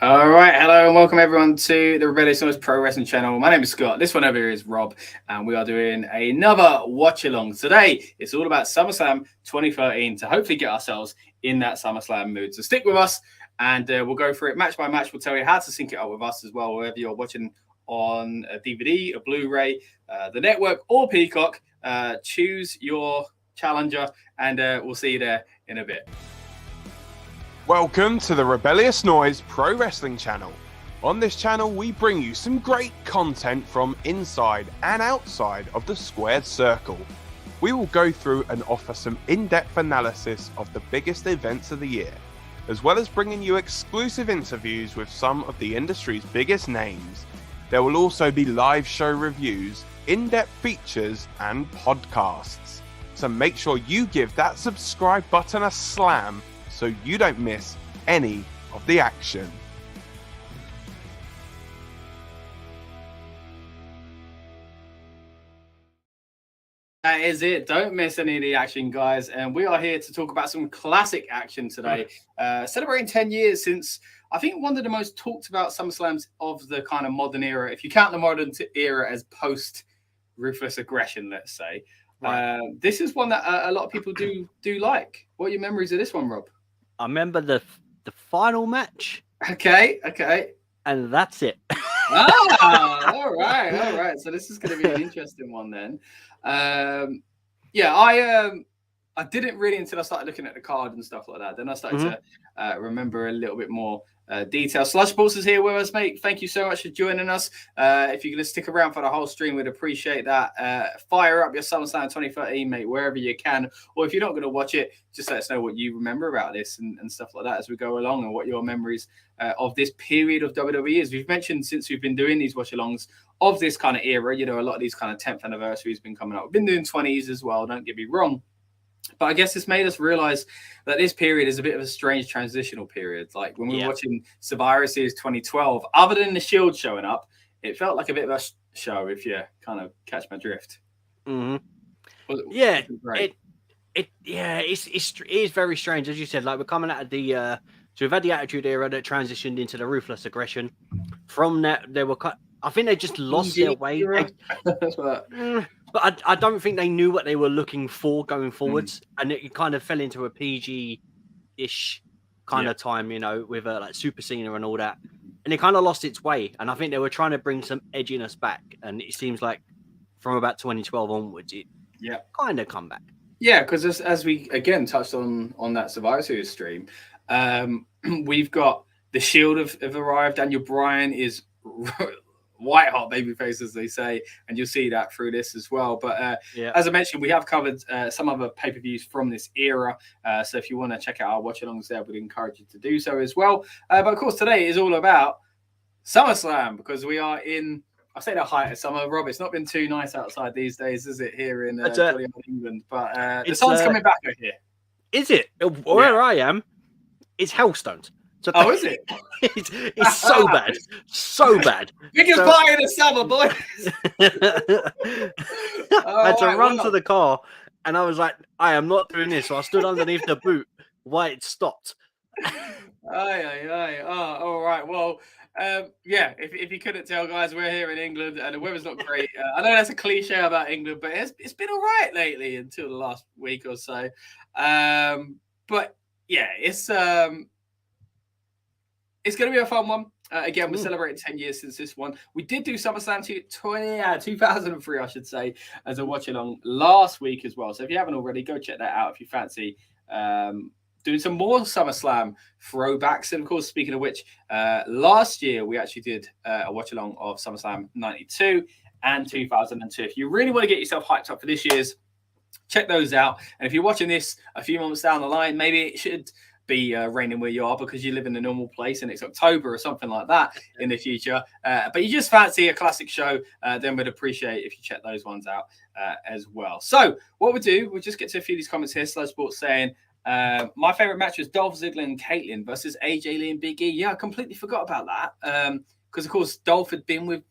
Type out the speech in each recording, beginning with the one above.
All right, hello and welcome everyone to the Rebellious Noise Pro Wrestling channel. My name is Scott. This one over here is Rob, and we are doing another watch along. Today, it's all about SummerSlam 2013 to hopefully get ourselves in that SummerSlam mood. So stick with us, and we'll go through it match by match. We'll tell you how to sync it up with us as well, whether you're watching on a DVD, a Blu-ray, the network, or Peacock. Choose your challenger, and we'll see you there in a bit. Welcome to the Rebellious Noise Pro Wrestling channel. On this channel, we bring you some great content from inside and outside of the squared circle. We will go through and offer some in-depth analysis of the biggest events of the year, as well as bringing you exclusive interviews with some of the industry's biggest names. There will also be live show reviews, in-depth features, and podcasts. So make sure you give that subscribe button a slam so you don't miss any of the action. That is it. Don't miss any of the action, guys. And we are here to talk about some classic action today. Celebrating 10 years since, I think, one of the most talked about SummerSlams of the kind of modern era. If you count the modern era as post-Ruthless Aggression, let's say. Right. This is one that a lot of people do like. What are your memories of this one, Rob? I remember the final match. Okay. And that's it. All right. So this is going to be an interesting one then. I didn't really until I started looking at the card and stuff like that. Then I started to remember a little bit more detail. Slush Sports is here with us, mate. Thank you so much for joining us. If you're going to stick around for the whole stream, we'd appreciate that. Fire up your SummerSlam 2013, mate, wherever you can. Or if you're not going to watch it, just let us know what you remember about this and stuff like that as we go along, and what your memories of this period of WWE is. We've mentioned since we've been doing these watch-alongs of this kind of era, you know, a lot of these kind of 10th anniversaries been coming up. We've been doing 20s as well, don't get me wrong. But I guess it's made us realize that this period is a bit of a strange transitional period. Like when we were watching Survivor Series 2012, other than the Shield showing up, it felt like a bit of a show, if you kind of catch my drift. Mm-hmm. It is very strange, as you said. Like we're coming out of the so we've had the Attitude Era that transitioned into the Ruthless Aggression. From that, they were I think they just lost their way. But I don't think they knew what they were looking for going forwards, and it kind of fell into a PG-ish kind of time, you know, with like Super Cena and all that, and it kind of lost its way. And I think they were trying to bring some edginess back, and it seems like from about 2012 onwards, it kind of come back. Yeah, because as we again touched on that Survivor Series stream, we've got the Shield have arrived. Daniel Bryan is white hot babyface, as they say, and you'll see that through this as well. But as I mentioned, we have covered some other pay-per-views from this era. So if you want to check out our watch-alongs there, we'd encourage you to do so as well. But of course, today is all about SummerSlam, because we are in, I say the height of summer. Rob, it's not been too nice outside these days, is it, here in England? But the sun's coming back over here. Is it? Where I am, it's Hellstones. So is it? It's so bad. So bad. Biggest party in the summer, boys. I had to run to the car, and I was like, I am not doing this. So I stood underneath the boot while it stopped. All right. Well, if you couldn't tell, guys, we're here in England, and the weather's not great. I know that's a cliche about England, but it's been all right lately until the last week or so. But yeah, it's going to be a fun one. Again, we're celebrating 10 years since this one. We did do SummerSlam 2003, I should say, as a watch-along last week as well. So if you haven't already, go check that out if you fancy doing some more SummerSlam throwbacks. And, of course, speaking of which, last year we actually did a watch-along of SummerSlam 92 and 2002. If you really want to get yourself hyped up for this year's, check those out. And if you're watching this a few months down the line, maybe it should be raining where you are because you live in a normal place and it's October or something like that in the future. But you just fancy a classic show, then we'd appreciate if you check those ones out as well. So what we'll do, we'll just get to a few of these comments here. Sludge Sports saying, my favorite match was Dolph Ziggler and Caitlyn versus AJ Lee and Big E. Yeah, I completely forgot about that. Because, of course, Dolph had been with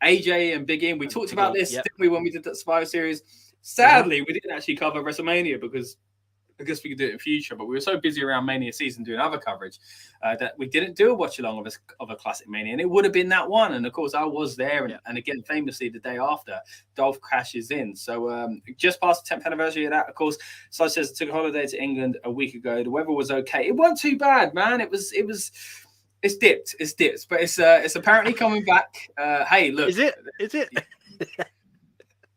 AJ and Big E. And we talked about this, didn't we, when we did that Survivor Series? Sadly, we didn't actually cover WrestleMania because I guess we could do it in future, but we were so busy around Mania season doing other coverage that we didn't do a watch along of a classic Mania, and it would have been that one. And of course, I was there, and again, famously, the day after, Dolph cashes in. So just past the 10th anniversary of that, of course. So says took a holiday to England a week ago. The weather was okay. It wasn't too bad, man. It's dipped, but it's apparently coming back. Hey, look, is it?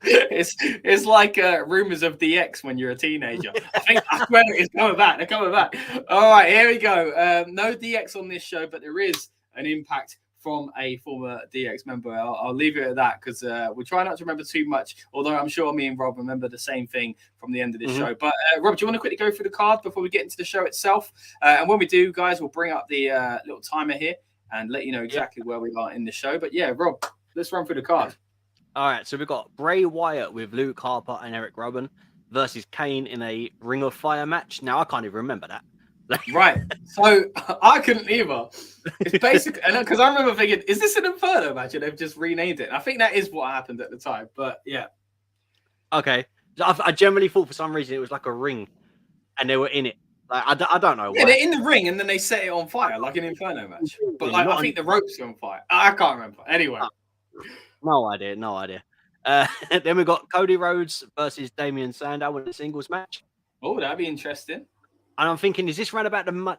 It's like rumors of DX when you're a teenager. I swear it's coming back. They're coming back. All right, here we go. No DX on this show, but there is an impact from a former DX member. I'll leave it at that because we try not to remember too much, although I'm sure me and Rob remember the same thing from the end of this show. But Rob, do you want to quickly go through the card before we get into the show itself? And when we do, guys, we'll bring up the little timer here and let you know exactly where we are in the show. But yeah, Rob, let's run through the card. All right, so we've got Bray Wyatt with Luke Harper and Erick Rowan versus Kane in a Ring of Fire match. Now, I can't even remember that. Right. So I couldn't either. It's basically, because I remember thinking, is this an Inferno match? And they've just renamed it. And I think that is what happened at the time. But yeah. Okay. I generally thought for some reason it was like a ring and they were in it. Like, I don't know. Yeah, they're in the ring and then they set it on fire like an Inferno match. But like, I think the ropes are on fire. I can't remember. Anyway. No idea. Then we've got Cody Rhodes versus Damien Sandow in a singles match. Oh, that'd be interesting. And I'm thinking, is this round about the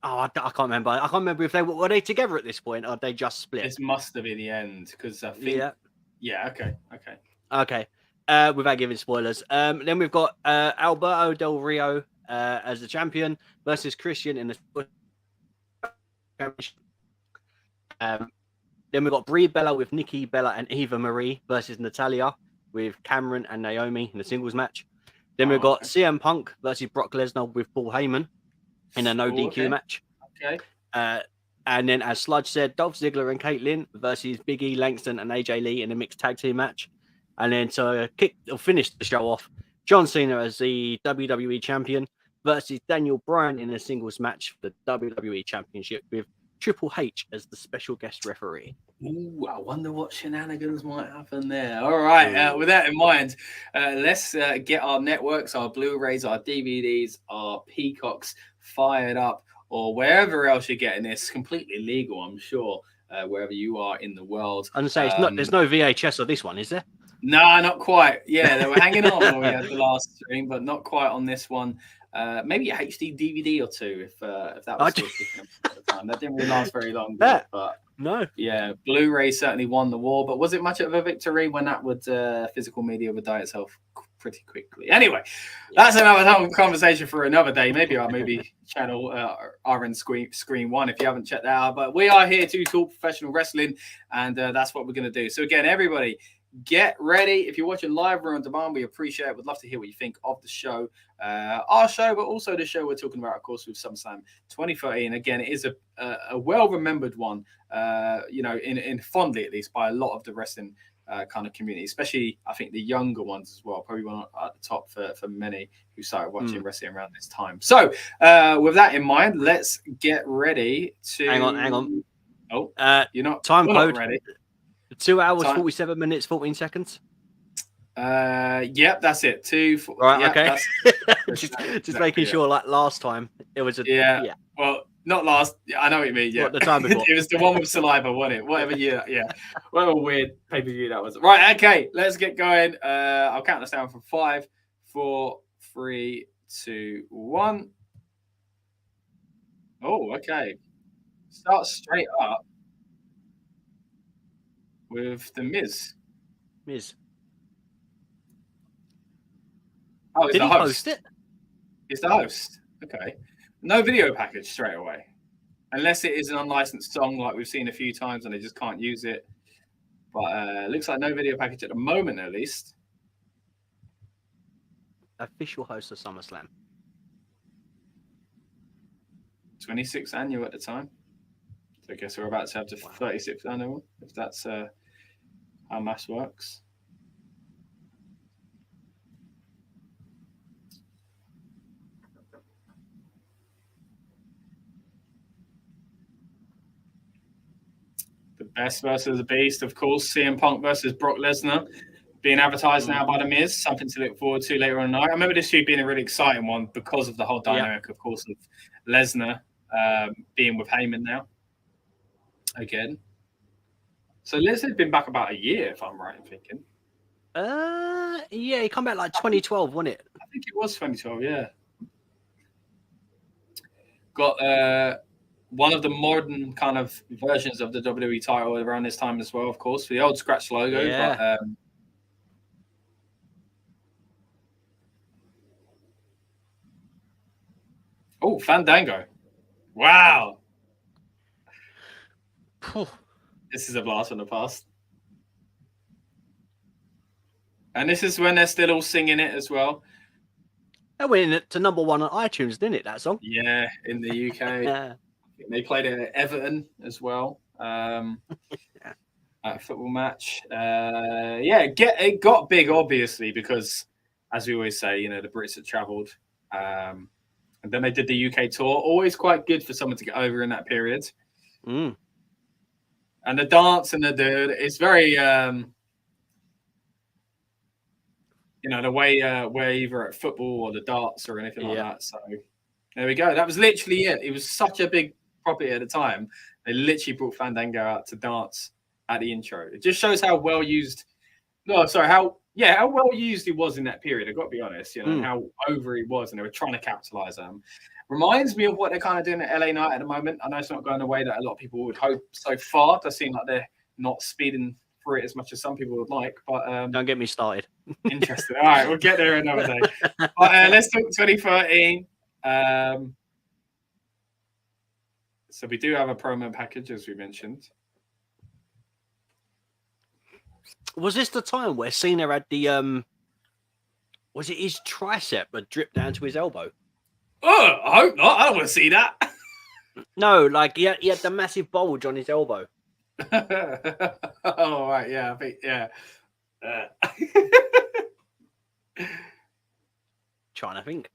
I can't remember. I can't remember if were they together at this point or they just split. This must have been the end because I think. Yeah. Okay. Without giving spoilers. Then we've got Alberto Del Rio as the champion versus Christian in the championship. Then we've got Brie Bella with Nikki Bella and Eva Marie versus Natalya with Cameron and Naomi in a singles match. Then we've got CM Punk versus Brock Lesnar with Paul Heyman in a no DQ match. Okay. And then, as Sludge said, Dolph Ziggler and Caitlyn versus Big E, Langston, and AJ Lee in a mixed tag team match. And then to finish the show off, John Cena as the WWE champion versus Daniel Bryan in a singles match for the WWE Championship with Triple H as the special guest referee. Ooh, I wonder what shenanigans might happen there. All right, with that in mind, let's get our networks, our Blu-rays, our DVDs, our Peacocks fired up, or wherever else you're getting this. Completely legal, I'm sure, wherever you are in the world. I'm say there's no VHS of this one, is there? No, not quite. Yeah, they were hanging on when we had the last stream, but not quite on this one. Maybe a HD DVD or two, if that was still kicking at the time. That didn't really last very long, but no. Yeah, Blu-ray certainly won the war, but was it much of a victory when that would physical media would die itself pretty quickly? Anyway, that's another conversation for another day. Maybe our movie channel, RN Screen 1, if you haven't checked that out. But we are here to talk professional wrestling, and that's what we're going to do. So again, everybody, get ready. If you're watching live or on demand, we appreciate it. We'd love to hear what you think of the show, our show, but also the show we're talking about, of course, with SummerSlam 2013. Again, it is a well-remembered one, in fondly at least by a lot of the wrestling kind of community, especially I think the younger ones as well. Probably one at the top for many who started watching wrestling around this time. So with that in mind, let's get ready to. Hang on. Oh, you're not time code ready. 2 hours, 47 minutes, 14 seconds. Yep, that's it. 2. Right, yep, okay. just making sure. Like last time, it was a Well, not last. I know what you mean. Yeah, what, the time before. It was the one with saliva, wasn't it? Whatever year. Yeah, whatever weird pay-per-view that was. Right. Okay, let's get going. I'll count us down from 5, 4, 3, 2, 1. Oh, okay. Start straight up with the Miz. Oh, it's Did the he host. post it? It's the host. Okay. No video package straight away. Unless it is an unlicensed song like we've seen a few times and they just can't use it. But looks like no video package at the moment, at least. Official host of SummerSlam. 26th annual at the time. So I guess we're about to have the 36th annual, if that's how maths works. The best versus the beast, of course. CM Punk versus Brock Lesnar. being advertised now by The Miz, something to look forward to later on tonight. I remember this feud being a really exciting one because of the whole dynamic, of course, of Lesnar being with Heyman now. Again. So Lesnar's been back about a year, if I'm right in thinking. Yeah, he come back like 2012, wasn't it? I think it was 2012, yeah. Got one of the modern kind of versions of the WWE title around this time as well, of course, for the old scratch logo. Yeah. But, Fandango. Wow. This is a blast from the past. And this is when they're still all singing it as well. That went to number 1 on iTunes, didn't it, that song? Yeah, in the UK. They played it at Everton as well. At a football match. It got big, obviously, because, as we always say, the Brits had travelled. And then they did the UK tour. Always quite good for someone to get over in that period. Mm. And the dance and the dude, it's very... the way we're either at football or the darts or anything like that. So there we go. That was literally it. It was such a big property at the time. They literally brought Fandango out to dance at the intro. It just shows how well used. How well used he was in that period. I've got to be honest. And how over he was, and they were trying to capitalize on him. Reminds me of what they're kind of doing at LA Knight at the moment. I know it's not going the way that a lot of people would hope so far. It does seem like they're not speeding through it as much as some people would like. But don't get me started. Interesting. All right, we'll get there another day. But let's talk 2013. So we do have a promo package, as we mentioned. Was this the time where Cena had the was it his tricep that dripped down to his elbow? Oh, I hope not. I don't want to see that. No, like he had the massive bulge on his elbow. Oh, right, yeah, I think, yeah. Trying to think.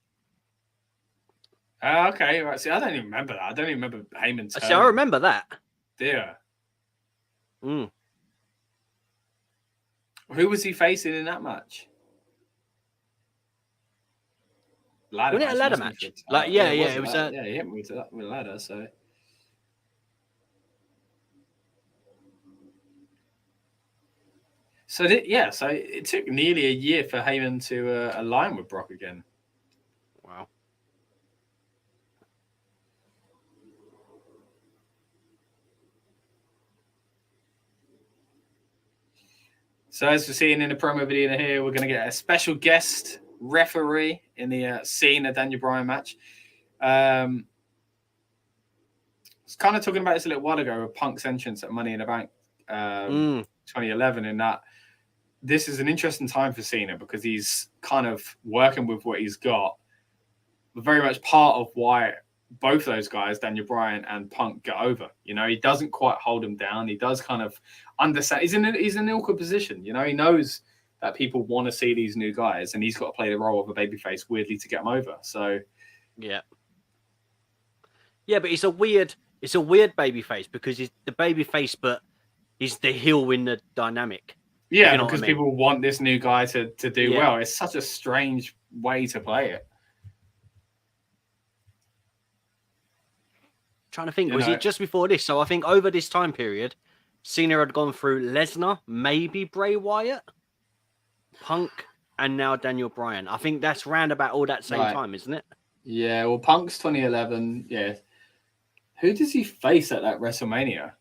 Okay, right. See, I don't even remember that. I don't even remember Heyman's. See, I remember that. Dear. Mm. Who was he facing in that match? Wasn't it a ladder match? It was he hit me with a ladder, so. So it took nearly a year for Heyman to align with Brock again. Wow. So as we're seeing in the promo video here, we're going to get a special guest referee in the Cena Daniel Bryan match. I was kind of talking about this a little while ago with Punk's entrance at Money in the Bank 2011, in that this is an interesting time for Cena because he's kind of working with what he's got, but very much part of why both those guys, Daniel Bryan and Punk, get over. He doesn't quite hold him down. He does kind of understand. He's in an awkward position. He knows that people want to see these new guys, and he's got to play the role of a babyface weirdly to get them over. So, yeah, but it's a weird babyface because he's the babyface, but he's the heel in the dynamic. Yeah, because people want this new guy to do well. It's such a strange way to play it. Trying to think, was it just before this? So I think over this time period, Cena had gone through Lesnar, maybe Bray Wyatt, Punk, and now Daniel Bryan. I think that's round about all that same time, isn't it? Yeah, well, Punk's 2011. Yeah. Who does he face at that WrestleMania?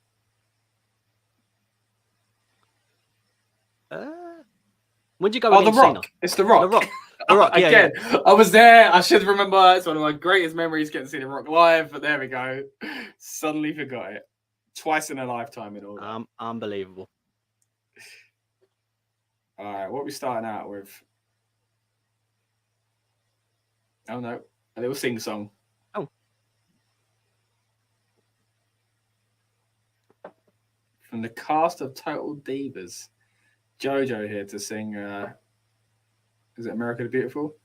When did you go? Oh, The Rock. Cena? It's The Rock. The Rock. The Rock. Again, I was there. I should remember. It's one of my greatest memories getting to see The Rock live. But there we go. Suddenly forgot it. Twice in a lifetime and all. Unbelievable. All right, what are we starting out with? Oh no, a little sing song. Oh. From the cast of Total Divas. JoJo here to sing, is it America the Beautiful?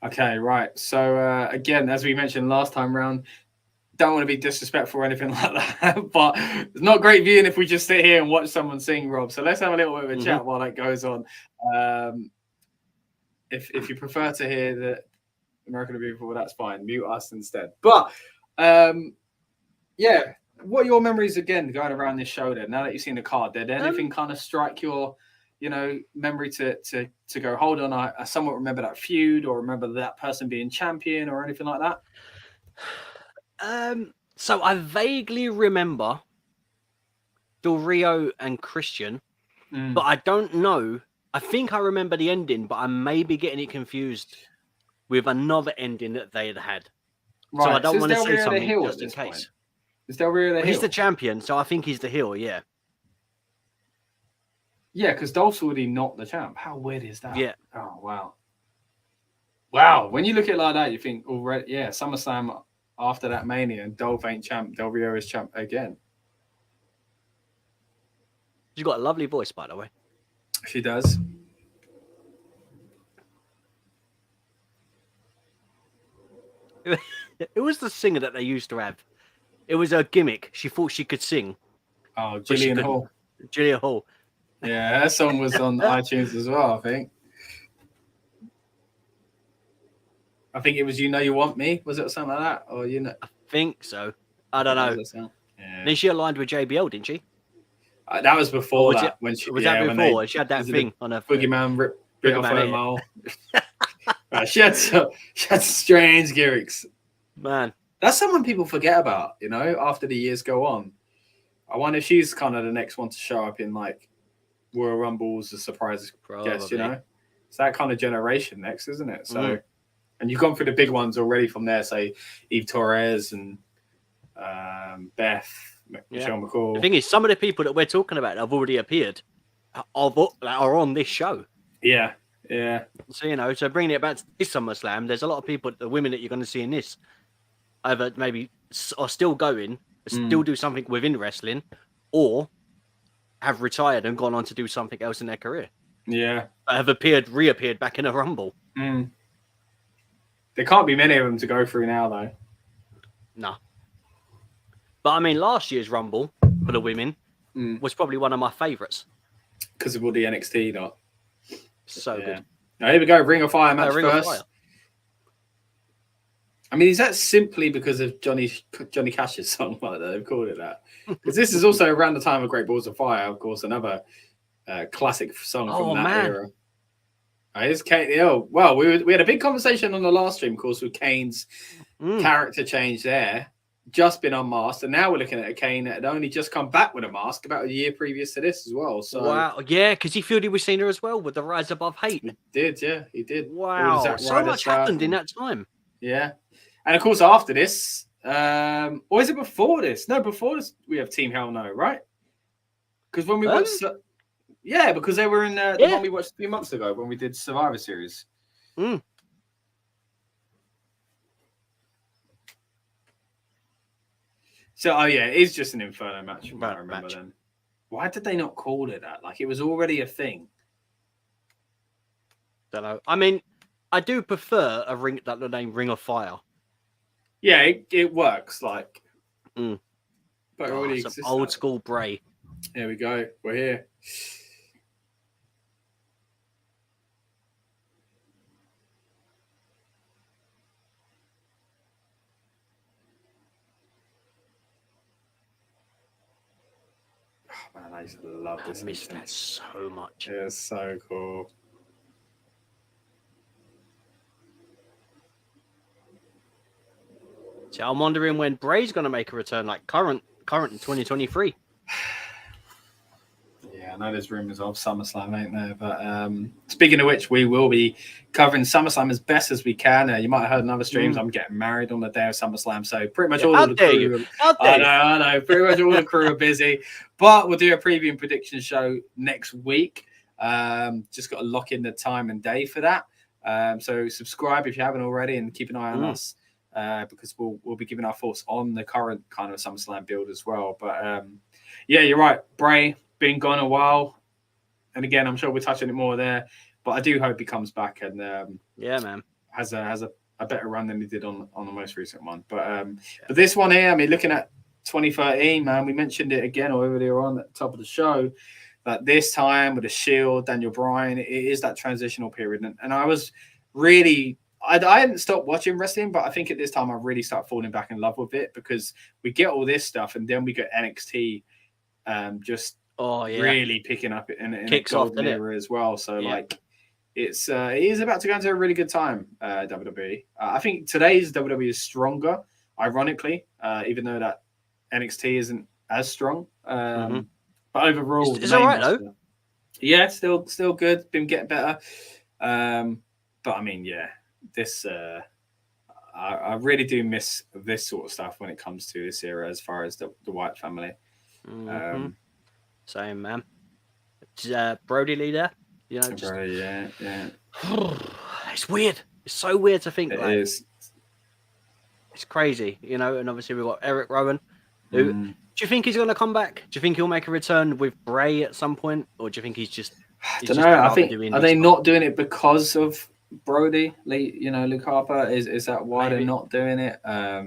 Okay, right. So again, as we mentioned last time round, don't want to be disrespectful or anything like that, but it's not great viewing if we just sit here and watch someone sing, Rob. So let's have a little bit of a chat while that goes on. If you prefer to hear the American the Beautiful, that's fine. Mute us instead. But yeah, what are your memories again going around this show then? Now that you've seen the card, did anything kind of strike your, memory to go, hold on, I somewhat remember that feud or remember that person being champion or anything like that? So I vaguely remember Del Rio and Christian, but I don't know. I think I remember the ending, but I may be getting it confused with another ending that they had. Right. So I don't want to say something just in case. Is Del Rio the heel? He's the champion, so I think he's the heel, yeah. Yeah, because Dolph's already not the champ. How weird is that? Yeah. Oh, wow. Wow. When you look at it like that, you think, already, yeah, SummerSlam after that Mania and Dolph ain't champ, Del Rio is champ again. She's got a lovely voice, by the way. She does. It was the singer that they used to have. It was a gimmick. She thought she could sing. Oh, Jillian Hall. Jillian Hall. Yeah, her song was on iTunes as well, I think. I think it was You Know You Want Me. Was it something like that? Or I think so. I don't know. Yeah. Then she aligned with JBL, didn't she? That was before that. That before? She had that thing on her Boogeyman bit off her mole. She had some strange gimmicks. Man. That's someone people forget about, after the years go on. I wonder if she's kind of the next one to show up in like Royal Rumbles, a surprise guest, It's that kind of generation next, isn't it? So, and you've gone through the big ones already from there, say Eve Torres and Beth, Michelle McCall. The thing is, some of the people that we're talking about have already appeared are on this show. Yeah, yeah. So, so bringing it back to this SummerSlam, there's a lot of people, the women that you're going to see in this, either maybe are still going, still do something within wrestling, or have retired and gone on to do something else in their career. Yeah. Have reappeared back in a Rumble. There can't be many of them to go through now, though. No. But I mean, last year's Rumble for the women was probably one of my favourites. Because of all the NXT, not. So good. Now, here we go. Ring of Fire match first. I mean, is that simply because of Johnny Cash's song? Like they've called it that? Because this is also around the time of Great Balls of Fire, of course, another classic song from that era. Here's Kane. Oh, well, we had a big conversation on the last stream, of course, with Kane's character change there. Just been unmasked, and now we're looking at a Kane that had only just come back with a mask about a year previous to this as well. So wow, yeah, because he feuded with Cena as well with the Rise Above Hate. He did, yeah, he did. Wow, so much happened in that time. Yeah, and of course after this, or is it before this? No, before this we have Team Hell No, right? Because when we watched, because they were in the one we watched a few months ago when we did Survivor Series. So, it's just an Inferno match. I remember then. Why did they not call it that? Like, it was already a thing. Don't know. I mean, I do prefer the name Ring of Fire. Yeah, it works. Like, but it already exists. Old school Bray. Here we go. We're here. Man, I used to love this. I miss that so much. Yeah, it's so cool. So I'm wondering when Bray's going to make a return, like current in 2023. Yeah, I know there's rumors of SummerSlam, ain't there? But speaking of which, we will be covering SummerSlam as best as we can. You might have heard in other streams, I'm getting married on the day of SummerSlam, so pretty much all of the crew. I know. Pretty much all the crew are busy, but we'll do a preview and prediction show next week. Just got to lock in the time and day for that. So subscribe if you haven't already, and keep an eye on us because we'll be giving our thoughts on the current kind of SummerSlam build as well. But yeah, you're right, Bray. Been gone a while, and again, I'm sure we're touching it more there. But I do hope he comes back and yeah, man, has a better run than he did on the most recent one. But this one here, I mean, looking at 2013, man, we mentioned it again earlier on at the top of the show, that this time with the Shield, Daniel Bryan, it is that transitional period. And I was really, I hadn't stopped watching wrestling, but I think at this time I really started falling back in love with it, because we get all this stuff and then we get NXT just really picking up in a golden era as well. So like it is about to go into a really good time, WWE. I think today's WWE is stronger, ironically, even though that NXT isn't as strong. But overall, it's all right though. Yeah, still good. Been getting better. But I mean, this I really do miss this sort of stuff when it comes to this era, as far as the Wyatt family. Same, man. Brody leader, you know. Brody, yeah. It's weird. It's so weird to think. It is. It's crazy, you know. And obviously we've got Erick Rowan. Who do you think he's going to come back? Do you think he'll make a return with Bray at some point, or do you think he's just? I don't know. I think are they not doing it because of Brody? Luke Harper. Is that why they're not doing it? I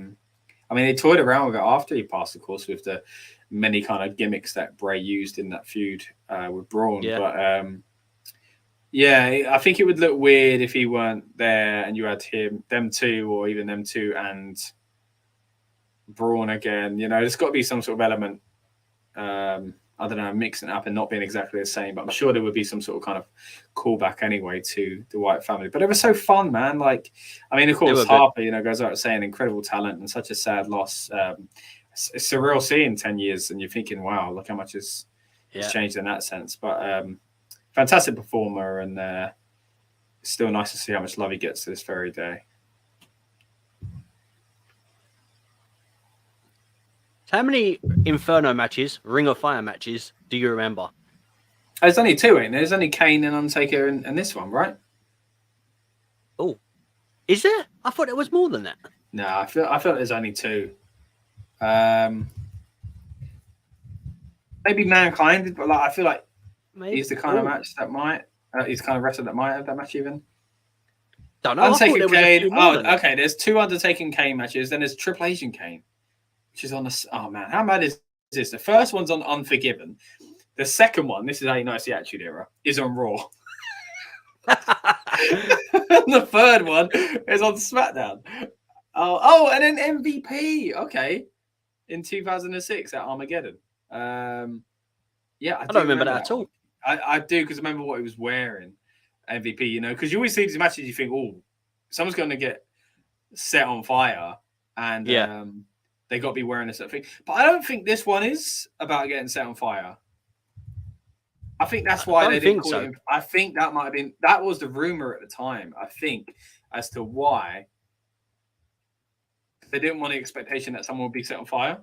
mean, they toyed around with it after he passed, of course, with the many kind of gimmicks that Bray used in that feud with Braun. Yeah. But I think it would look weird if he weren't there and you had them two, or even them two and Braun again. You know, there's got to be some sort of element. I don't know, mixing it up and not being exactly the same, but I'm sure there would be some sort of kind of callback anyway to the Wyatt family. But it was so fun, man. Like, I mean, of course, Harper, goes out saying incredible talent and such a sad loss. It's surreal seeing 10 years and you're thinking, wow, look how much has changed in that sense. But fantastic performer, and it's still nice to see how much love he gets to this very day. How many Inferno matches, Ring of Fire matches, do you remember? There's only two, ain't there? There's only Kane and Undertaker in this one, right? Oh, is there? I thought it was more than that. No, I feel there's only two. Maybe Mankind, but I feel like he's the kind of match that might. He's the kind of wrestler that might have that match even. Don't know. Undertaker Kane. Okay. There's two Undertaker and Kane matches. Then there's Triple H and Kane, which is on the. Oh man, how mad is this? The first one's on Unforgiven. The second one, this is how you know it's the Attitude Era, is on Raw. The third one is on SmackDown. Oh, and then MVP. Okay, in 2006 at Armageddon. I don't remember that at all. I do, because I remember what he was wearing. MVP, because you always see these matches, you think, oh, someone's going to get set on fire, and they got to be wearing a certain thing. But I don't think this one is about getting set on fire. I think that's why they didn't call it. I think that might have been, that was the rumor at the time, I think, as to why they didn't want the expectation that someone would be set on fire.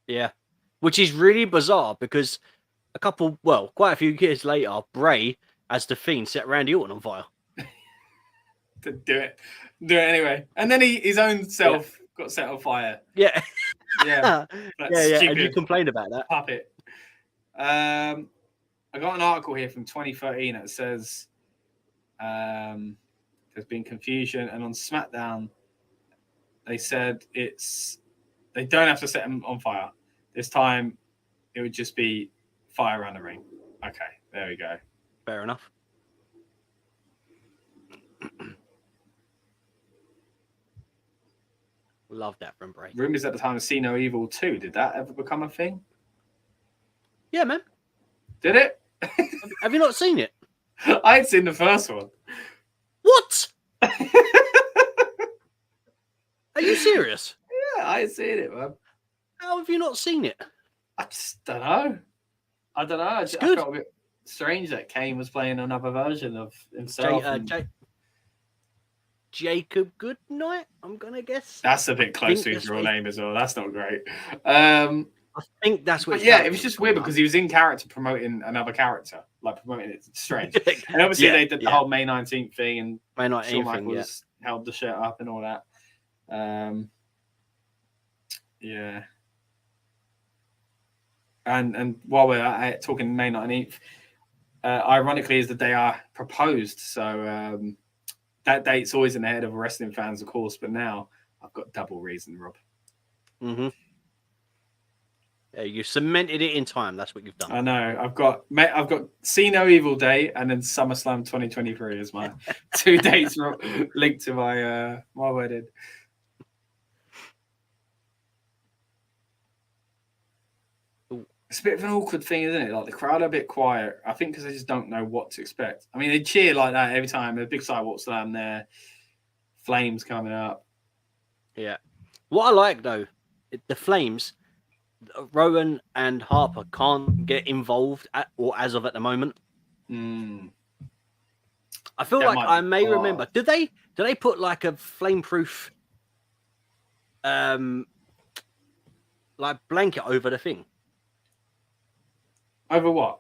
Yeah, which is really bizarre, because quite a few years later, Bray, as the Fiend, set Randy Orton on fire. To do it anyway, and then his own self got set on fire. Yeah. Yeah. And you complained about that. Puppet. I got an article here from 2013 that says there's been confusion, and on SmackDown they said they don't have to set him on fire. This time it would just be fire around the ring. Okay, there we go. Fair enough. Love that from Bray. Rumors at the time of See No Evil 2. Did that ever become a thing? Yeah, man. Did it? Have you not seen it? I had seen the first one. What? Are you serious? Yeah, I had seen it, man. How have you not seen it? I just don't know. I felt a bit strange that Kane was playing another version of himself. Jacob Goodnight, I'm going to guess. That's a bit close to his real name as well. That's not great. I think that's what. Yeah, it was just weird because he was in character promoting another character, like promoting it. It's strange. And obviously they did the whole May 19th thing, and May 19th Shawn Michaels held the shirt up and all that. Yeah. And while we're talking May 19th, ironically, is the day I proposed. So that date's always in the head of wrestling fans, of course. But now I've got double reason, Rob. Mm-hmm. Yeah, you cemented it in time. That's what you've done. I know. I've got See No Evil Day and then SummerSlam 2023 as my 2 dates linked to my my wedding. It's a bit of an awkward thing, isn't it? Like the crowd are a bit quiet. I think because they just don't know what to expect. I mean, they cheer like that every time. There's a big sidewalk slam there, flames coming up. Yeah. What I like though, the flames. Rowan and Harper can't get involved at the moment. Mm. I feel like I may remember. Did they put like a flame-proof like blanket over the thing? Over what?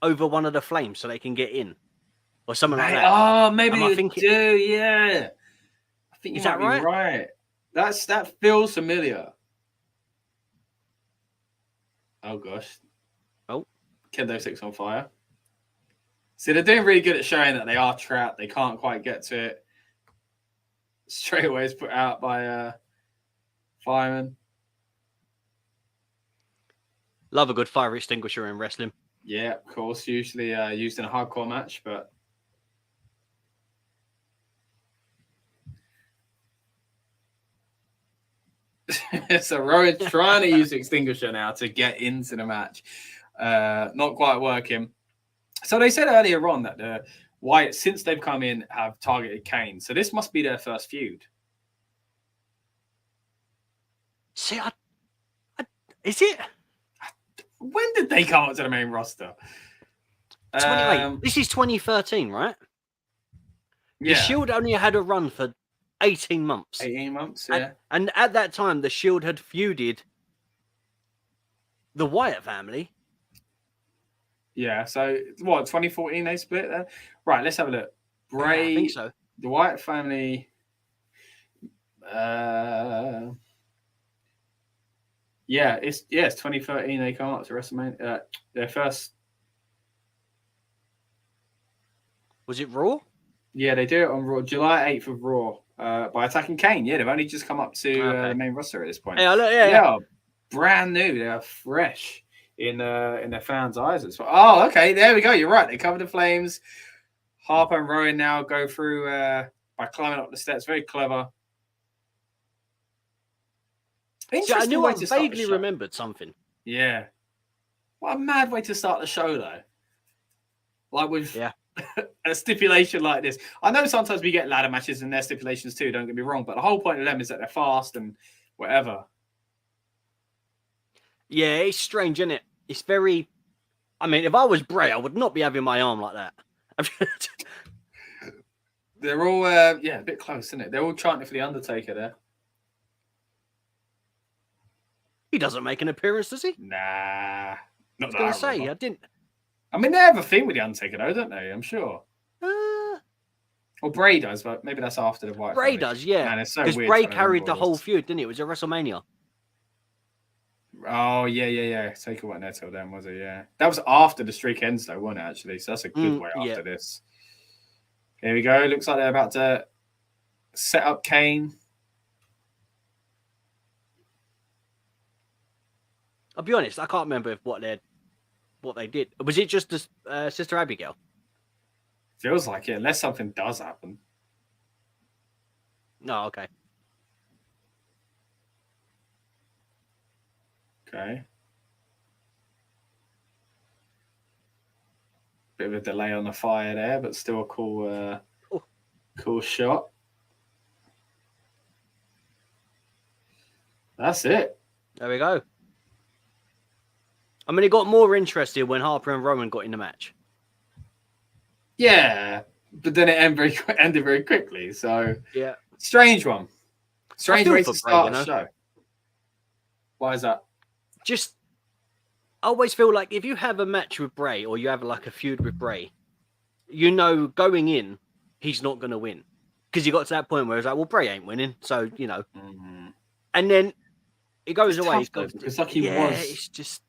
Over one of the flames so they can get in. Or something like that. Oh, maybe they do, yeah. I think you might be right. That feels familiar. Oh gosh. Oh. Kendo 6 on fire. See, they're doing really good at showing that they are trapped. They can't quite get to it. Straight away is put out by fireman. Love a good fire extinguisher in wrestling. Yeah, of course. Usually used in a hardcore match, but so Rowan's trying to use the extinguisher now to get into the match. Not quite working. So they said earlier on that Wyatt, since they've come in, have targeted Kane. So this must be their first feud. See, is it? When did they come up to the main roster? 28. This is 2013, right? Yeah. The Shield only had a run for 18 months. 18 months, yeah. And at that time, the Shield had feuded the Wyatt family. Yeah, so what, 2014 they split then? Right, let's have a look. Bray, I think so. The Wyatt family. It's 2013 they come up to WrestleMania. Their first. Was it Raw? Yeah, they do it on Raw, July 8th of Raw, by attacking Kane. Yeah, they've only just come up to the main roster at this point. Yeah. Brand new. They are fresh in their fans' eyes as well. Oh, okay, there we go. You're right. They cover the flames. Harper and Rowan now go through by climbing up the steps. Very clever. I knew I vaguely remembered something. Yeah. What a mad way to start the show, though. Like with a stipulation like this. I know sometimes we get ladder matches and their stipulations too, don't get me wrong, but the whole point of them is that they're fast and whatever. Yeah, it's strange, isn't it? It's very... I mean, if I was Bray, I would not be having my arm like that. They're all, a bit close, isn't it? They're all chanting for the Undertaker there. He doesn't make an appearance, does he? Nah. Not I was going to say, I didn't... I mean, they have a thing with the Undertaker, though, don't they? I'm sure. Or Bray does, but maybe that's after the Wyatt Bray family. does, yeah. Man, it's so because weird. Bray carried the whole feud, didn't he? It was at WrestleMania. Oh, yeah. Taker wasn't there till then, was it? Yeah. That was after the streak ends, though, wasn't it, actually? So that's a good way after this. Here we go. Looks like they're about to set up Kane. I'll be honest, I can't remember what they did. Was it just Sister Abigail? Feels like it, unless something does happen. No, okay. Okay. Bit of a delay on the fire there, but still a cool shot. That's it. There we go. I mean, it got more interesting when Harper and Rowan got in the match. Yeah, but then it ended very quickly. So yeah, strange one. Strange way to start the show. Why is that? Just, I always feel like if you have a match with Bray or you have like a feud with Bray, you know, going in, he's not going to win. Because you got to that point where it's like, well, Bray ain't winning. So, you know. Mm-hmm. And then it goes away. It's like he was it's just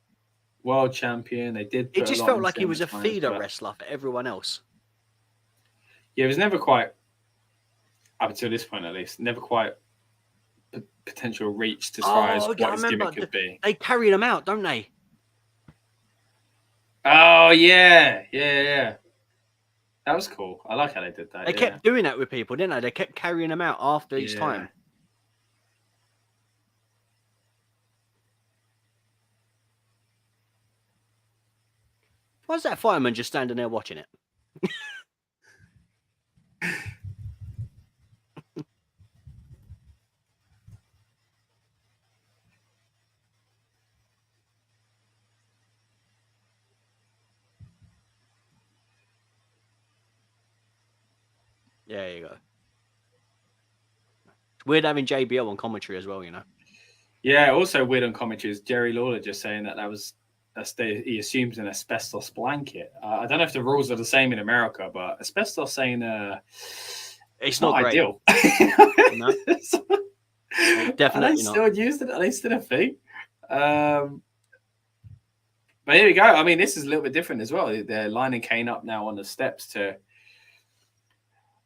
world champion. They did. It just felt like he was a feeder wrestler for everyone else. Yeah, it was never quite up until this point at least, never quite potential reached as far as what his gimmick could be. They carry them out, don't they? Oh yeah. That was cool. I like how they did that. They kept doing that with people, didn't they? They kept carrying them out after each time. Why's that fireman just standing there watching it? There you go. It's weird having JBL on commentary as well, you know. Yeah, also weird on commentary is Jerry Lawler just saying he assumes an asbestos blanket. I don't know if the rules are the same in America, but asbestos saying it's not ideal. No. Definitely not. Still used it? Are they still a thing? But here we go. I mean, this is a little bit different as well. They're lining Kane up now on the steps to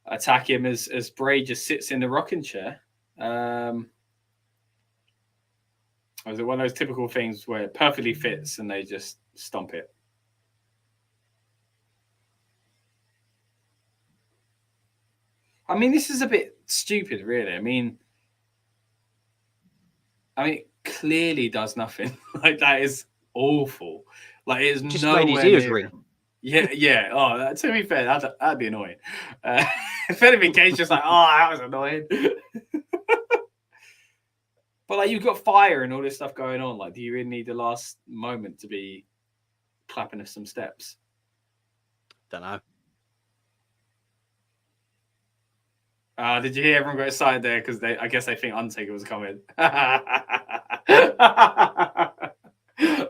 attack him as Bray just sits in the rocking chair. Was it one of those typical things where it perfectly fits and they just stomp it? I mean, this is a bit stupid, really. I mean, it clearly does nothing. Like, that is awful. Like, it is just made his ears ring. Yeah. Oh, to be fair, that'd be annoying. If anything, Kane's just like, oh, that was annoying. But like, you've got fire and all this stuff going on. Like, do you really need the last moment to be clapping us some steps? Don't know. Did you hear everyone got excited there? Because I guess they think Undertaker was coming.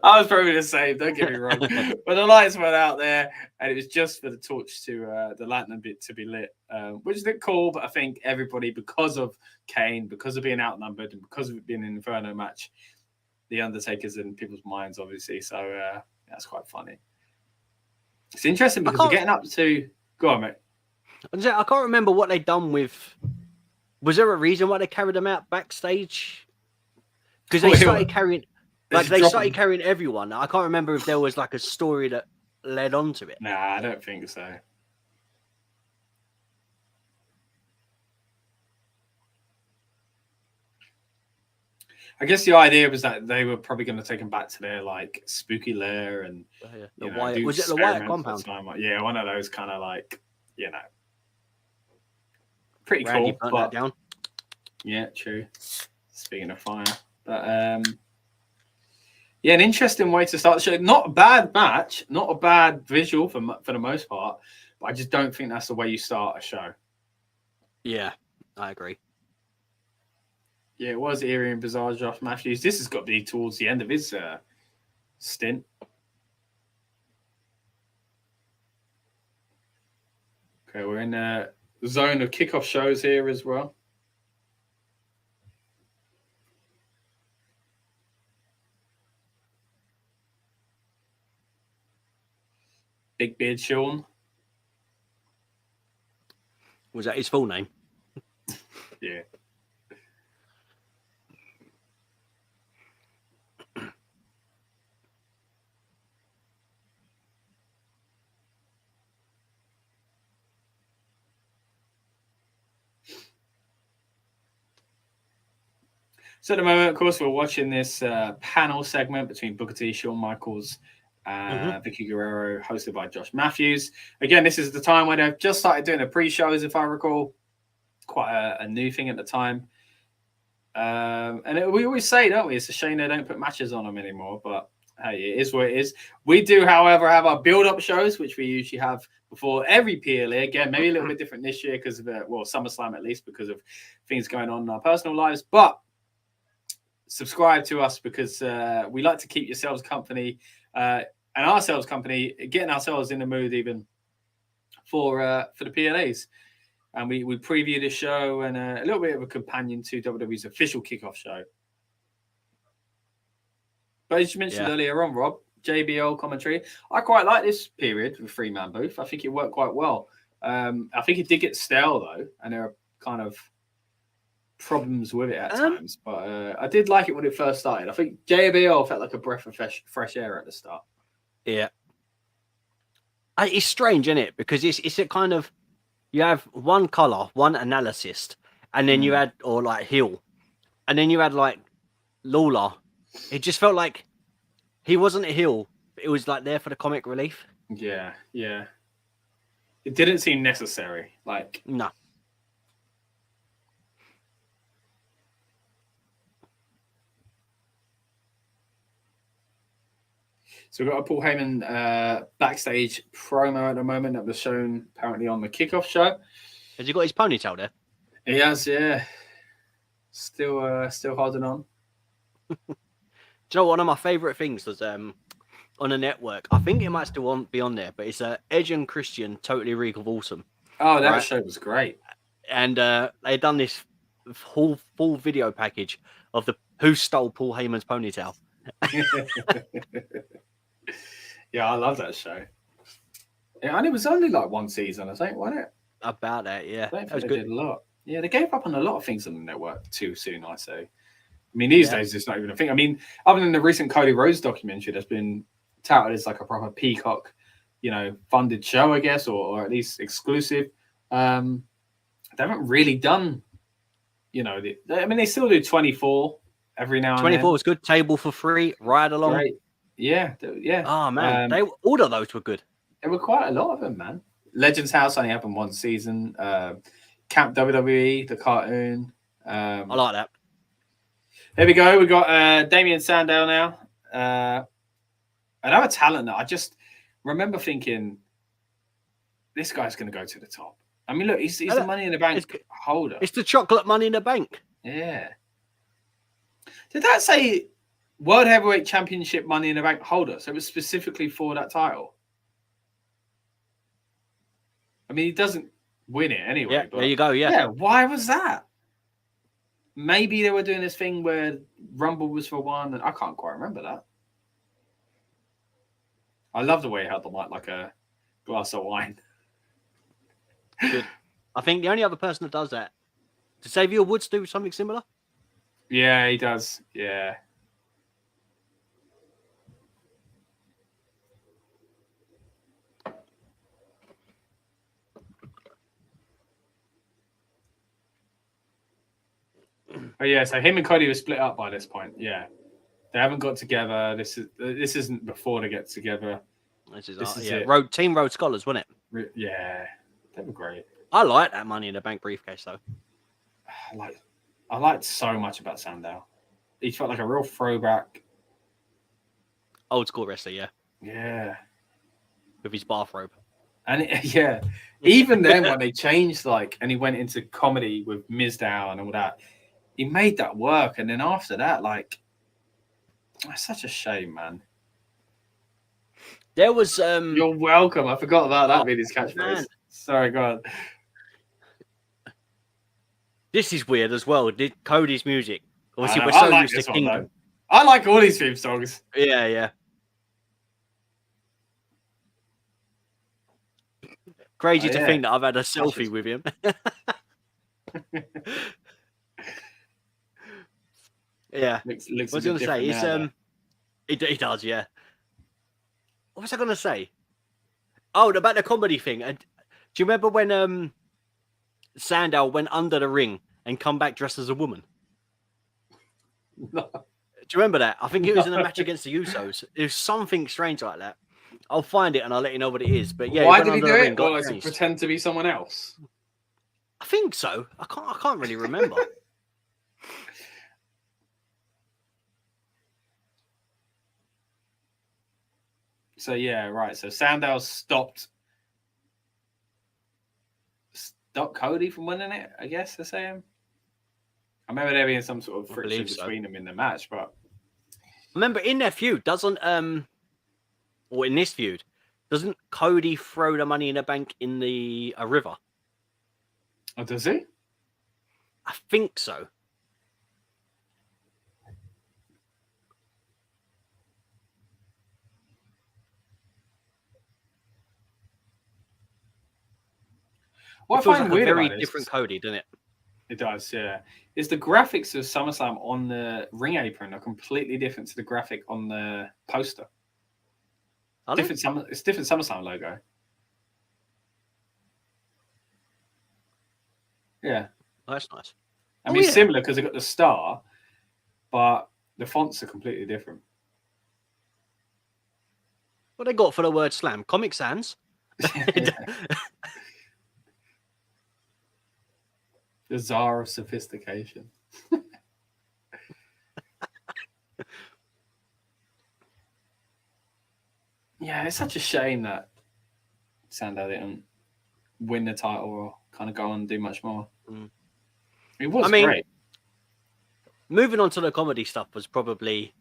I was probably the same, don't get me wrong. But the lights went out there, and it was just for the torch to the lantern bit to be lit, which is cool. But I think everybody, because of Kane, because of being outnumbered, and because of it being an Inferno match, the Undertaker's in people's minds, obviously. So that's quite funny. It's interesting because we're getting up to. Go on, mate. I can't remember what they'd done with. Was there a reason why they carried them out backstage? Because they started carrying. Like, they started carrying everyone. I can't remember if there was like a story that led on to it. Nah, I don't think so. I guess the idea was that they were probably going to take them back to their like spooky lair and the Wyatt. Was it the Wyatt compound? Yeah, one of those kind of like, pretty Randy cool. Burnt that down. Yeah, true. Speaking of fire, but yeah, an interesting way to start the show. Not a bad match, not a bad visual for the most part, but I just don't think that's the way you start a show. Yeah, I agree. Yeah, it was eerie and bizarre, Josh Matthews. This has got to be towards the end of his stint. Okay, we're in the zone of kickoff shows here as well. Big Beard Sean. Was that his full name? Yeah. So at the moment, of course, we're watching this panel segment between Booker T, Shawn Michaels, Vicky Guerrero, hosted by Josh Matthews. Again, this is the time when they've just started doing the pre-shows, if I recall. Quite a new thing at the time. We always say, don't we? It's a shame they don't put matches on them anymore, but hey, it is what it is. We do, however, have our build-up shows, which we usually have before every PLE. Again, maybe a little bit different this year because of, SummerSlam at least, because of things going on in our personal lives. But subscribe to us because we like to keep yourselves company and ourselves company, getting ourselves in the mood even for the PLAs. And we preview the show and a little bit of a companion to WWE's official kickoff show. But as you mentioned earlier on, Rob, JBL commentary. I quite like this period with three-man booth. I think it worked quite well. I think it did get stale, though, and there are kind of problems with it at times, but I did like it when it first started. I think JBL felt like a breath of fresh air at the start. Yeah. It's strange, isn't it? Because it's a kind of, you have one color, one analyst, and then you had, or like heel, and then you had like Lawler. It just felt like he wasn't a heel. It was like there for the comic relief. Yeah. It didn't seem necessary. Like, no. So we've got a Paul Heyman backstage promo at the moment that was shown apparently on the kickoff show. Has he got his ponytail there? He has, yeah. Still holding on. Do you know, one of my favourite things was on the network. I think it might still be on there, but it's Edge and Christian, Totally Reek of Awesome. Oh, that show was great. And they done this full video package of who stole Paul Heyman's ponytail. Yeah, I love that show. Yeah, and it was only like one season, I think, wasn't it? About that, yeah. That was they good. did a lot. Yeah, they gave up on a lot of things on the network too soon, I say. I mean, these days it's not even a thing. I mean, other than the recent Cody Rhodes documentary that's been touted as like a proper Peacock, funded show, I guess, or at least exclusive. They haven't really done, they still do 24 every now and 24 then. was good. Table for free, ride along. Great. Yeah. Oh man, all of those were good. There were quite a lot of them, man. Legends House only happened one season. Camp WWE, the cartoon. I like that. There we go. We got Damien Sandow now. Another talent that I just remember thinking, this guy's going to go to the top. I mean, look, he's the Money in the Bank holder. It's the chocolate Money in the Bank. Yeah. Did that say World Heavyweight Championship Money in the Bank holder? So it was specifically for that title. I mean, he doesn't win it anyway. Yeah, but there you go. Yeah, why was that? Maybe they were doing this thing where Rumble was for one, and I can't quite remember that. I love the way he held the mic like a glass of wine. Good. I think the only other person that does that, does Xavier Woods do something similar? Yeah, he does. Yeah. Oh yeah, so him and Cody were split up by this point. Yeah, they haven't got together. This isn't before they get together. This is it. Team Rhodes Scholars, wasn't it? Yeah, they were great. I like that Money in the Bank briefcase though. I liked so much about Sandow. He felt like a real throwback, old school wrestler. Yeah. Yeah. With his bathrobe. And even then when they changed and he went into comedy with Mizdow and all that. He made that work, and then after that, it's such a shame, man. There was You're welcome. I forgot about that being his catchphrase. Man. Sorry, go on. This is weird as well. Cody's music. Obviously, we're so used to Kingdom. I like all these theme songs. Yeah. Crazy to think that I've had a selfie with him. Yeah. Looks what was I going to say? He does, yeah. What was I going to say? Oh, about the comedy thing. Do you remember when Sandow went under the ring and come back dressed as a woman? No. Do you remember that? I think it was in a match against the Usos. It was something strange like that. I'll find it and I'll let you know what it is. But yeah, why did he do it? Or to pretend to be someone else? I think so. I can't really remember. So yeah, right. So Sandow stopped Cody from winning it, I guess they're saying. I remember there being some sort of friction between them in the match, but remember in their feud, or in this feud, doesn't Cody throw the Money in the Bank in the river? Oh, does he? I think so. What I find weird very about different Cody, doesn't it? It does, yeah. Is the graphics of SummerSlam on the ring apron are completely different to the graphic on the poster? It's different SummerSlam logo. Yeah. Oh, that's nice. I mean, similar because they've got the star, but the fonts are completely different. What they got for the word slam? Comic Sans? The czar of sophistication. Yeah, it's such a shame that Sandow didn't win the title or kind of go on and do much more. It was great. Moving on to the comedy stuff was probably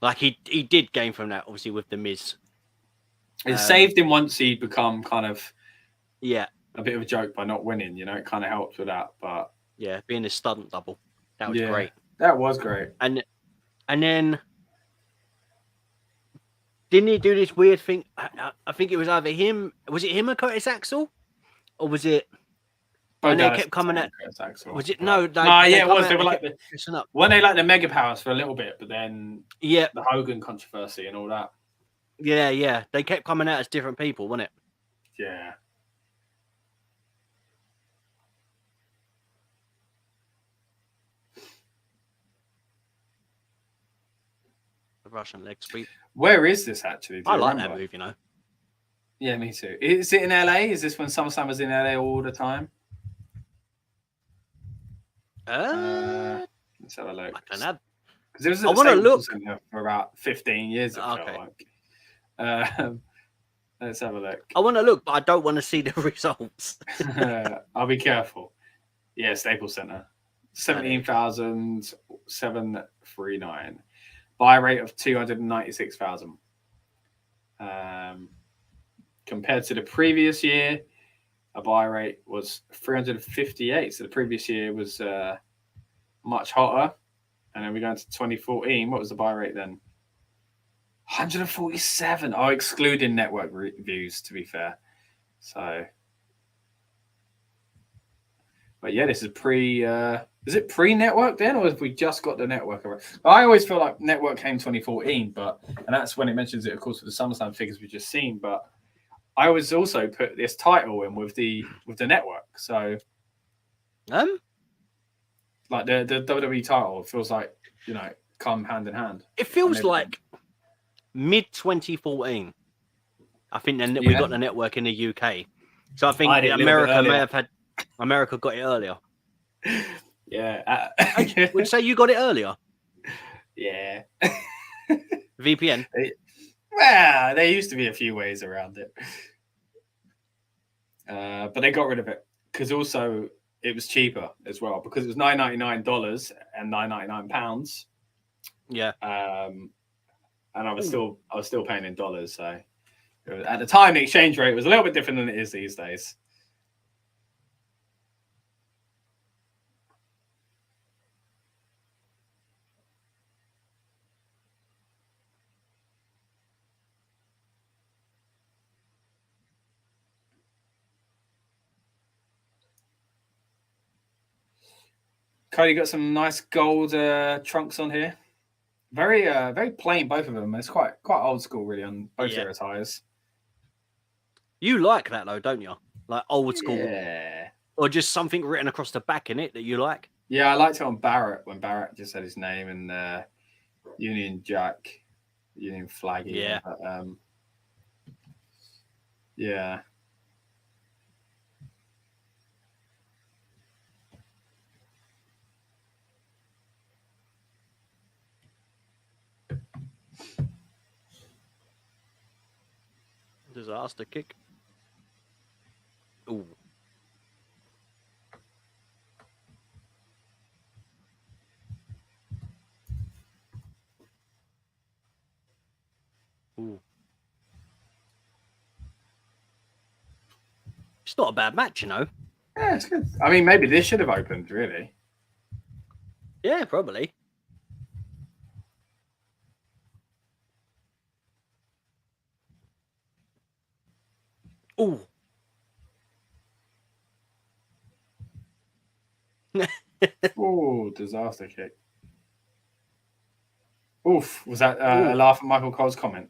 like he did gain from that, obviously, with the Miz. It saved him once he become kind of a bit of a joke by not winning. You know, it kind of helped with that. But yeah, being a stunt double, that was great. That was great. And then didn't he do this weird thing? I think it was either him. Was it him or Curtis Axel, or was it? And they kept coming at. Was it no? It was. They were like when they like the Mega Powers for a little bit, but then the Hogan controversy and all that. Yeah. They kept coming out as different people, wasn't it? Yeah. The Russian leg sweep. Where is this actually? I like that move, you know. Yeah, me too. Is it in LA? Is this when SummerSlam was in LA all the time? Let's have a look. I don't know. Because it was I want to look for about 15 years. Let's have a look. I want to look, but I don't want to see the results. I'll be careful. Yeah, Staples Center, 17,739. Buy rate of 296,000. Compared to the previous year, a buy rate was 358. So the previous year was much hotter. And then we go into 2014. What was the buy rate then? 147. Oh, excluding network views, to be fair. So, but yeah, this is is it pre-network then, or have we just got the network? I always feel like network came 2014, and that's when it mentions it, of course, with the SummerSlam figures we've just seen. But I always also put this title in with the network. So, like the WWE title feels like, you know, come hand in hand. It feels like mid 2014. I think then we got the network in the UK. So I think America got it earlier. Yeah. Would you say you got it earlier? Yeah. VPN? Well, there used to be a few ways around it. But they got rid of it because also it was cheaper as well, because it was $9.99 and £9.99. Yeah. And I was still paying in dollars. So at the time, the exchange rate was a little bit different than it is these days. Cody got some nice gold trunks on here. Very plain, both of them. It's quite old school, really, on both their attires. You like that though, don't you? Like old school, yeah, or just something written across the back in it that you like. Yeah, I liked it on Barrett when Barrett just said his name and Union Jack, Union Flag. Yeah, but, yeah. Disaster kick. Ooh. Ooh. It's not a bad match, you know. Yeah, it's good. I mean, maybe this should have opened, really. Yeah, probably. Ooh. Oh, disaster kick. Oof. Was that a laugh at Michael Cole's comment?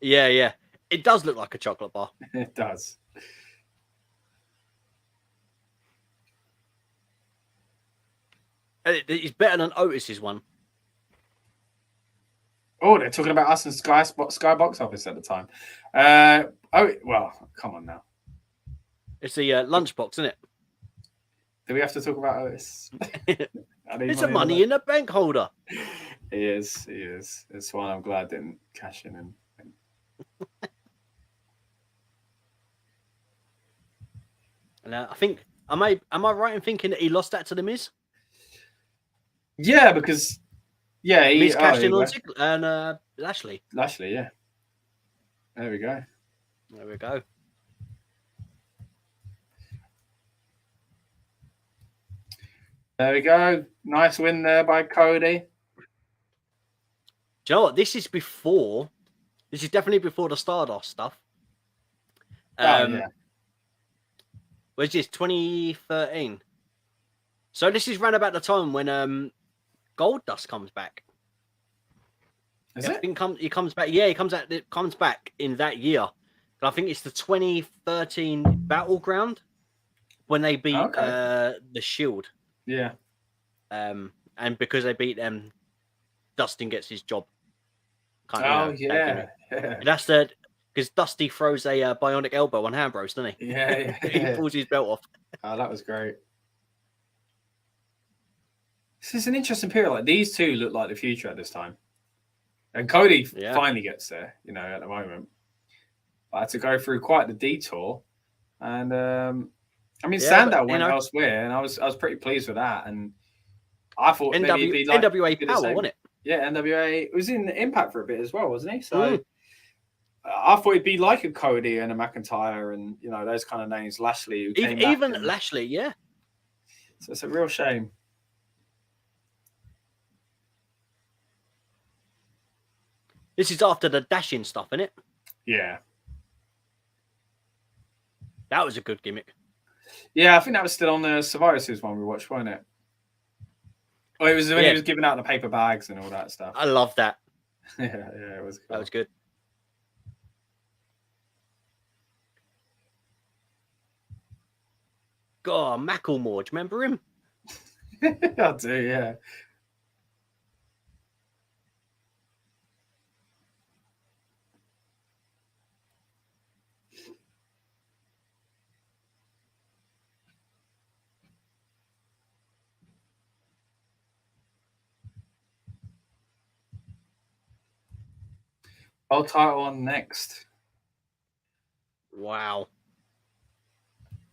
Yeah. It does look like a chocolate bar. It does. It's better than Otis's one. Oh, they're talking about us and Sky Box Office at the time. Well, come on now. It's the lunchbox, isn't it? Do we have to talk about Otis? It's a money in the bank holder. He is. It's one I'm glad didn't cash in. And I think, am I right in thinking that he lost that to the Miz? Yeah, because Miz cashed in on Ziggler and Lashley. Lashley, yeah. There we go. There we go. Nice win there by Cody. Do you know what? This is definitely before the Stardust stuff. Yeah. Was this 2013? So this is round about the time when Goldust comes back. Is it? He comes back. Yeah, it comes back in that year. And I think it's the 2013 Battleground when they beat the Shield. Yeah. And because they beat them, Dustin gets his job. Yeah. That's because Dusty throws a bionic elbow on Ambrose, doesn't he? Yeah. He pulls his belt off. Oh, that was great. This is an interesting period. Like these two look like the future at this time, and Cody finally gets there. At the moment, I had to go through quite the detour, and Sandow went elsewhere, and I was pretty pleased with that. And I thought maybe it'd be like NWA Power, wasn't it? Yeah, NWA. It was in Impact for a bit as well, wasn't he? So I thought it'd be like a Cody and a McIntyre, and those kind of names. Lashley, who came even back Lashley, yeah. So it's a real shame. This is after the dashing stuff, isn't it? Yeah. That was a good gimmick. Yeah, I think that was still on the Survivor Series one we watched, wasn't it? Oh, it was when he was giving out the paper bags and all that stuff. I love that. Yeah, it was cool. That was good. God, Macklemore, do you remember him? I do, yeah. World title on next. Wow.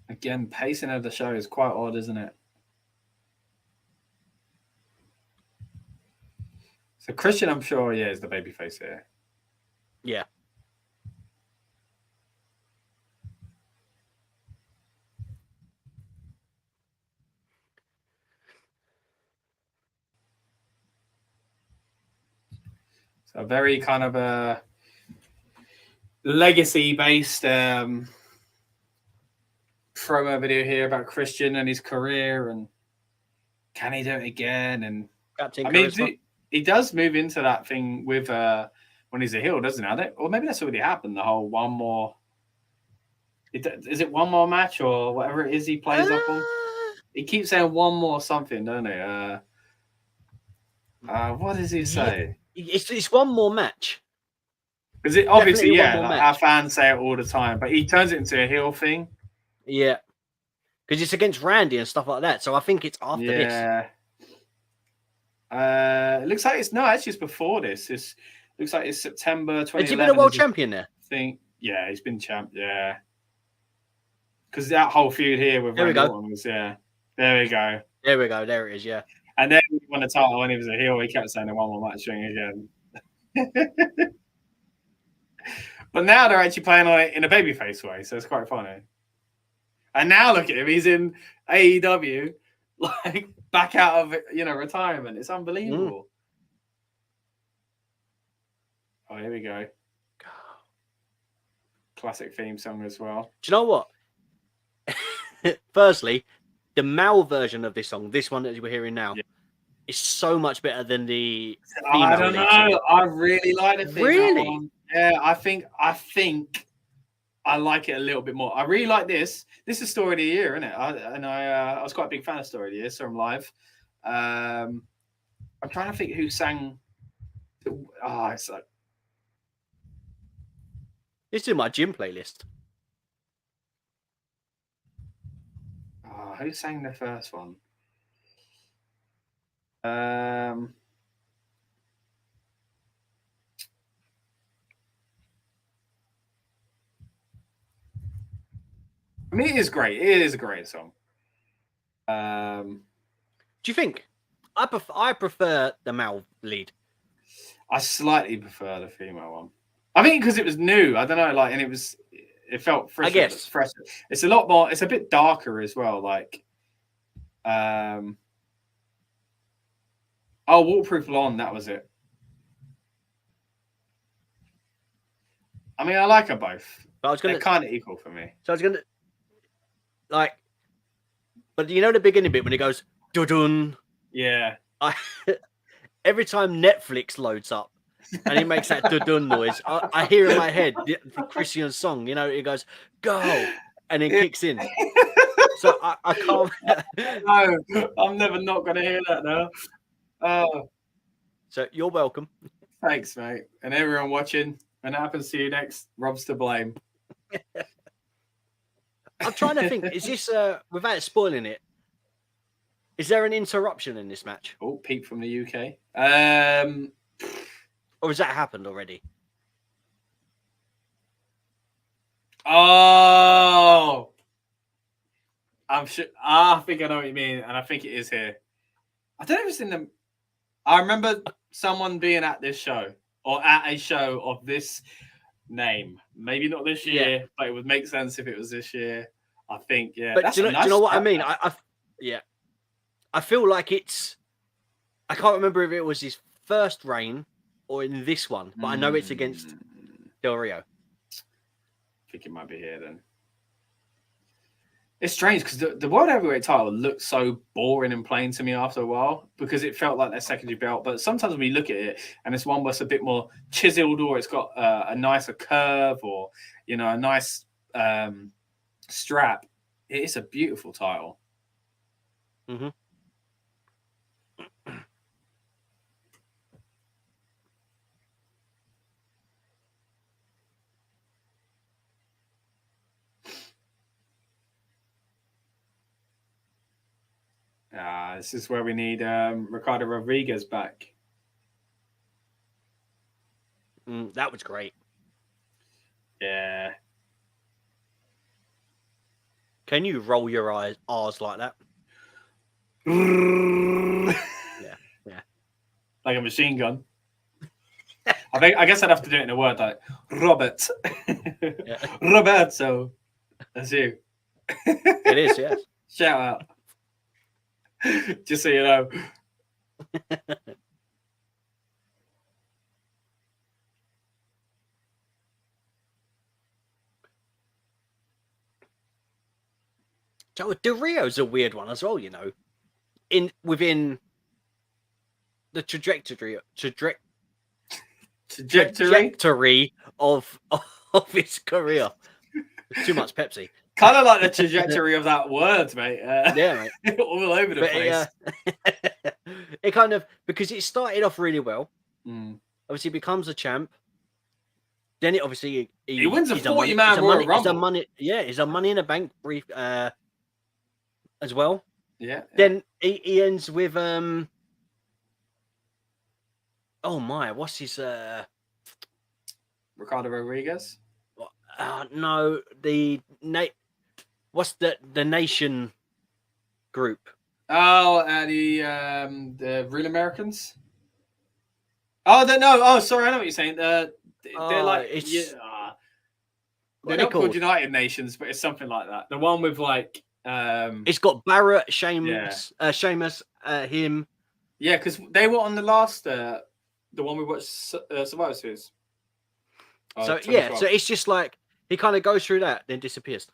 Again, pacing of the show is quite odd, isn't it? So Christian, I'm sure, is the babyface here. Yeah. So very kind of a legacy-based promo video here about Christian and his career, and can he do it again? And he does move into that thing with when he's a heel, doesn't he? Or maybe that's already happened. The whole one more. Is it one more match or whatever it is he plays up on? He keeps saying one more something, don't he? What does he say? It's one more match. Because it obviously, our fans say it all the time, but he turns it into a heel thing. Yeah. Because it's against Randy and stuff like that. So I think it's after this. It looks like it's before this. It looks like it's September 2011. Has he been a world champion there? Yeah, he's been champ. Yeah. Because that whole feud here with Randy Orton was, there we go. There we go. There it is, yeah. And then he won the title when he was a heel. He kept saying the one more match thing again. But now they're actually playing on it in a babyface way, so it's quite funny. And now look at him; he's in AEW, like back out of retirement. It's unbelievable. Oh, here we go. Classic theme song as well. Do you know what? Firstly, the male version of this song, this one that we're hearing now, Yeah. is so much better than the female. I don't know. I really like the female Really? one. Yeah, I think I like it a little bit more. I really like this. This is Story of the Year, isn't it? I was quite a big fan of Story of the Year. Saw him live. I'm trying to think who sang. It's like It's in my gym playlist. who sang the first one? I mean, it is great. It is a great song. Do you think? I prefer the male lead. I slightly prefer the female one. I think because it was new. I don't know, like, and it felt fresh. I guess fresher. It's a lot more. It's a bit darker as well. Like, Waterproof Blonde. That was it. I mean, I like them both. But They're kind of equal for me. So I was gonna like, but you know the beginning bit when it goes dun. Yeah. Every time Netflix loads up and he makes that dun noise, I hear in my head the Christian song. You know, it goes go and then kicks in. So I can't. No, I'm never not going to hear that now. Oh, so you're welcome. Thanks, mate, and everyone watching. When it happens to you next, Rob's to blame. I'm trying to think. Is this without spoiling it? Is there an interruption in this match? Oh, Pete from the UK. Or has that happened already? Oh, I'm sure. I think I know what you mean, and I think it is here. I don't know if it's in the. I remember someone being at this show or at a show of this name. Maybe not this year, but it would make sense if it was this year. I think, yeah. But do you know what I mean? I feel like it's. I can't remember if it was his first reign or in this one, but I know it's against Del Rio. I think it might be here then. It's strange because the World Heavyweight title looked so boring and plain to me after a while because it felt like their secondary belt. But sometimes we look at it and it's one that's a bit more chiseled, or it's got a nicer curve, or a nice strap. It is a beautiful title. Mm-hmm. This is where we need Ricardo Rodriguez back. That was great. Yeah. Can you roll your R's like that? Yeah. Like a machine gun. I guess I'd have to do it in a word like Robert. Yeah. Roberto. That's you. It is, yes. Shout out. Just so you know. So Del Rio's a weird one as well, within the trajectory of his career. Too much Pepsi. Kind of like the trajectory of that word, mate. Yeah, mate. All over the place. It kind of, because it started off really well. Obviously, becomes a champ. Then it obviously he wins a 40-man Royal Rumble. He's a Money in the Bank brief as well. Yeah. Then he ends with what's his Ricardo Rodriguez? No, what's the Nation group? Oh, the Real Americans. Oh, no. Oh, sorry, I know what you're saying. They're like they're not called United Nations, but it's something like that. The one with like it's got Barrett, Sheamus, him. Yeah, because they were on the last the one we watched Survivor Series. So it's just like he kind of goes through that, then disappears.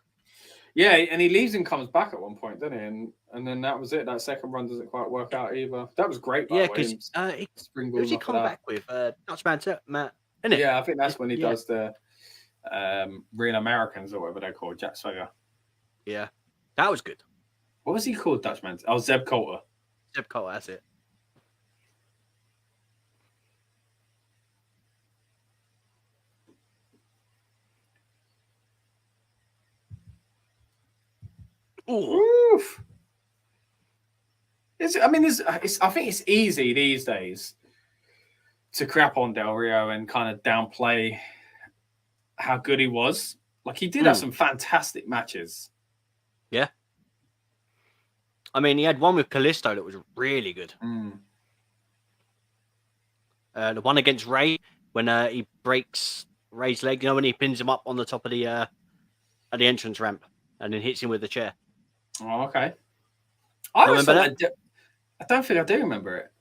Yeah, and he leaves and comes back at one point, doesn't he? And then that was it. That second run doesn't quite work out either. That was great, by the way. Because who's he come back with? Dutchman Matt, isn't it? Yeah, I think that's when he does the Real Americans or whatever they're called, Jack Swagger. Yeah, that was good. What was he called, Dutchman? Oh, Zeb Coulter. Zeb Coulter, that's it. Oof. I think it's easy these days to crap on Del Rio and kind of downplay how good he was. Like, he did have some fantastic matches. Yeah. I mean, he had one with Kalisto that was really good. The one against Ray when he breaks Ray's leg, you know, when he pins him up on the top of the at the entrance ramp and then hits him with the chair. Oh, okay. I don't think I do remember it.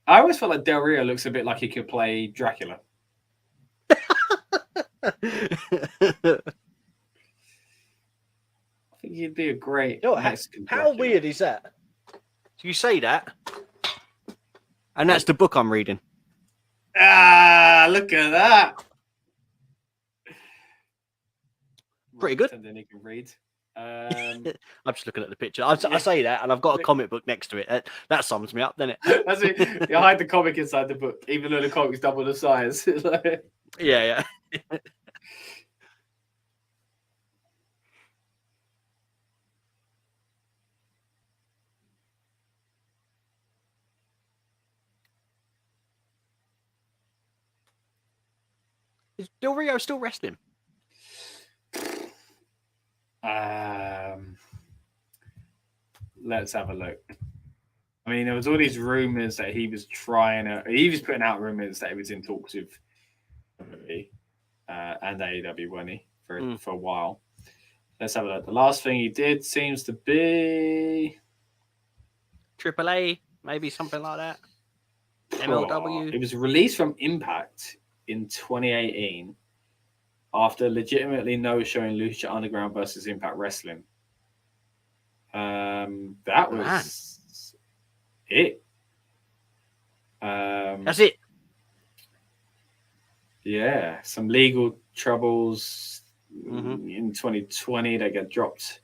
I always felt like Del Rio looks a bit like he could play Dracula. I think he'd be a great Mexican How weird is that? You say that, and that's the book I'm reading. Ah, look at that. Pretty good. And then he can read. I'm just looking at the picture. I say that, and I've got a comic book next to it. That sums me up, doesn't it? That's it. You hide the comic inside the book, even though the comic's double the size. Yeah. Is Del Rio still wrestling? Let's have a look. I mean, there was all these rumors that he was putting out rumors that he was in talks with WWE and AEW, wasn't he, for a while. Let's have a look. The last thing he did seems to be AAA, maybe something like that. MLW. It was released from Impact in 2018 after legitimately showing Lucha Underground versus Impact Wrestling. That was it. That's it. Yeah, some legal troubles in 2020 that got dropped.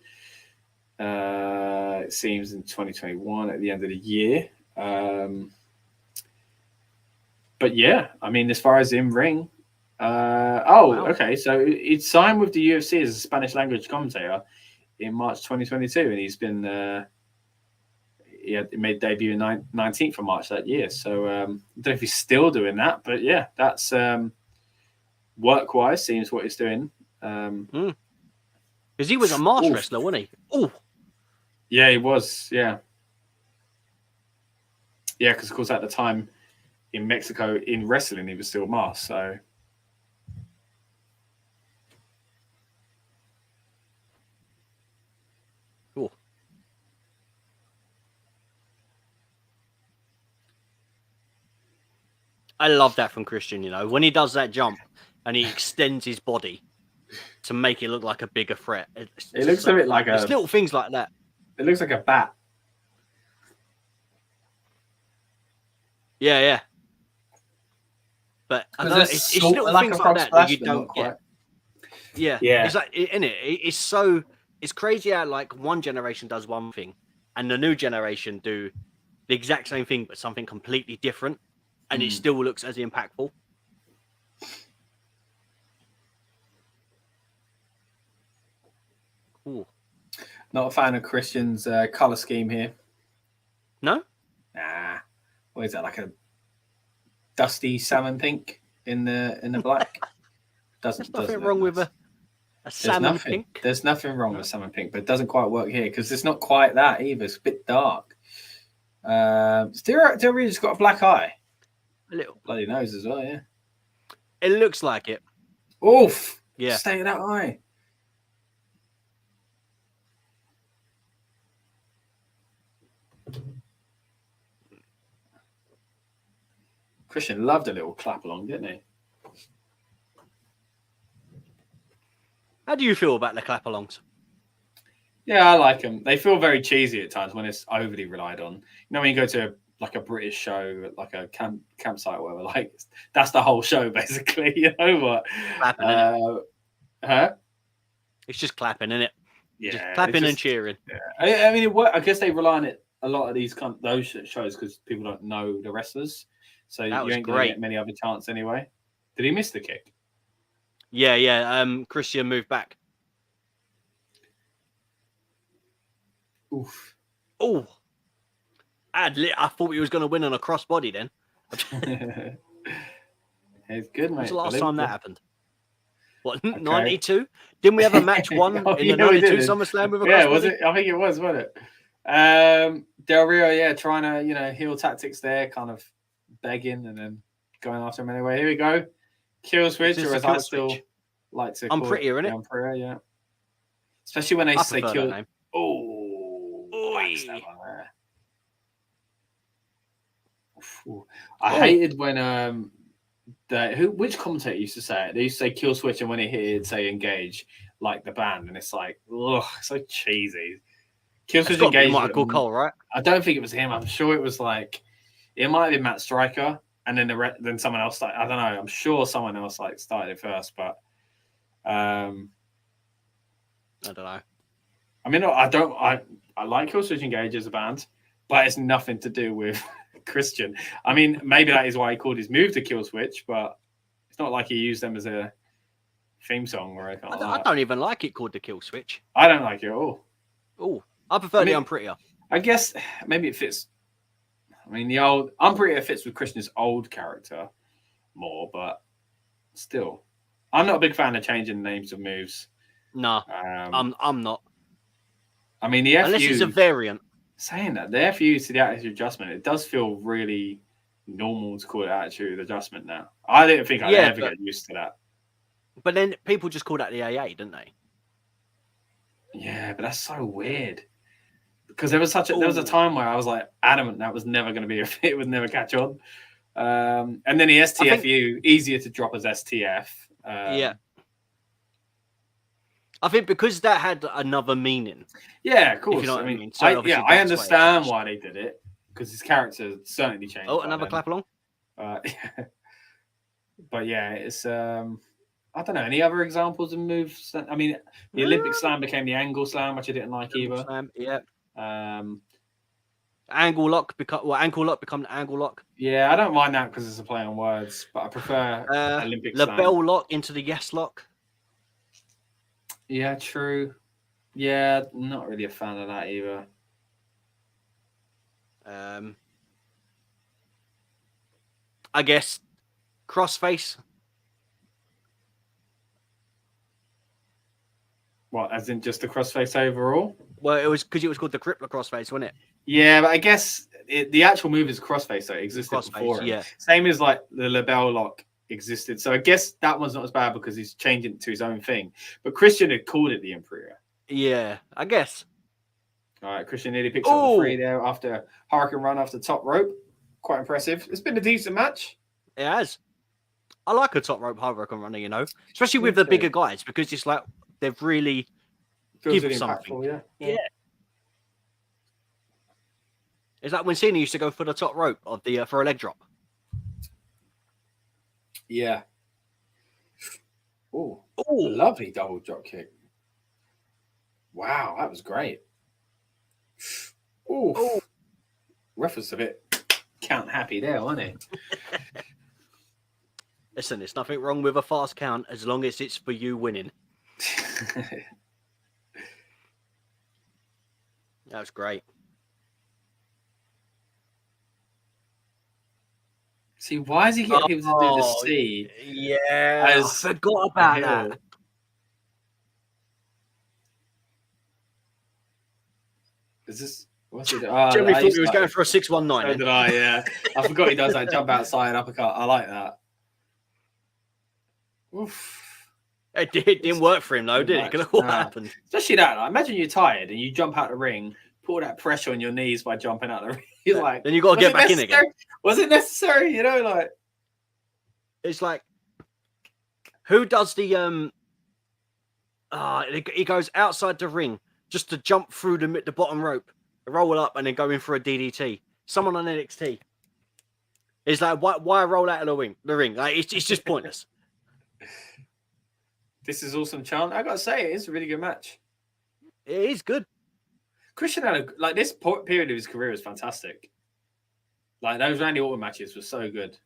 It seems in 2021 at the end of the year. But yeah, I mean, as far as in ring, wow. Okay, so he signed with the UFC as a Spanish language commentator in March 2022, and he's been he made debut in 19th of March that year. So I don't know if he's still doing that, but yeah, that's work-wise seems what he's doing. Because he was a masked wrestler, wasn't he? Oh, yeah, he was. Yeah, because of course at the time in Mexico in wrestling he was still masked. So. I love that from Christian, you know, when he does that jump and he extends his body to make it look like a bigger threat. It looks a bit like there's little things like that. It looks like a bat. Yeah. But I know, it's little things like that you don't get. Yeah. It's like, isn't it? It's crazy how like one generation does one thing and the new generation do the exact same thing, but something completely different. And it still looks as impactful. Ooh. Not a fan of Christian's color scheme here. No? Nah. What is that, like a dusty salmon pink in the black? There's nothing wrong with a salmon pink. There's nothing wrong with salmon pink, but it doesn't quite work here because it's not quite that either. It's a bit dark. Del Rio's got a black eye. A little bloody nose as well, yeah. It looks like it. Oof! Yeah. Stay with that eye. Christian loved a little clap along, didn't he? How do you feel about the clap-alongs? Yeah, I like them. They feel very cheesy at times when it's overly relied on. You know, when you go to like a British show, like a campsite or whatever, like that's the whole show basically. You know what? Clapping, innit? Huh? It's just clapping, isn't it? Yeah, just clapping and cheering. Yeah. I mean, I guess they rely on it a lot of those shows because people don't know the wrestlers, so you ain't gonna get many other chances anyway. Did he miss the kick? Yeah. Christian moved back. Oof. Oh, I thought he was going to win on a crossbody then. It's good, mate. When's the last time that happened? What, 92? Didn't we have a match one in the 92 SummerSlam with a crossbody? Yeah, was it? I think it was, wasn't it? Del Rio, trying to, heel tactics there, kind of begging and then going after him anyway. Here we go. Kill switch, or as I still like to call it. Prettier, innit? I'm prettier, yeah. Especially when they say kill. I hated when which commentator used to say it? They used to say kill switch, and when he hit it, say engage, like the band, and it's like, ugh, so cheesy. Kill switch engage. Michael Cole, right? I don't think it was him. I'm sure it was it might have been Matt Stryker, and then someone else. I don't know. I'm sure someone else started it first, but I don't know. I mean, I like Kill Switch Engage as a band, but it's nothing to do with Christian. I mean, maybe that is why he called his move to Kill Switch, but it's not like he used them as a theme song or anything like that. I don't even like it called the Kill Switch. I don't like it at all. Oh, I prefer the I'm Prettier. I guess maybe it fits. I mean, the old I'm Prettier fits with Christian's old character more, but still, I'm not a big fan of changing names of moves. No, I'm not. I mean, the FU, unless it's a variant. Saying that, the FU to the attitude adjustment, it does feel really normal to call it attitude adjustment now. I didn't think I'd ever get used to that. But then people just call that the AA, didn't they? Yeah, but that's so weird. Because there was a time where I was adamant that was never going to be it would never catch on. And then the STFU, easier to drop as STF. Yeah. I think because that had another meaning. Yeah, of course. You know what I mean? So I understand why they did it because his character certainly changed. Oh, another clap along. But yeah, it's I don't know. Any other examples of moves? I mean, the Olympic Slam became the Angle Slam, which I didn't like either. Slam, yeah. Ankle lock become the angle lock. Yeah, I don't mind that because it's a play on words, but I prefer Olympic Slam. Label lock into the yes lock. Yeah, true. Yeah, not really a fan of that either. I guess crossface. What, as in just the crossface overall? Well, it was because it was called the crippler crossface, wasn't it? Yeah, but I guess the actual move is crossface, so it existed before. Yeah. Same as the label lock existed. So I guess that one's not as bad because he's changing it to his own thing. But Christian had called it the Imperial. Yeah, I guess. All right, Christian nearly picks up the 3 there after a hurricane run off the top rope. Quite impressive. It's been a decent match. It has. I like a top rope hurricane runner, especially with the bigger guys because it's they've really given something. Yeah. It's like when Cena used to go for the top rope for a leg drop. Yeah. Oh, lovely double drop kick. Wow, that was great. Oh, ref was a bit count happy there, wasn't he? Listen, there's nothing wrong with a fast count as long as it's for you winning. That was great. See, why is he getting people to do the C? Yeah, I forgot about that. Is this? What's it? Jeremy thought he was going for a 619. So did I? Yeah, I forgot he does that jump outside uppercut. I like that. Oof. It didn't work for him though, did it? Because what happened? Especially that. Imagine you're tired and you jump out the ring, put that pressure on your knees by jumping out the ring. You're like, then you got to get back in again. Was it necessary? It's like, who does the he goes outside the ring just to jump through the bottom rope, roll up, and then go in for a DDT. Someone on NXT. It's like, why roll out of the ring? Like, it's just pointless. This is awesome, chant. I gotta say, it is a really good match. It is good. Christian had this period of his career was fantastic. Like those Randy Orton matches were so good.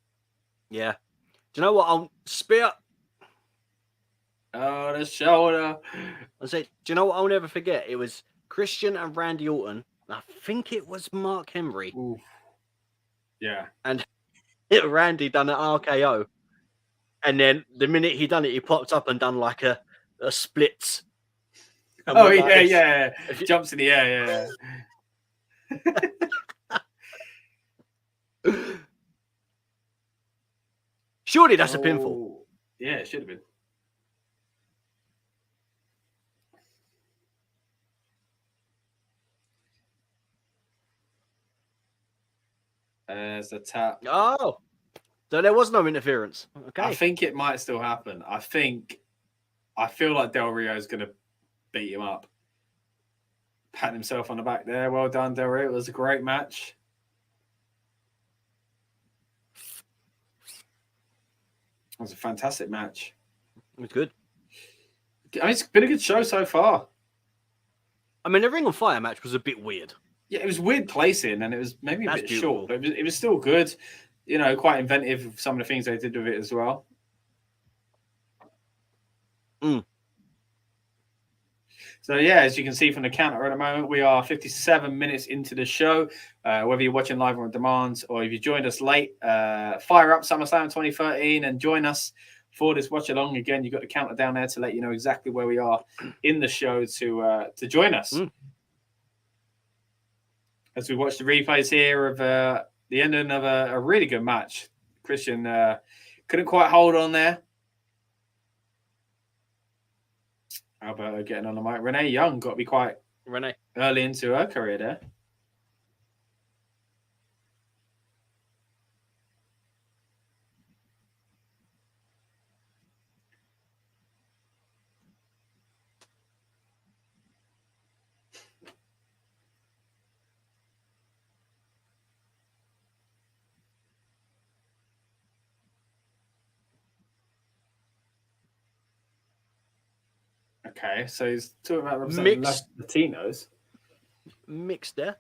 Yeah. Do you know what? I'll spear. Oh, the shoulder. I say, do you know what I'll never forget? It was Christian and Randy Orton. I think it was Mark Henry. Ooh. Yeah. And Randy done an RKO. And then the minute he done it, he popped up and done like a splits. Oh, yeah. Jumps in the air, yeah. Surely that's a pinfall. Yeah, it should have been. There's the tap. Oh. So there was no interference. Okay. I think it might still happen. I feel like Del Rio is going to beat him up. Patting himself on the back there. Well done, Del Rio. It was a great match. It was a fantastic match. It was good. I mean, it's been a good show so far. I mean, the Ring of Fire match was a bit weird. Yeah, it was weird placing, and it was maybe a bit beautiful. short, but it was still good. You know, quite inventive of some of the things they did with it as well. So, yeah, as you can see from the counter at the moment, we are 57 minutes into the show. Whether you're watching live or on demand, or if you joined us late, fire up SummerSlam 2013 and join us for this watch along. Again, you've got the counter down there to let you know exactly where we are in the show to join us. As we watch the replays here of the ending of a really good match. Christian couldn't quite hold on there. Alberto getting on the mic. Renee Young got to be quite early into her career there. Okay, so he's talking about representing Latinos. Mixed there.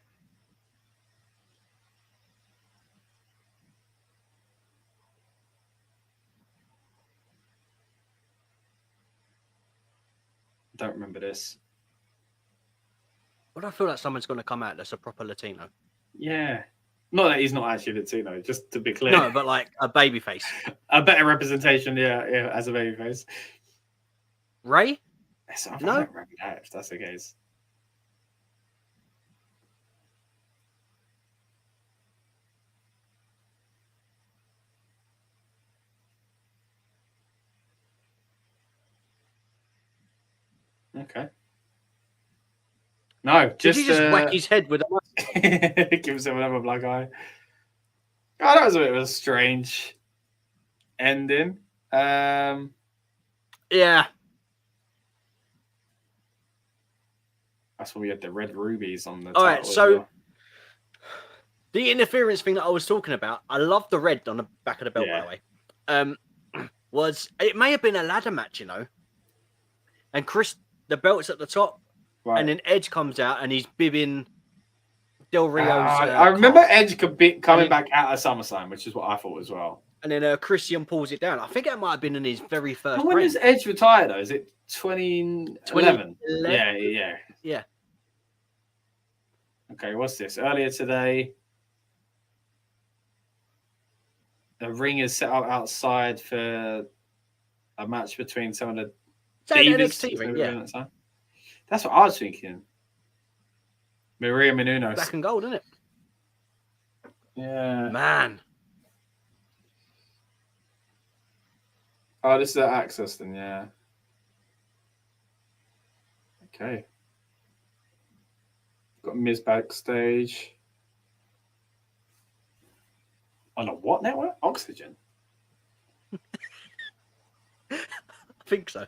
Don't remember this. But I feel like someone's going to come out that's a proper Latino. Yeah. Not that he's not actually Latino, just to be clear. No, but like a babyface. A better representation, yeah, as a babyface. Ray? I don't remember that, if that's the case. Okay. No, Did he just whack his head with a give himself another black eye. Oh, that was a bit of a strange ending. Yeah. That's when we had the red rubies on the All right, so well. The interference thing that I was talking about, I love the red on the back of the belt, by the way. Was it may have been a ladder match, you know, and the belt's at the top, right. And then Edge comes out and he's bibbing Del Rio's. I remember Edge coming back out of SummerSlam, which is what I thought as well. And then Christian pulls it down. I think that might have been in his very first. When does Edge retire though? Is it 2011? Yeah. Okay, what's this? Earlier today, the ring is set up outside for a match between some of the divas. Ring, yeah. That's what I was thinking. Maria Menounos. Black and gold, isn't it? Yeah. Man. Oh, this is the Access then, yeah. Okay. Got Miz backstage. On a what network? Oxygen. I think so.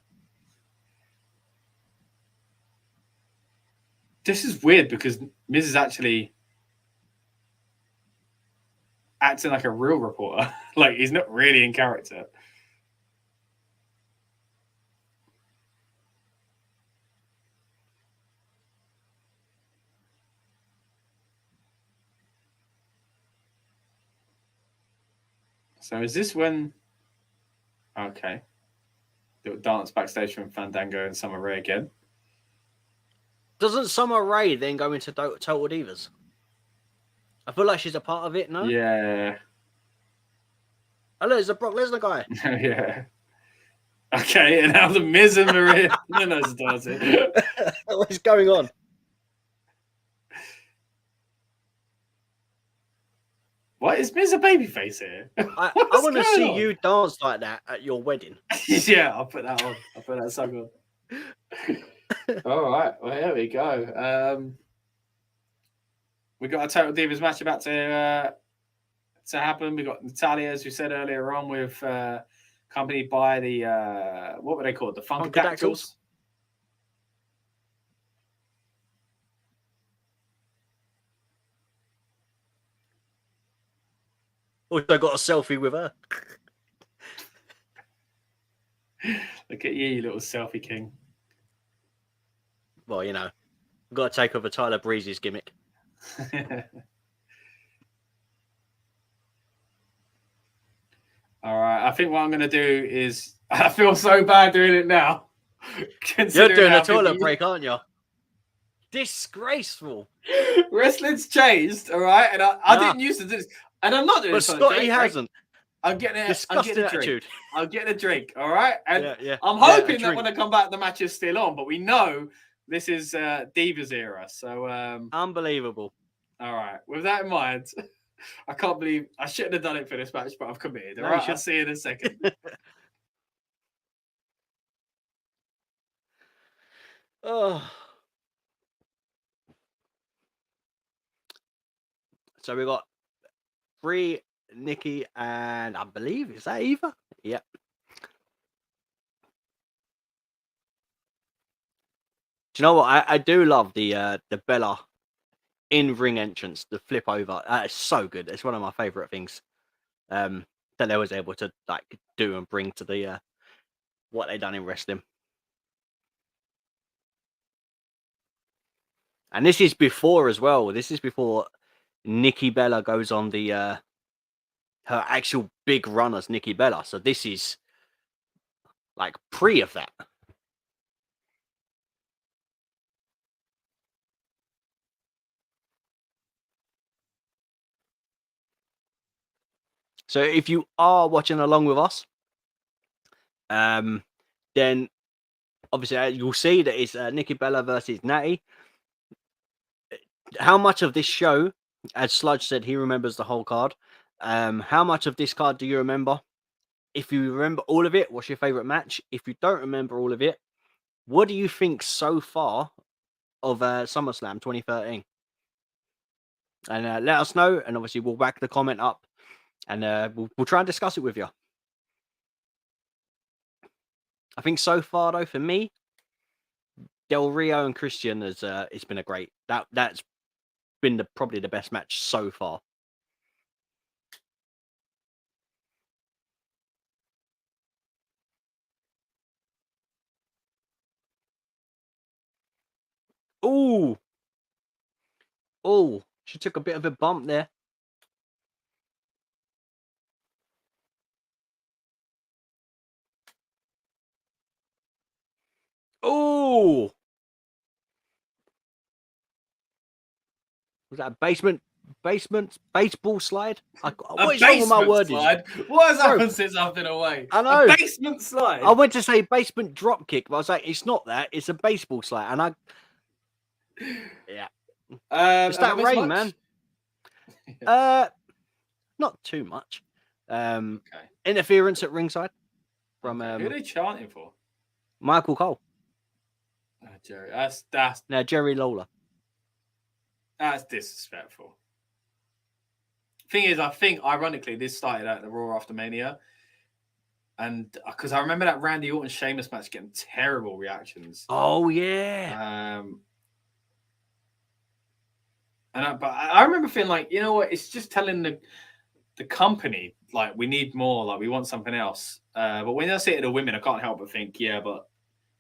This is weird because Miz is actually acting like a real reporter. Like, he's not really in character. So is this when... Okay. They'll dance backstage from Fandango and Summer Rae again. Doesn't Summer Rae then go into Total Divas? I feel like she's a part of it, no? Yeah. Oh, look, it's a Brock Lesnar guy. Yeah. Okay, and now the Miz and Maria Menounos does it. What's going on? What, is Miz a babyface here? I want to see you dance like that at your wedding. Yeah, I'll put that on. I'll put that song on. All right, well, here we go. We got a Total Divas match about to happen. We got Natalya, as we said earlier on, with accompanied by the what were they called? The Funkadactyls. Also got a selfie with her. Look at you little selfie king. Well, you know, we've got to take over Tyler Breeze's gimmick. All right, I think what I'm going to do is... I feel so bad doing it now. You're doing a toilet break, aren't you? Disgraceful. Wrestling's changed, all right? And I didn't used to do this. And I'm not doing this. But Scotty hasn't. I'm getting Disgusting a drink. attitude. I'm getting a drink, all right? And yeah. I'm hoping that when I come back, the match is still on. But we know this is Divas era. So unbelievable. All right. With that in mind, I can't believe I shouldn't have done it for this match, but I've committed. All right, I'll see you in a second. Oh. So we got Brie, Nikki, and I believe, is that Eva? Yep. Do you know what? I do love the Bella in-ring entrance, the flip over. It's so good. It's one of my favorite things that they was able to like do and bring to the what they done in wrestling. And this is before as well. This is before Nikki Bella goes on the her actual big run as Nikki Bella. So this is like pre of that. So if you are watching along with us, then obviously you'll see that it's Nikki Bella versus Natty. How much of this show, as Sludge said, he remembers the whole card. How much of this card do you remember? If you remember all of it, what's your favorite match? If you don't remember all of it, what do you think so far of SummerSlam 2013? And let us know, and obviously we'll back the comment up, and we'll try and discuss it with you. I think so far, though, for me, Del Rio and Christian has it's been a great. That's been probably the best match so far. Oh, she took a bit of a bump there. Oh, was that a baseball slide? What is wrong with my wording? What has happened since I've been away? I know. A basement slide. I went to say basement drop kick, but I was like, it's not that. It's a baseball slide, and yeah. It's that rain, man. Not too much. Okay. Interference at ringside from who are they chanting for? Michael Cole. Jerry. That's now Jerry Lawler. That's disrespectful. Thing is, I think ironically this started at the Raw after Mania, and because I remember that Randy Orton Sheamus match getting terrible reactions. Oh yeah. But I remember feeling like, you know what? It's just telling the company like we need more, like we want something else. But when I say it to the women, I can't help but think, yeah, but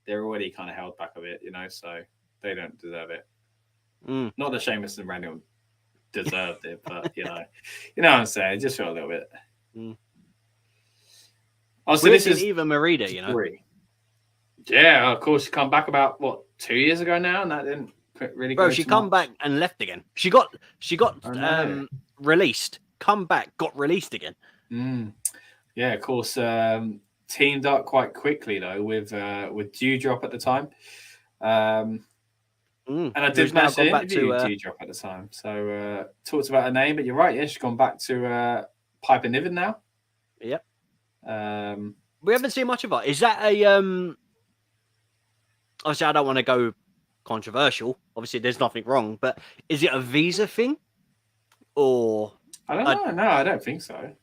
they're already kind of held back a bit, so they don't deserve it. Not that Sheamus and Randy deserved it, but you know what I'm saying. It just felt a little bit. Oh, so this is even Marita, three. Yeah, of course, she come back about 2 years ago now, and that didn't really. Bro, she come back and left again. She got released, come back, got released again. Yeah, of course. Teamed up quite quickly though with Dewdrop at the time. And I did manage to interview Dewdrop at the time. So talked about her name, but you're right. Yeah, she's gone back to Piper Niven now. Yep. We haven't seen much of her. Is that a obviously I don't want to go controversial. Obviously there's nothing wrong, but is it a visa thing? Or I don't know. No, I don't think so.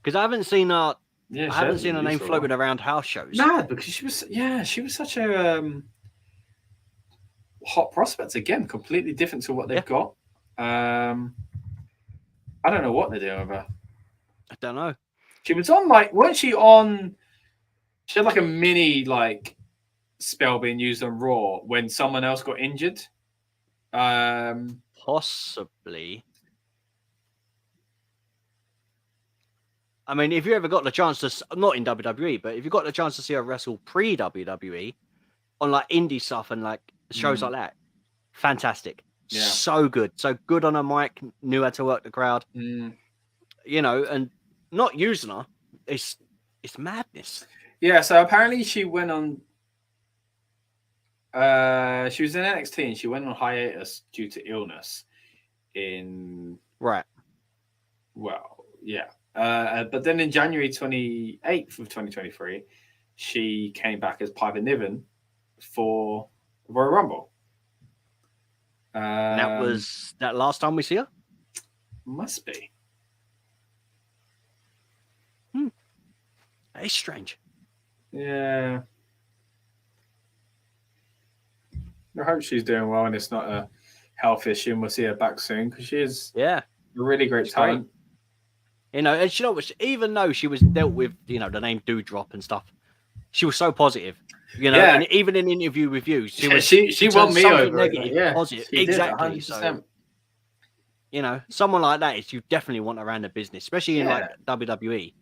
Because I haven't seen her I haven't seen her name floated around house shows. Mad, because she was such a hot prospect again, completely different to what they've got. I don't know what they're doing with her. I don't know. She was on weren't she on? She had like a mini spell being used on Raw when someone else got injured. Possibly. I mean, if you ever got the chance to, not in WWE, but if you got the chance to see her wrestle pre-WWE on indie stuff and shows like that, fantastic. Yeah. So good on her mic, knew how to work the crowd. And not using her, it's madness. Yeah, so apparently she went on. She was in NXT and she went on hiatus due to illness. Right. Well, yeah. But then in January 28th of 2023, she came back as Piper Niven for Royal Rumble. That was that last time we see her? Must be. That is strange. Yeah. I hope she's doing well and it's not a health issue and we'll see her back soon because she is a really great talent. Great. And you know what? Even though she was dealt with, the name Dewdrop and stuff, she was so positive. And even in an interview with you, she won me over. Negative, positive, exactly. So, someone like that you definitely want around the business, especially in WWE.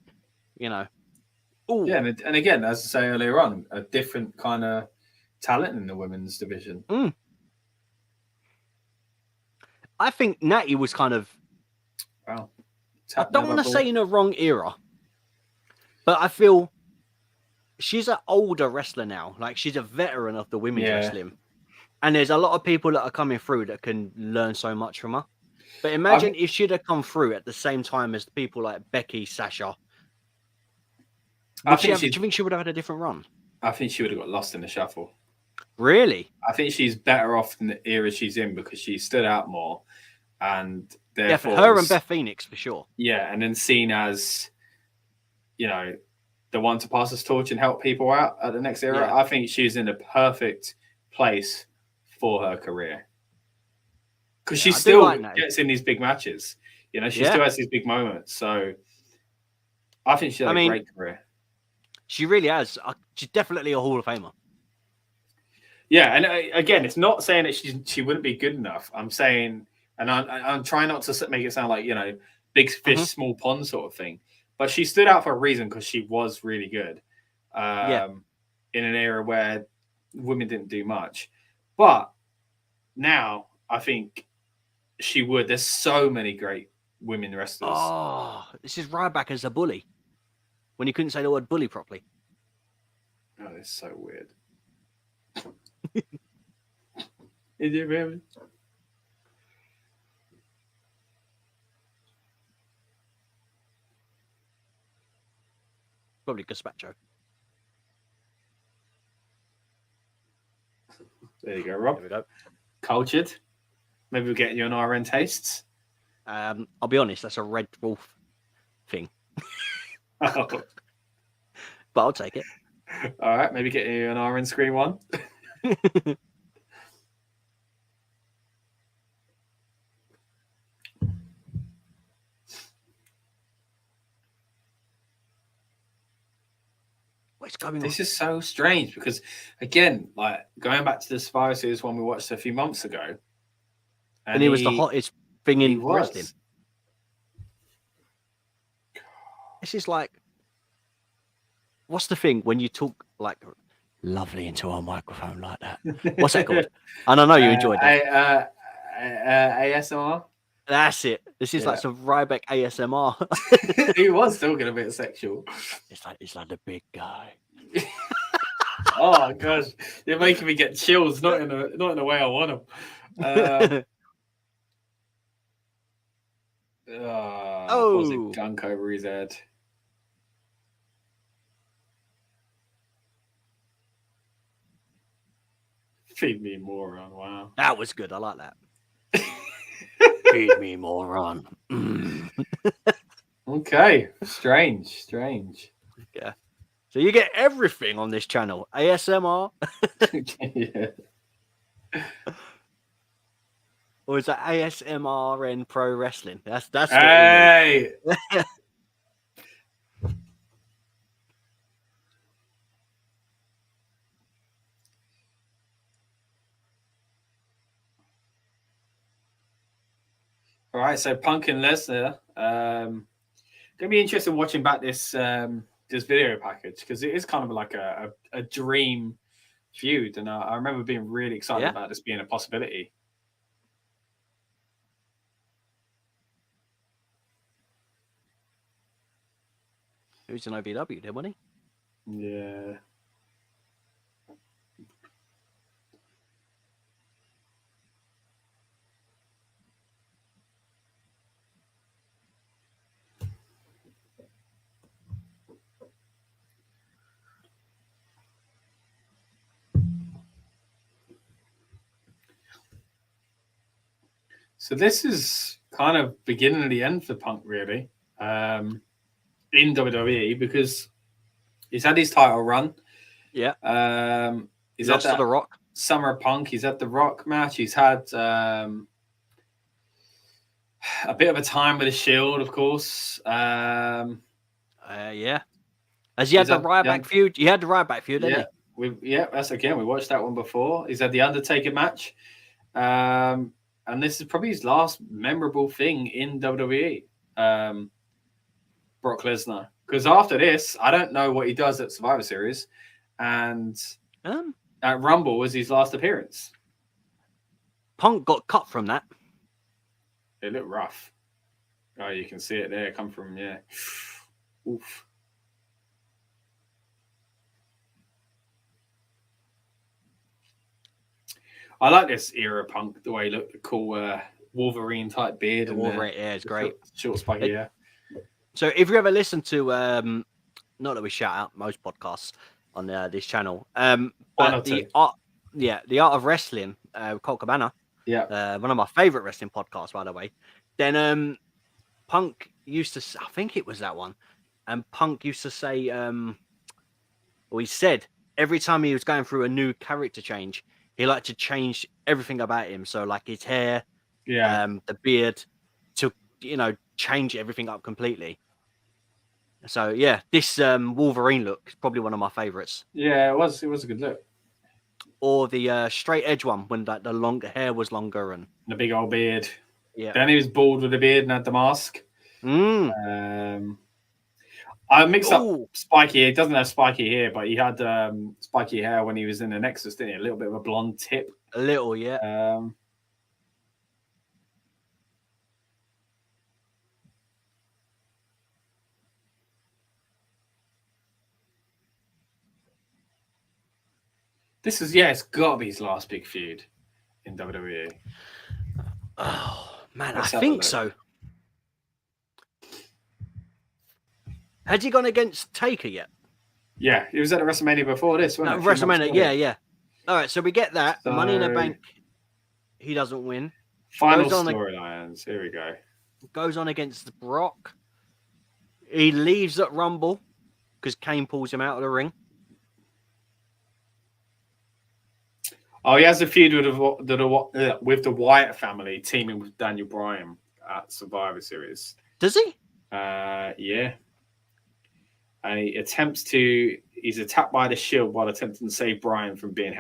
Ooh. Yeah, and again, as I say earlier on, a different kind of talent in the women's division. I think Natty was kind of. Wow. I don't want to say in a wrong era, but I feel she's an older wrestler now. She's a veteran of the women's wrestling. And there's a lot of people that are coming through that can learn so much from her. But imagine if she'd have come through at the same time as people like Becky, Sasha. Do you think she would have had a different run? I think she would have got lost in the shuffle. Really? I think she's better off in the era she's in because she stood out more. And for her and Beth Phoenix for sure. Yeah, and then seen as, the one to pass this torch and help people out at the next era. Yeah. I think she's in the perfect place for her career because she still gets in these big matches. She still has these big moments. So I think she had a great career. She really has. She's definitely a Hall of Famer. Yeah, and again, it's not saying that she wouldn't be good enough. I'm saying. And I'm trying not to make it sound like, big fish, small pond sort of thing. But she stood out for a reason because she was really good in an era where women didn't do much. But now I think she would. There's so many great women wrestlers. Oh, this is Ryback as a bully when he couldn't say the word bully properly. Oh, it's so weird. Is it really? Probably gazpacho. There you go, Rob. There we go. Cultured. Maybe we'll get you an RN tastes. I'll be honest, that's a Red Wolf thing. Oh. But I'll take it. All right, maybe get you an RN screen one. What's going on? This is so strange because, again, like going back to the Survivor Series one we watched a few months ago, and he was the hottest thing in wrestling. This is like, what's the thing when you talk like lovely into a microphone like that? What's that called? And I know you enjoyed that. ASMR. That's it. This is like some Ryback ASMR. He was talking a bit sexual. It's like the big guy. Oh gosh, you're making me get chills. Not in a way I want them. Was it gunk over his head? Feed me moron. Wow, that was good. I like that. Feed me moron. Okay, strange. Yeah. So you get everything on this channel. ASMR. Yeah. Or is that ASMR and pro wrestling? That's hey. All right, so Punk and Lesnar. Gonna be interesting watching back this video package because it is kind of like a dream feud, and I remember being really excited about this being a possibility. Who's an OVW, did wasn't he? Yeah. So this is kind of beginning of the end for Punk, really, in WWE, because he's had his title run. Yeah. He's lost at to The Rock. Summer of Punk. He's at The Rock match. He's had a bit of a time with the Shield, of course. Yeah. Has he had the Ryback feud? He had the Ryback feud, didn't he? That's again. We watched that one before. He's had the Undertaker match. And this is probably his last memorable thing in WWE, Brock Lesnar. Because after this, I don't know what he does at Survivor Series. And at Rumble was his last appearance. Punk got cut from that. It looked rough. Oh, you can see it there. Come from, Oof. I like this era of Punk, the way he looked, the cool Wolverine type beard. And Wolverine, it's great. Short spiky hair. So if you ever listen to, not that we shout out most podcasts on this channel, but the art of wrestling, Colt Cabana, one of my favorite wrestling podcasts, by the way. Then Punk used to, I think it was that one, and Punk used to say, he said every time he was going through a new character change, he liked to change everything about him. So like his hair, the beard, to change everything up completely. So yeah, this Wolverine look is probably one of my favorites. Yeah, it was a good look. Or the straight edge one when like the longer hair was longer and the big old beard. Yeah. Then he was bald with a beard and had the mask. I mixed up spiky hair. He doesn't have spiky hair, but he had spiky hair when he was in the Nexus, didn't he? A little bit of a blonde tip. A little, yeah. This is, it's got to be his last big feud in WWE. Oh, man, I think so. Had he gone against Taker yet? Yeah, he was at the WrestleMania before this, wasn't it? WrestleMania, yeah. All right, so we get that. So, Money in the Bank, he doesn't win. Final storylines, here we go. Goes on against Brock. He leaves at Rumble because Kane pulls him out of the ring. Oh, he has a feud with the Wyatt family, teaming with Daniel Bryan at Survivor Series. Does he? Yeah. and he's attacked by the Shield while attempting to save Bryan from being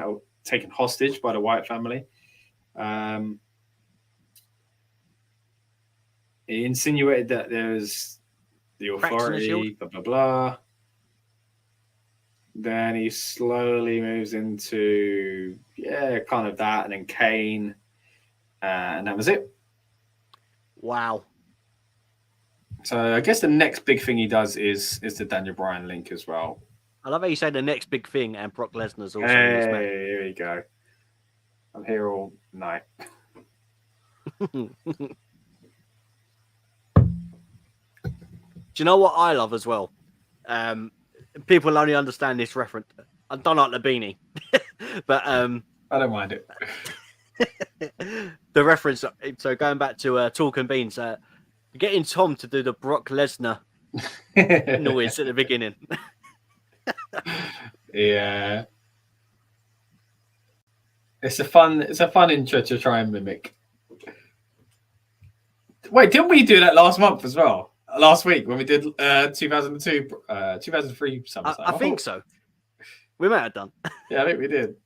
taken hostage by the Wyatt family. He insinuated that there's the authority, blah, blah, blah. Then he slowly moves into, kind of that, and then Kane, and that was it. Wow. So I guess the next big thing he does is the Daniel Bryan link as well. I love how you say the next big thing, and Brock Lesnar's also in this match. Here we go. I'm here all night. Do you know what I love as well? People only understand this reference. I don't like the beanie, but I don't mind it. The reference. So going back to Talking Beans, getting Tom to do the Brock Lesnar noise at the beginning. Yeah, it's a fun intro to try and mimic. Wait, didn't we do that last month as well? Last week when we did 2003 SummerSlam. I think so. We might have done. Yeah, I think we did.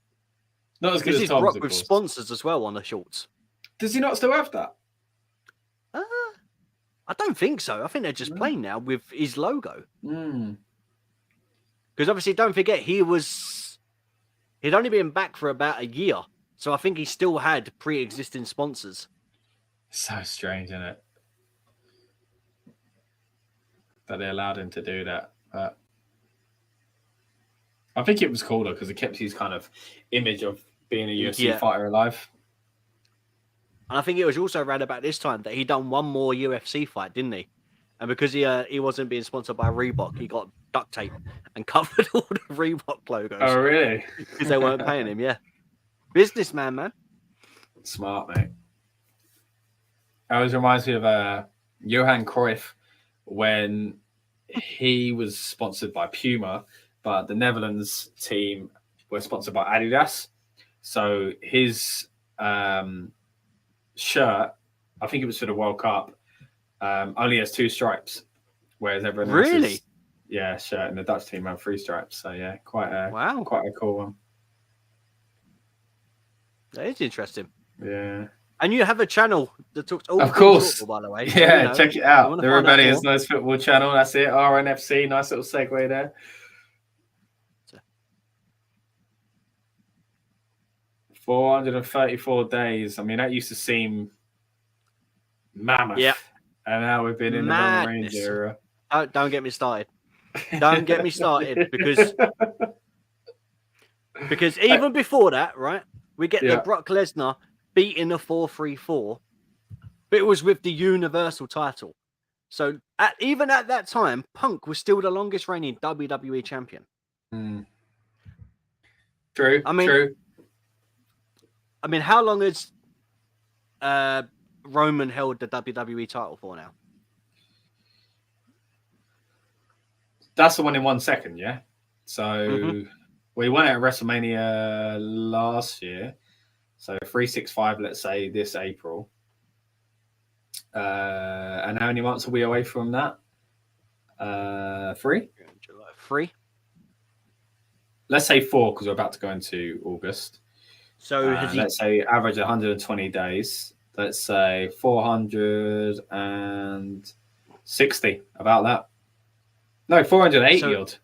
Not as good as Tom's, Brock of with course. sponsors as well on the shorts. Does he not still have that? I don't think so. I think they're just plain now with his logo. Because obviously, don't forget, he'd only been back for about a year. So I think he still had pre-existing sponsors. So strange, isn't it? That they allowed him to do that. But I think it was cooler because it kept his kind of image of being a UFC fighter alive. And I think it was also around about this time that he done one more UFC fight, didn't he? And because he wasn't being sponsored by Reebok, he got duct tape and covered all the Reebok logos. Oh, really? Because they weren't paying him, yeah. Businessman, man. Smart, mate. It always reminds me of Johan Cruyff when he was sponsored by Puma, but the Netherlands team were sponsored by Adidas. So his shirt, I think it was for the World Cup, only has 2 stripes, whereas everyone else's shirt in the Dutch team had 3 stripes. So yeah, quite a cool one. That is interesting. Yeah. And you have a channel that talks all of course football, by the way. Yeah, so, check it out. The Rebellious Nice Football channel. That's it. RNFC. Nice little segue there. 434 days. I mean, that used to seem mammoth. Yeah. And now we've been in the Roman Reigns era. Don't get me started. Don't get me started because even before that, right? We get the Brock Lesnar beating the 434, but it was with the Universal title. So even at that time, Punk was still the longest reigning WWE champion. True. True. I mean, how long has Roman held the WWE title for now? That's the one in 1 second, yeah? So we won it at WrestleMania last year. So 365, let's say, this April. And how many months are we away from that? 3? July 3. Let's say 4 because we're about to go into August. So let's say average 120 days. Let's say 460, about that. No, 480 odd.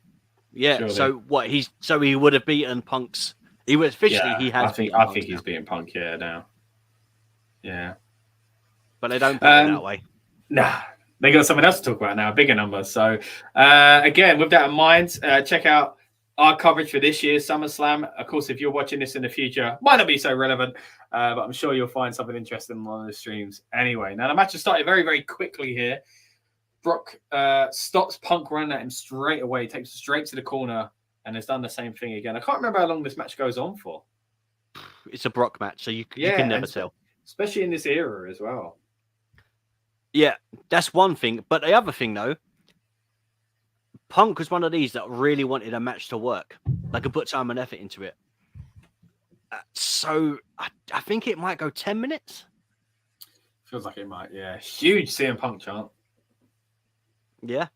Yeah. Surely. So what? He would have beaten Punk's. He was officially. Yeah, he has. I think he's beating Punk. Yeah, now. Yeah. But they don't put it that way. Nah, they got something else to talk about now. A bigger number. So again, with that in mind, check out our coverage for this year's SummerSlam. Of course, if you're watching this in the future, might not be so relevant, but I'm sure you'll find something interesting on one of the streams. Anyway, now the match has started very, very quickly here. Brock stops Punk running at him straight away, takes him straight to the corner, and has done the same thing again. I can't remember how long this match goes on for. It's a Brock match, so you can never tell. Especially in this era as well. Yeah, that's one thing. But the other thing, though, Punk was one of these that really wanted a match to work. They could put time and effort into it. So I think it might go 10 minutes. Feels like it might, yeah. Huge CM Punk chant. Yeah.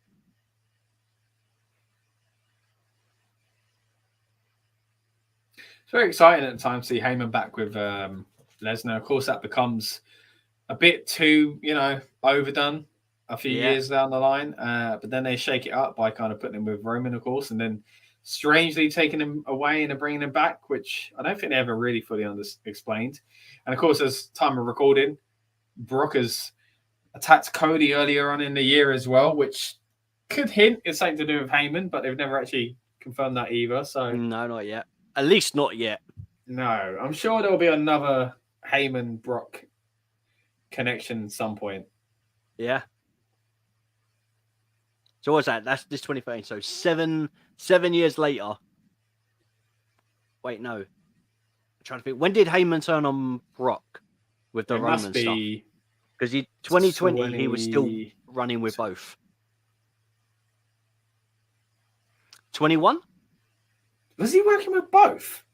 It's very exciting at the time to see Heyman back with Lesnar. Of course, that becomes a bit too, overdone a few years down the line. But then they shake it up by kind of putting him with Roman, of course, and then strangely taking him away and bringing him back, which I don't think they ever really fully explained. And of course, as time of recording, Brock has attacked Cody earlier on in the year as well, which could hint it's something to do with Heyman, but they've never actually confirmed that either. So no, not yet. At least not yet. No, I'm sure there'll be another Heyman Brock connection at some point. Yeah. So what's that? That's this 2013. So seven years later. Wait, no. I'm trying to think. When did Heyman turn on Brock with the Roman stuff? Because 2020 he was still running with both. 21? Was he working with both?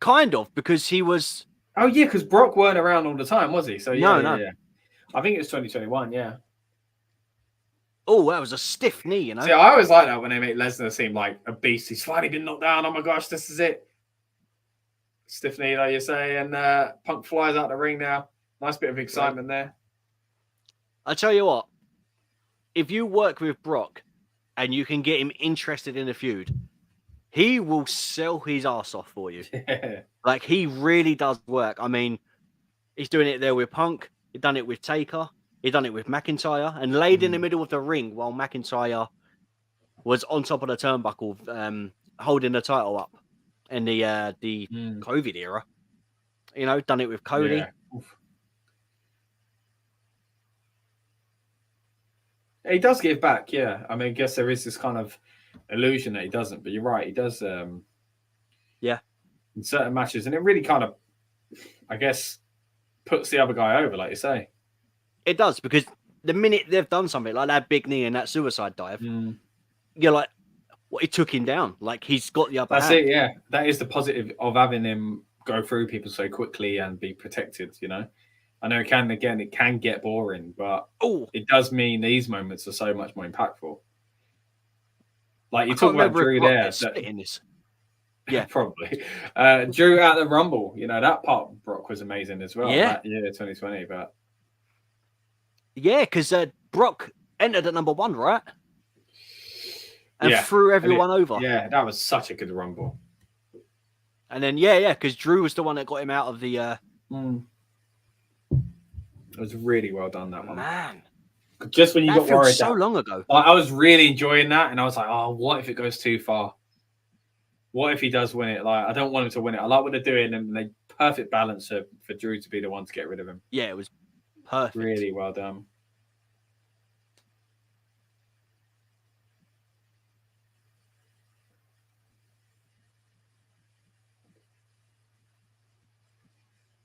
Kind of, because he was. Oh yeah, because Brock weren't around all the time, was he? So yeah, no. Yeah. I think it was 2021. Yeah. Oh, that was a stiff knee, you know. See, I always like that when they make Lesnar seem like a beast. He's finally been knocked down. Oh my gosh, this is it. Stiff knee, like you say, and Punk flies out the ring now. Nice bit of excitement there. I'll tell you what. If you work with Brock and you can get him interested in a feud, he will sell his ass off for you. Like, he really does work. I mean, he's doing it there with Punk. He's done it with Taker. He's done it with McIntyre. And laid in the middle of the ring while McIntyre was on top of the turnbuckle, holding the title up in the COVID era. You know, done it with Cody. Yeah. He does give back, yeah. I mean, I guess there is this kind of illusion that he doesn't, but you're right, he does. Yeah, in certain matches, and it really kind of, I guess, puts the other guy over, like you say. It does, because the minute they've done something like that big knee and that suicide dive, you're like, well, it took him down. Like, he's got the upper hand. That's it, yeah. That is the positive of having him go through people so quickly and be protected, you know. I know it can get boring, but it does mean these moments are so much more impactful. Like you talk about Drew there. Yeah, probably. Drew at the Rumble, you know, that part of Brock was amazing as well. Yeah. That year, 2020, but yeah, because Brock entered at number 1, right? And threw everyone over. Yeah, that was such a good Rumble. And then because Drew was the one that got him out of the. It was really well done, that one. Man. Just when you got worried. So long ago. I was really enjoying that, and I was like, oh, what if it goes too far? What if he does win it? Like, I don't want him to win it. I like what they're doing, and they perfect balance for Drew to be the one to get rid of him. Yeah, it was perfect. Really well done.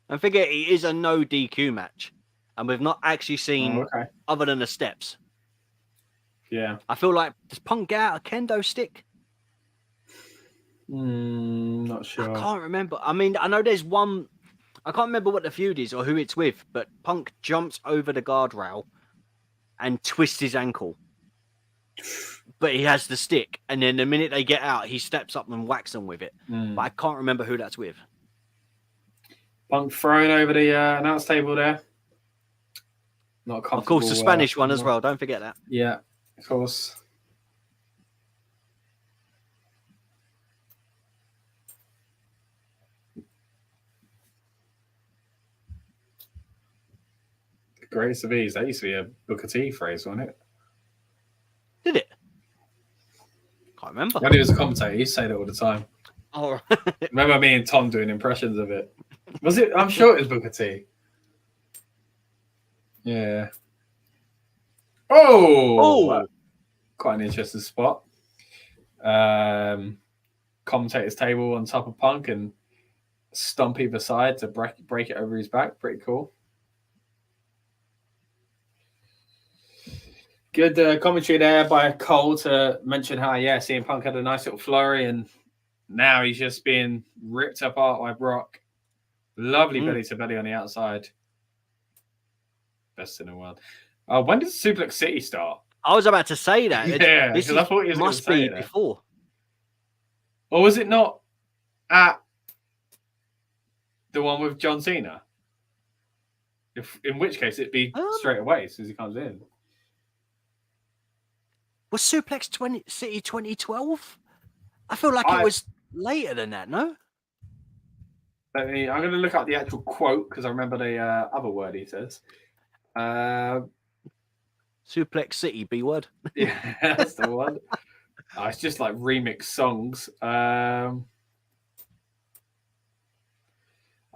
And forget, it is a no DQ match. And we've not actually seen other than the steps. Yeah. I feel like, does Punk get out a kendo stick? Not sure. I can't remember. I mean, I know there's one. I can't remember what the feud is or who it's with, but Punk jumps over the guardrail and twists his ankle. But he has the stick. And then the minute they get out, he steps up and whacks them with it. But I can't remember who that's with. Punk thrown over the announce table there. Not comfortable. Of course, the Spanish one as well. Don't forget that. Yeah, of course. The greatest of ease. That used to be a Booker T phrase, wasn't it? Did it? Can't remember. When he was a commentator, he used to say that all the time. Oh, remember me and Tom doing impressions of it? Was it? I'm sure it was Booker T. Yeah. Oh! Quite an interesting spot. Commentator's table on top of Punk and stomp either side to break it over his back. Pretty cool. Good commentary there by Cole to mention how, CM Punk had a nice little flurry and now he's just being ripped apart by Brock. Lovely belly to belly on the outside. Best in the world. When did Suplex City start? I was about to say that. Yeah, this I thought he was must be before. Or was it not at the one with John Cena? In which case, it'd be straight away as soon as he comes in. Was Suplex City 2012? I feel like it was later than that, no? I'm going to look up the actual quote because I remember the other word he says. Suplex City, B word. Yeah, that's the one. It's just like remix songs. A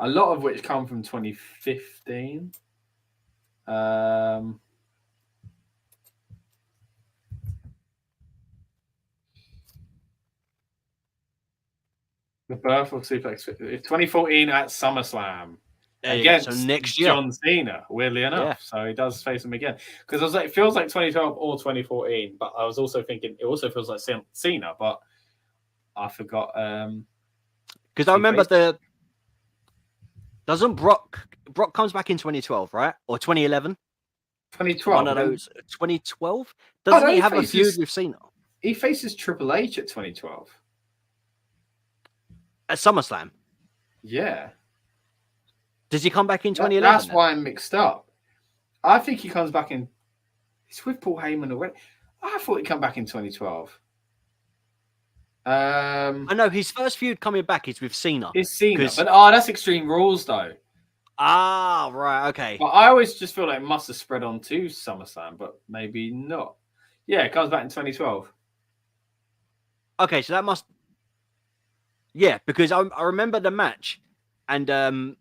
lot of which come from 2015. The birth of Suplex 2014 at SummerSlam. Against so next year. John Cena, weirdly enough. Yeah. So he does face him again. Because I was like, it feels like 2012 or 2014, but I was also thinking it also feels like Cena, but I forgot. Because I remember doesn't Brock comes back in 2012, right? Or 2011? 2012. One of those 2012? Doesn't he have a feud with Cena? He faces Triple H at 2012. At SummerSlam? Yeah. Does he come back in 2011? That's why I'm mixed up. I think he comes back in. He's with Paul Heyman already. I thought he'd come back in 2012. I know his first feud coming back is with Cena. It's Cena, but that's Extreme Rules though. Ah, right, okay. But I always just feel like it must have spread on to SummerSlam, but maybe not. Yeah, it comes back in 2012. Okay, so that must. Yeah, because I remember the match, and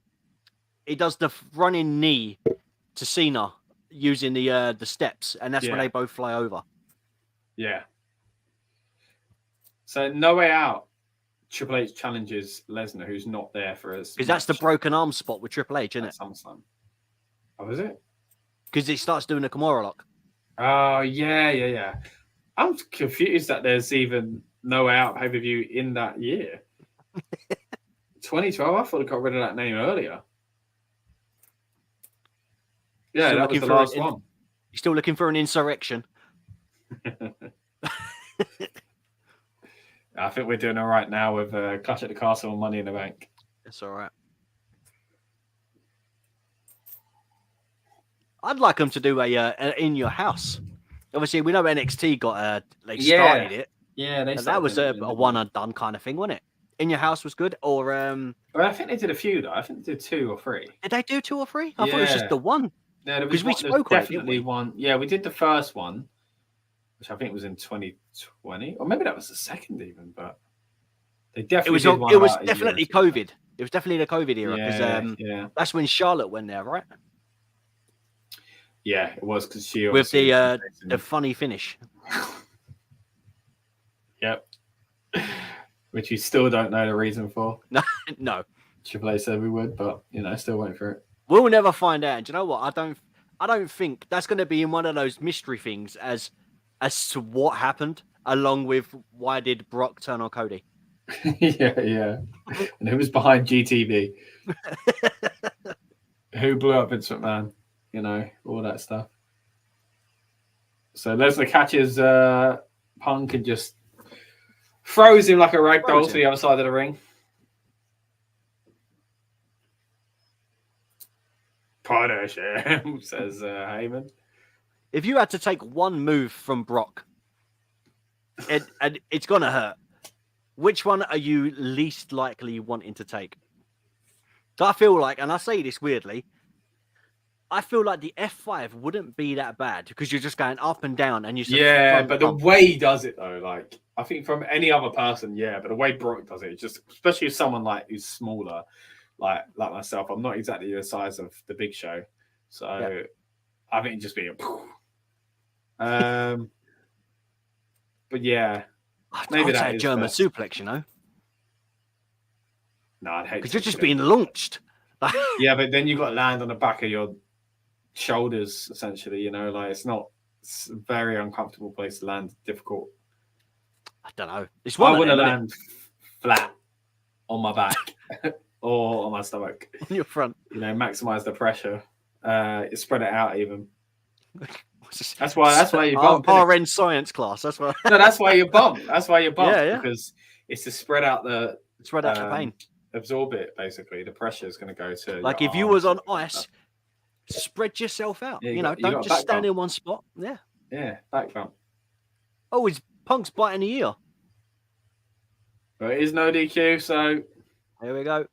he does the running knee to Cena using the steps, and that's when they both fly over. Yeah. So No Way Out, Triple H challenges Lesnar, who's not there for us. Because that's the broken arm spot with Triple H, isn't it? SummerSlam. Oh, is it? Because he starts doing a Kimura lock. Oh, yeah. I'm confused that there's even No Way Out pay-per-view in that year. 2012, I thought I got rid of that name earlier. Yeah, still that was the last one. You're still looking for an insurrection? I think we're doing all right now with Clash at the Castle and Money in the Bank. It's all right. I'd like them to do a in your house. Obviously, we know NXT got started it. Yeah, that was a one and done kind of thing, wasn't it? In your house was good, or well, I think they did a few though. I think they did 2 or 3. Did they do 2 or 3? I thought it was just the one. No, because we spoke definitely one. Yeah, we did the first one, which I think was in 2020, or maybe that was the second even. But they definitely it was definitely COVID. It was definitely the COVID era because that's when Charlotte went there, right? Yeah, it was because she with the funny finish. Yep. Which you still don't know the reason for. No. Triple H said we would, but still waiting for it. We'll never find out. Do you know what? I don't think that's going to be in one of those mystery things as to what happened, along with why did Brock turn on Cody. yeah. And who was behind GTV? Who blew up Vince McMahon? All that stuff. So Lesnar catches Punk and just throws him like a rag doll to the other side of the ring. Punish him, says Heyman. If you had to take one move from Brock, and it's going to hurt, which one are you least likely wanting to take? So I feel like, and I say this weirdly, I feel like the F5 wouldn't be that bad because you're just going up and down and you but the way he does it though, like I think from any other person, but the way Brock does it, just especially if someone like who's smaller, like myself, I'm not exactly the size of the Big Show, so I think it'd just be a. But yeah, maybe that's a German suplex, No, I'd hate because you're just being launched. Yeah, but then you got to land on the back of your shoulders, essentially. It's a very uncomfortable place to land. Difficult. I don't know. I want to land flat on my back or on my stomach. On your front. Maximize the pressure. Spread it out even. That's why you bump. RN science class. That's why. No, that's why you bump. That's why you bump. Yeah. Because it's to spread out the pain. Absorb it, basically. The pressure is going to go to like if you was on ice, spread yourself out. Yeah, don't just stand in one spot. Yeah. Yeah, back bump. Oh, his Punk's biting the ear. But it is no DQ, so here we go.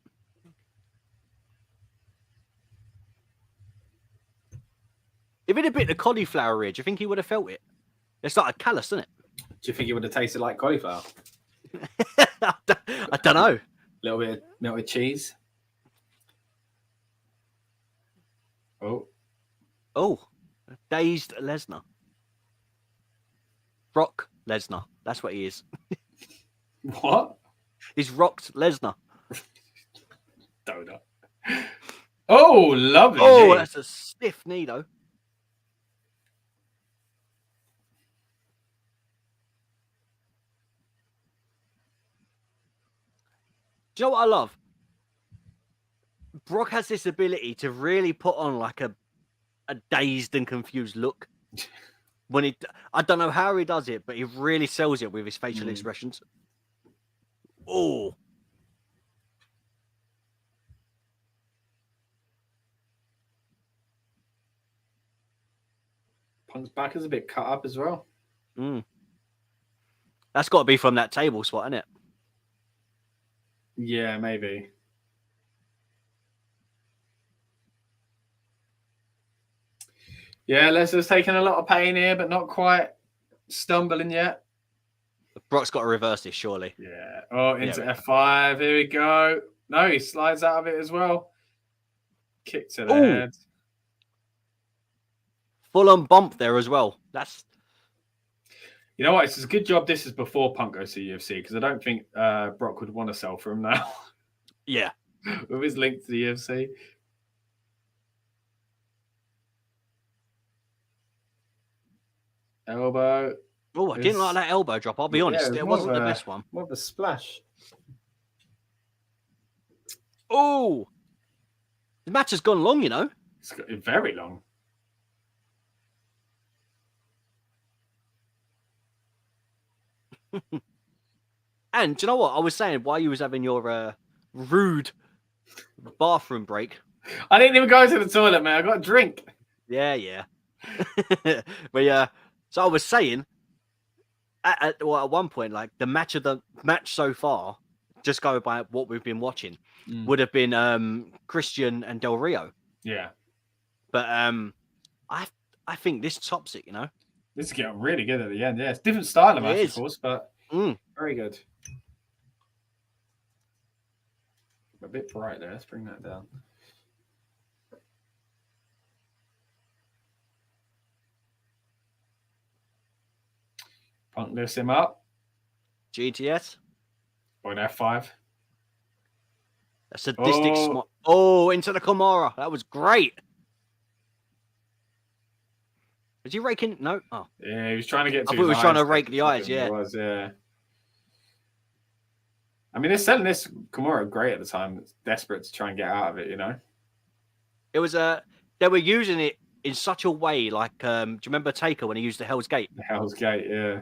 If it had bit the cauliflower ear, do you think he would have felt it? It's like a callus, isn't it? Do you think it would have tasted like cauliflower? I don't know. A little bit of melted cheese. Oh, dazed Lesnar. Brock Lesnar. That's what he is. What? He's rocked Lesnar. Donut. Oh, lovely. Oh, that's a stiff knee, though. Do you know what I love? Brock has this ability to really put on like a dazed and confused look. I don't know how he does it, but he really sells it with his facial expressions. Oh. Punk's back is a bit cut up as well. That's got to be from that table spot, isn't it? Yeah, maybe. Yeah, Lesnar's taking a lot of pain here, but not quite stumbling yet. Brock's got to reverse this, surely. Yeah. Oh, into F5. Here we go. No, he slides out of it as well. Kick to the head. Full on bump there as well. That's. You know what? It's a good job this is before Punk goes to UFC, because I don't think Brock would want to sell for him now. Yeah. With his link to the UFC. Elbow. Oh, I didn't like that elbow drop. I'll be honest. It wasn't the best one. More of a splash. Oh. The match has gone long, you know. It's got very long. And do you know what? I was saying while you was having your rude bathroom break. I didn't even go to the toilet, man. I got a drink. Yeah. But yeah, so I was saying at one point, like the match so far, just go by what we've been watching, would have been Christian and Del Rio. Yeah. But I think this tops it, you know. This is getting really good at the end. Yeah, it's different style of match, of course, but very good. A bit bright there. Let's bring that down. Punk lifts him up. GTS. Or an F5. A sadistic into the Kimura. That was great. Was he raking? No. Oh. Yeah, he was trying to get to I thought he was trying to rake the eyes, yeah. It was, yeah. I mean, they're selling this Kimura great at the time. It's desperate to try and get out of it, you know? It was they were using it in such a way, like, do you remember Taker when he used the Hell's Gate? The Hell's Gate, yeah.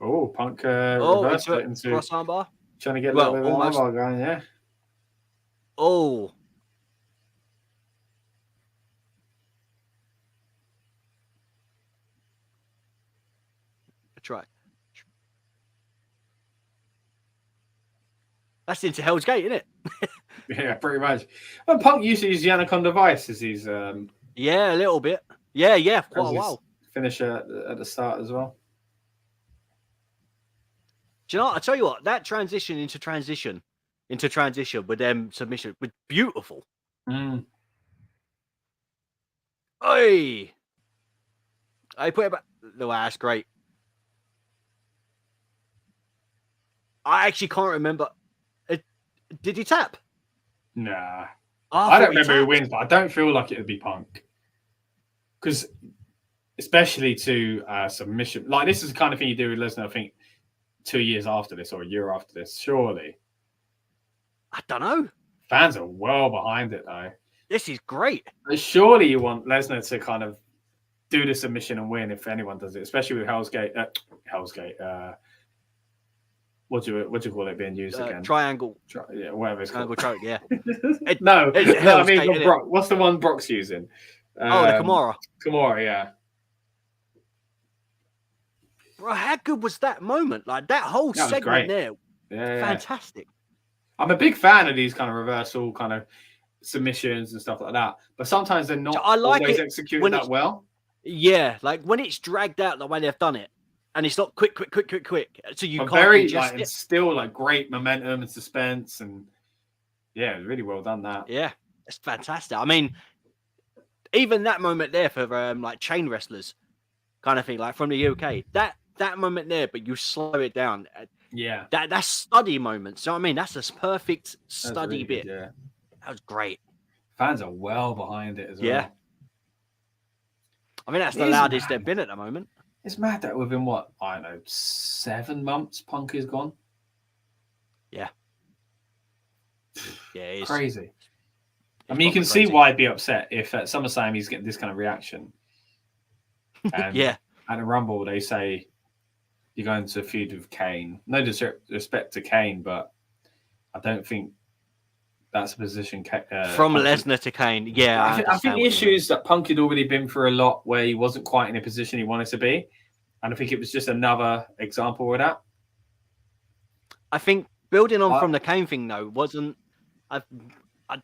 Oh, Punk reversed it into cross armbar. Trying to get a little bit of an armbar going, yeah. Oh. Try. That's into Hell's Gate, isn't it? Yeah, pretty much. Well, Punk used to use the Anaconda Vice as his yeah, a little bit. Yeah, for quite a while. Finisher at the start as well. Do you know what? I tell you what, that transition into transition with them submission was beautiful. Oi! I put it back. No, that's great. I actually can't remember. Did he tap? Nah. I don't remember who wins, but I don't feel like it would be Punk. Because, especially to submission, like this is the kind of thing you do with Lesnar, I think, 2 years after this or a year after this, surely. I don't know. Fans are well behind it, though. This is great. But surely you want Lesnar to kind of do the submission and win if anyone does it, especially with Hell's Gate. What do you call it being used again? Triangle. Whatever it's called. Triangle choke, yeah. No, I mean, Gate, Brock, what's the one Brock's using? The Kimura. Kimura, yeah. Bro, how good was that moment? Like, that whole segment great. there. Yeah, Fantastic. I'm a big fan of these kind of reversal kind of submissions and stuff like that, but sometimes they're not always executed that well. Yeah, like when it's dragged out the way they've done it, and it's not quick, so you but can't very ingest like it. it's still like great momentum and suspense, and yeah, really well done that. Yeah, it's fantastic. I mean, even that moment there for like chain wrestlers, kind of thing, like from the UK, that moment there, but you slow it down. Yeah, that's study moments. So I mean, that's a perfect study really bit. good, yeah, that was great. Fans are well behind it as well. Yeah, I mean that's the loudest they've been at the moment. It's mad that within what, I don't know, 7 months, Punk is gone. Yeah, it's crazy. I mean, you can see why he'd be upset if at SummerSlam he's getting this kind of reaction. And yeah, at the Rumble they say you're going to feud with Kane. No disrespect to Kane, but I don't think that's a position. From Lesnar to Kane, yeah. I think the issue is that Punk had already been through a lot where he wasn't quite in a position he wanted to be. And I think it was just another example of that. I think building on from the Kane thing, though, wasn't...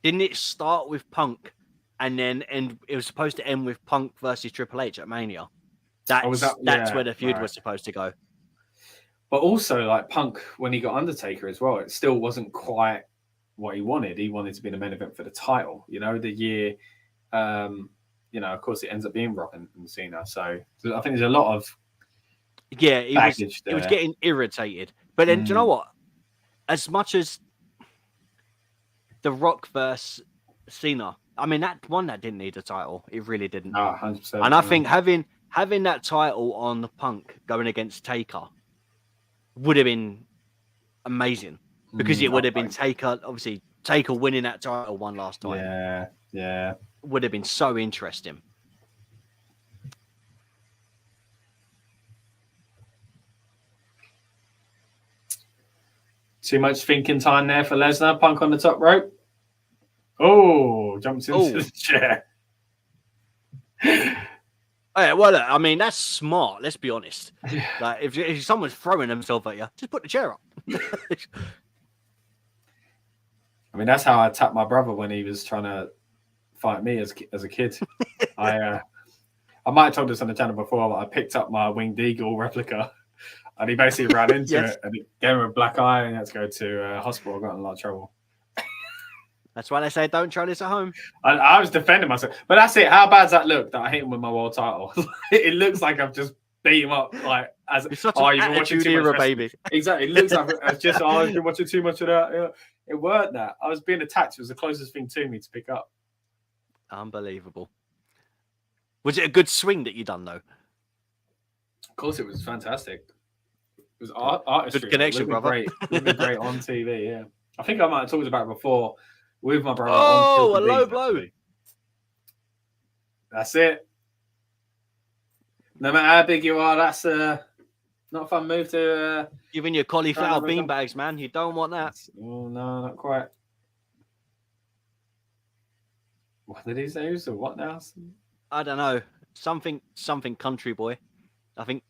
didn't it start with Punk and then it was supposed to end with Punk versus Triple H at Mania? That's where the feud was supposed to go. But also, like Punk, when he got Undertaker as well, it still wasn't quite what he wanted. He wanted to be in the main event for the title. You know, the year, of course, it ends up being Rock and Cena. So I think there's a lot of baggage there. He was getting irritated. But then, do you know what? As much as the Rock versus Cena, I mean, that didn't need a title. It really didn't. No, 100%. And I think having that title on the Punk going against Taker would have been amazing because it would have been Taker winning that title one last time. Yeah. Would have been so interesting. Too much thinking time there for Lesnar. Punk on the top rope. Oh, jumps into the chair. Yeah, well, I mean, that's smart. Let's be honest. Like, if someone's throwing themselves at you, just put the chair up. I mean, that's how I tapped my brother when he was trying to fight me as a kid. I might have told this on the channel before, but I picked up my Winged Eagle replica, and he basically ran into it, and it gave him a black eye, and he had to go to hospital. I got in a lot of trouble. That's why they say don't try this at home. I was defending myself, but that's it. How bad's that look that I hit him with my world title? It looks like I've just beat him up, like as you're such an attitude era, baby. Exactly, it looks like I've just I've been watching too much of that. You know, it weren't that. I was being attacked. It was the closest thing to me to pick up. Unbelievable. Was it a good swing that you done though? Of course, it was fantastic. It was artistry. Good connection, brother. Great, great on TV. Yeah, I think I might have talked about it before. With my brother. Oh, a low blow. Actually. That's it. No matter how big you are, that's not a fun move to... Giving you cauliflower beanbags, man. You don't want that. Oh, no, not quite. What did he say? So what now? I don't know. Something country boy. I thought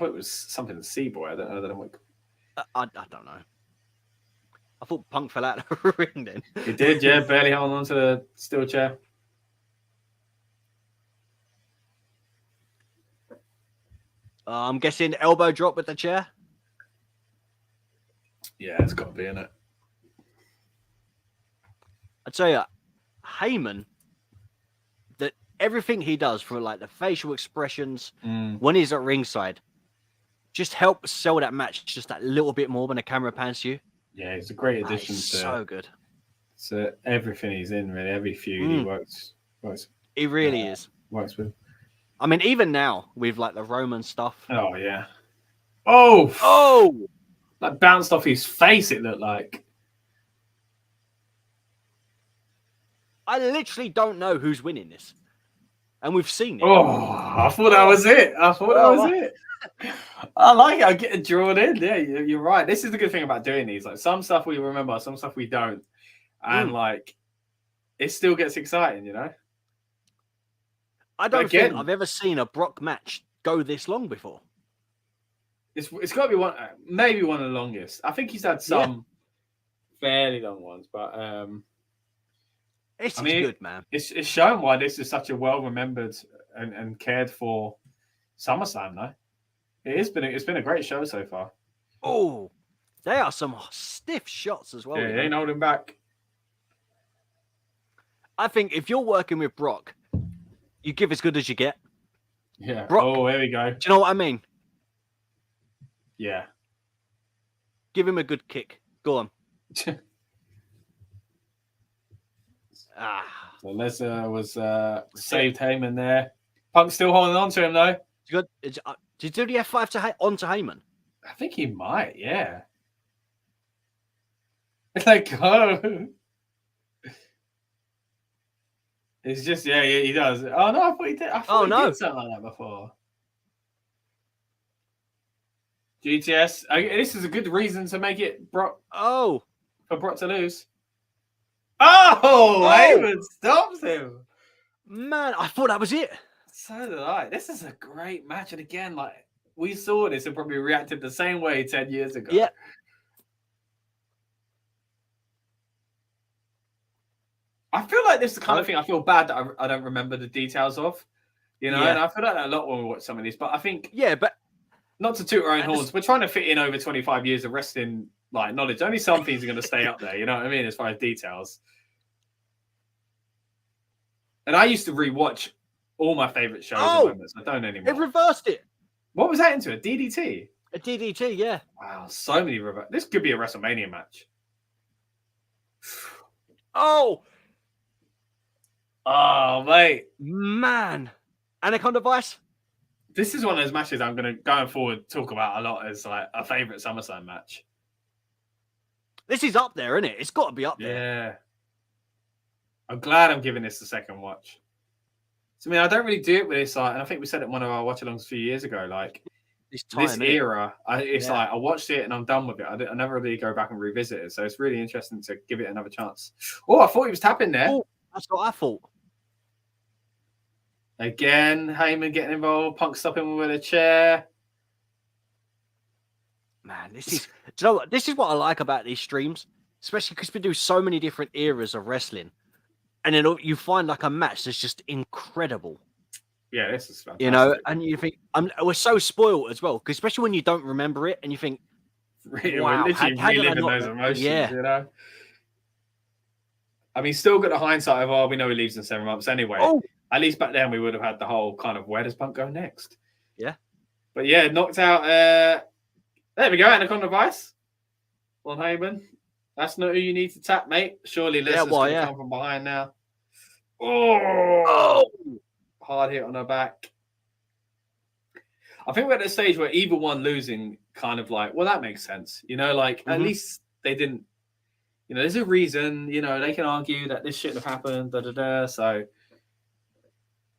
it was something sea boy. I don't know what... I don't know. I thought Punk fell out of the ring then. He did, yeah. Barely holding on to the steel chair. I'm guessing elbow drop with the chair. Yeah, it's got to be in it. I tell you, Heyman, that everything he does, from like the facial expressions when he's at ringside, just help sell that match just that little bit more when the camera pans to you. Yeah, it's a great addition to so good. So everything he's in, really, every feud he works. He really is. Works with. I mean, even now with like the Roman stuff. Oh yeah. Oh. Like bounced off his face. It looked like. I literally don't know who's winning this. And we've seen it. Oh, I thought that was it. I thought that was it. I like it. I'm getting drawn in. Yeah, you're right. This is the good thing about doing these. Like some stuff we remember, some stuff we don't. And like it still gets exciting, you know? I don't think I've ever seen a Brock match go this long before. It's got to be one, maybe one of the longest. I think he's had some fairly long ones, but it's good, man. It's shown why this is such a well remembered and cared for SummerSlam, though. It's been a great show so far. Oh, they are some stiff shots as well. Yeah, they ain't holding back. I think if you're working with Brock, you give as good as you get. Yeah. Brock, oh, there we go. Do you know what I mean? Yeah. Give him a good kick. Go on. So Lesnar was saved Heyman there. Punk's still holding on to him though. Did you do the F5 onto Heyman? I think he might. Yeah. Like go. It's just he does. Oh no, I thought he did. I thought he did something like that before. GTS. This is a good reason to make it Brock. Oh, for Brock to lose. Oh, Heyman stops him. Man, I thought that was it. So did I. This is a great match, and again, like we saw this and probably reacted the same way 10 years ago. Yeah. I feel like this is the kind of thing I feel bad that I don't remember the details of, you know, and I feel like that a lot when we watch some of these. But I think, but not to toot our own horns, we're trying to fit in over 25 years of wrestling like knowledge. Only some things are going to stay up there, you know what I mean, as far as details. And I used to rewatch all my favorite shows and moments. I don't anymore. It reversed it. What was that into? A DDT? A DDT, yeah. Wow, so many reverse. This could be a WrestleMania match. Oh, mate. Man. Anaconda Vice? This is one of those matches I'm going to, going forward, talk about a lot as like a favourite SummerSlam match. This is up there, isn't it? It's got to be up there. Yeah. I'm glad I'm giving this a second watch. So, I mean, I don't really do it with this, like, and I think we said it in one of our watch-alongs a few years ago, like, this era, it's like, I watched it and I'm done with it. I never really go back and revisit it. So it's really interesting to give it another chance. Oh, I thought he was tapping there. Oh, that's what I thought. Again, Heyman getting involved. Punk stopping him with a chair. Man, do you know what? This is what I like about these streams, especially because we do so many different eras of wrestling. And then you find like a match that's just incredible. Yeah, this is fantastic. You know, and you think, we're so spoiled as well, because especially when you don't remember it and you think, wow, we're literally reliving those emotions, you know? I mean, still got the hindsight of, we know he leaves in 7 months anyway. Oh. At least back then we would have had the whole kind of, where does Punk go next? Yeah. But yeah, knocked out. There we go, Anaconda Vice on Heyman. That's not who you need to tap, mate. Surely Lesnar's going to come from behind now. Oh! Hard hit on her back. I think we're at the stage where either one losing kind of like, well, that makes sense. You know, like at least they didn't, you know, there's a reason, you know, they can argue that this shouldn't have happened, So,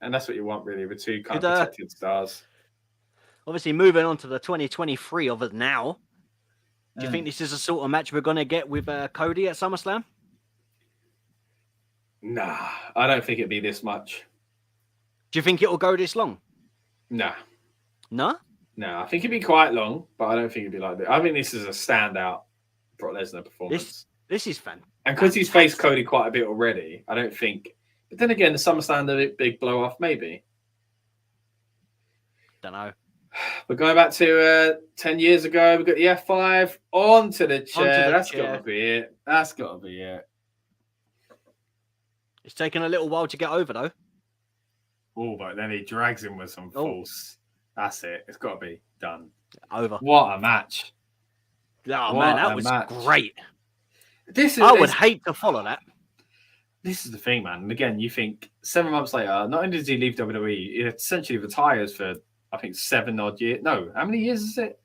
and that's what you want really with two kind of protected stars. Obviously, moving on to the 2023 of it now. Do you think this is the sort of match we're going to get with Cody at SummerSlam? Nah, I don't think it'd be this much. Do you think it'll go this long? Nah. No? No, I think it'd be quite long, but I don't think it'd be like this. I think this is a standout Brock Lesnar performance. This is fun. And because he's faced Cody quite a bit already, I don't think. But then again, the SummerSlam, the big blow off, maybe. Don't know. We're going back to 10 years ago. We've got the F5 onto the chair. That's got to be it. That's got to be it. It's taken a little while to get over, though. Oh, but then he drags him with some false. That's it. It's got to be done. Over. What a match. Oh, man, that was great. I would hate to follow that. This is the thing, man. And again, you think 7 months later, not only does he leave WWE, he essentially retires for, I think, 7 odd years. No, how many years is it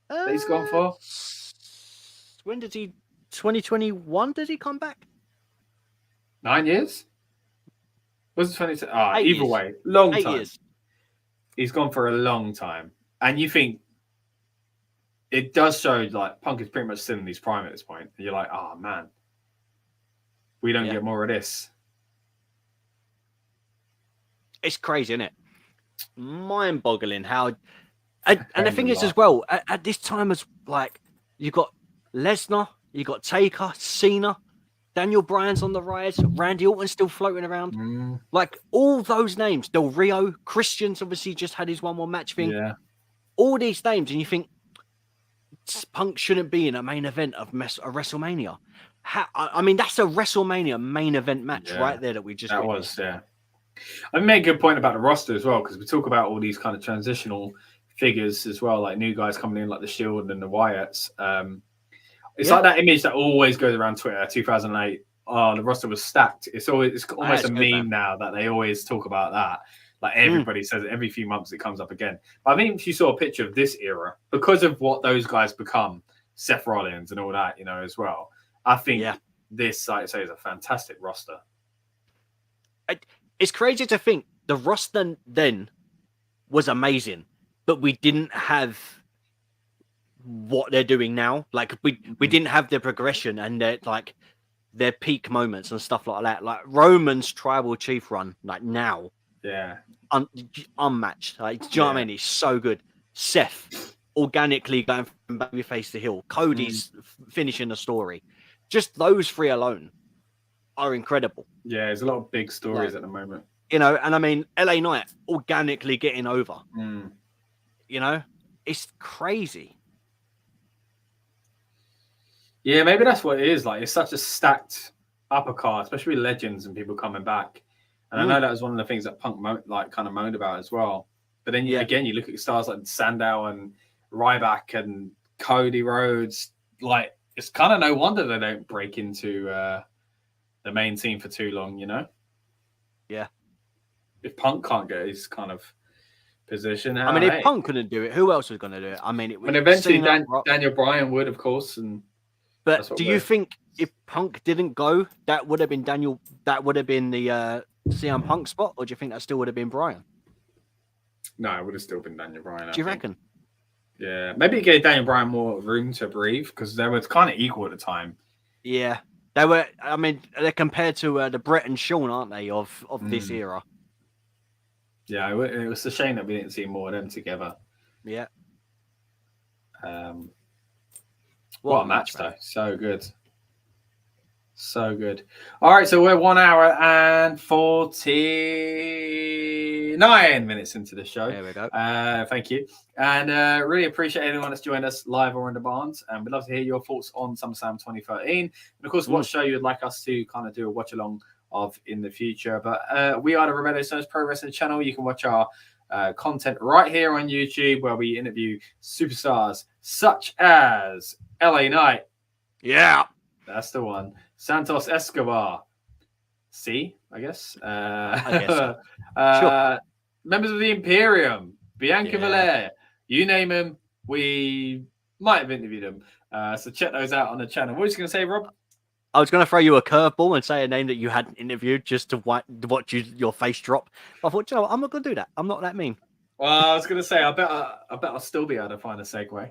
that he's gone for? When did he? 2021? Did he come back? 9 years? Was it 20? Either years. way, long 8 time. years. He's gone for a long time, and you think it does show like Punk is pretty much still in his prime at this point. And you're like, oh man, we don't get more of this. It's crazy, isn't it? Mind-boggling how, and the thing is as well, at this time as like you got Lesnar, you got Taker, Cena, Daniel Bryan's on the rise, Randy Orton's still floating around. Like all those names, Del Rio, Christian's obviously just had his one more match thing. Yeah, all these names, and you think Punk shouldn't be in a main event of a WrestleMania. I mean, that's a WrestleMania main event match right there that we just witnessed. I made a good point about the roster as well, because we talk about all these kind of transitional figures as well, like new guys coming in, like the Shield and the Wyatts. It's like that image that always goes around Twitter, 2008. Oh, the roster was stacked. It's almost a meme now that they always talk about that. Like everybody says it every few months, it comes up again. But I think if you saw a picture of this era, because of what those guys become, Seth Rollins and all that, as well, I think this, like I say, is a fantastic roster. It's crazy to think the roster then was amazing, but we didn't have what they're doing now. Like we didn't have their progression and their peak moments and stuff like that. Like Roman's tribal chief run, like now, unmatched. Like, do you know what I mean? It's so good. Seth organically going from babyface to heel. Cody's finishing the story. Just those three alone are incredible. Yeah, there's a lot of big stories at the moment. And I mean, LA Knight organically getting over. It's crazy. Yeah, maybe that's what it is. Like, it's such a stacked upper card, especially with legends and people coming back. And I know that was one of the things that Punk kind of moaned about as well. But then again, you look at stars like Sandow and Ryback and Cody Rhodes. Like, it's kind of no wonder they don't break into the main team for too long, Yeah. If Punk can't get his kind of position, I mean, if Punk couldn't do it, who else was going to do it? I mean, eventually Daniel Bryan would, of course. But do you think if Punk didn't go, that would have been Daniel? That would have been the CM Punk spot, or do you think that still would have been Bryan? No, it would have still been Daniel Bryan. Do you reckon? Yeah, maybe it gave Daniel Bryan more room to breathe because they were kind of equal at the time. Yeah, they were. I mean, they're compared to the Brett and Shawn, aren't they? Of this era. Yeah, it was a shame that we didn't see more of them together. Yeah. What a match, though. So good. So good. All right, so we're 1 hour and 49 minutes into the show. There we go. Thank you. And really appreciate anyone that's joined us live or in the barns. And we'd love to hear your thoughts on SummerSlam 2013. And, of course, what show you'd like us to kind of do a watch-along of in the future. But we are the Rebellious Nornoiz Pro Wrestling channel. You can watch our content right here on YouTube where we interview superstars such as LA Knight. Yeah. That's the one. Santos Escobar. I guess. I guess so. Sure. Members of the Imperium. Bianca Belair. You name them. We might have interviewed them. So check those out on the channel. What was you going to say, Rob? I was going to throw you a curveball and say a name that you hadn't interviewed just to watch your face drop. I thought, you know what? I'm not going to do that. I'm not that mean. Well, I was going to say, I bet I'll still be able to find a segue.